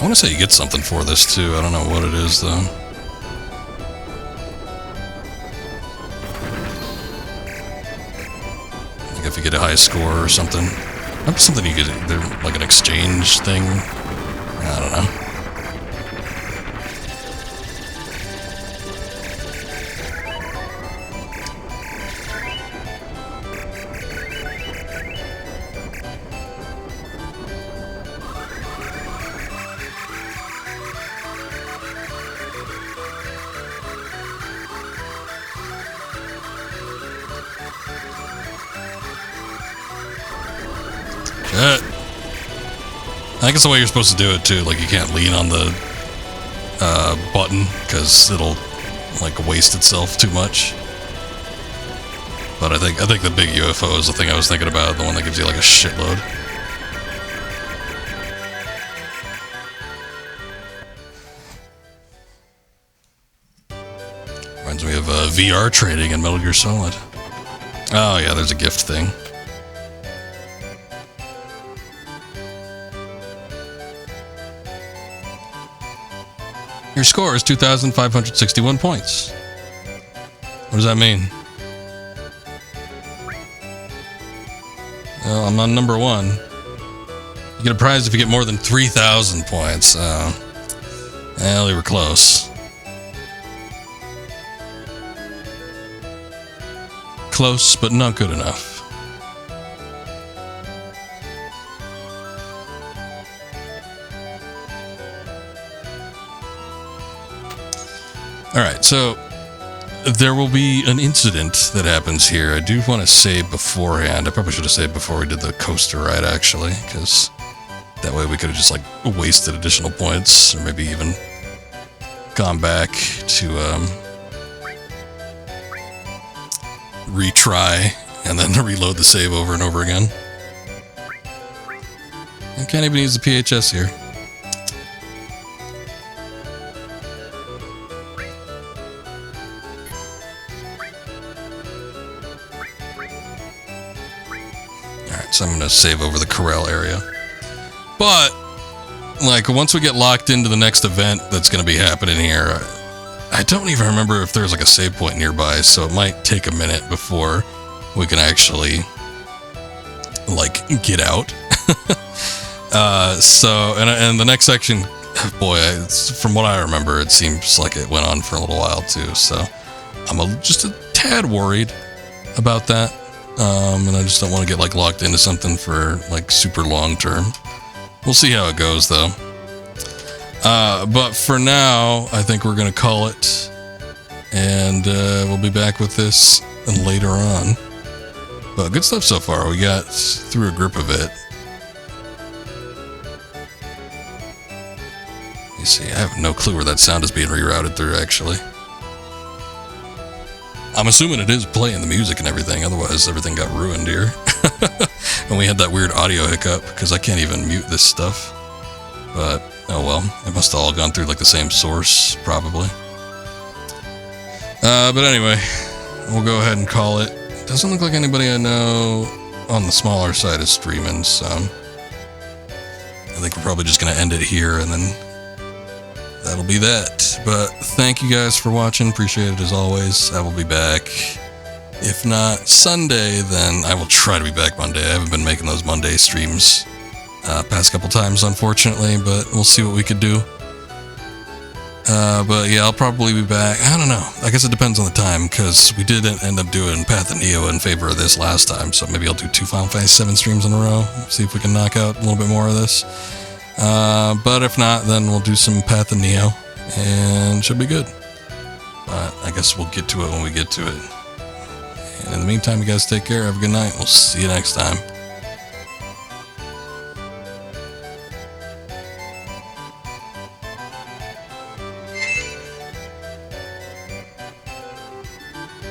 Speaker 1: I want to say you get something for this too. I don't know what it is though. I think if you get a high score or something. Might be something you get, like an exchange thing. I don't know. I think it's the way you're supposed to do it too. Like you can't lean on the button because it'll like waste itself too much. But I think the big UFO is the thing I was thinking about, the one that gives you like a shitload. Reminds me of VR trading in Metal Gear Solid. Oh yeah, there's a gift thing. Your score is 2,561 points. What does that mean? Well, I'm on number 1. You get a prize if you get more than 3,000 points. Well, you were close. Close, but not good enough. Alright, so there will be an incident that happens here. I do want to say beforehand. I probably should have said before we did the coaster ride, actually, because that way we could have just, like, wasted additional points, or maybe even gone back to, retry, and then reload the save over and over again. I can't even use the PHS here. So I'm going to save over the Corel area. But, like, once we get locked into the next event that's going to be happening here, I don't even remember if there's, like, a save point nearby, so it might take a minute before we can actually, like, get out. And the next section, boy, from what I remember, it seems like it went on for a little while, too, so I'm just a tad worried about that. And I just don't want to get like locked into something for like super long term. We'll see how it goes though. But for now, I think we're going to call it, and we'll be back with this later on. But good stuff so far. We got through a grip of it. You see, I have no clue where that sound is being rerouted through actually. I'm assuming it is playing the music and everything, otherwise everything got ruined here. And we had that weird audio hiccup, because I can't even mute this stuff. But, oh well, it must have all gone through like the same source, probably. But anyway, we'll go ahead and call it. Doesn't look like anybody I know on the smaller side is streaming, so I think we're probably just going to end it here, and then that'll be that. But thank you guys for watching. Appreciate it as always. I will be back. If not Sunday, then I will try to be back Monday. I haven't been making those Monday streams past couple times, unfortunately, but we'll see what we could do. But yeah, I'll probably be back. I don't know. I guess it depends on the time, because we did end up doing Path of Neo in favor of this last time, so maybe I'll do 2 Final Fantasy VII streams in a row. See if we can knock out a little bit more of this. But if not, then we'll do some Path of Neo, and should be good. But I guess we'll get to it when we get to it. And in the meantime, you guys take care. Have a good night. We'll see you next time.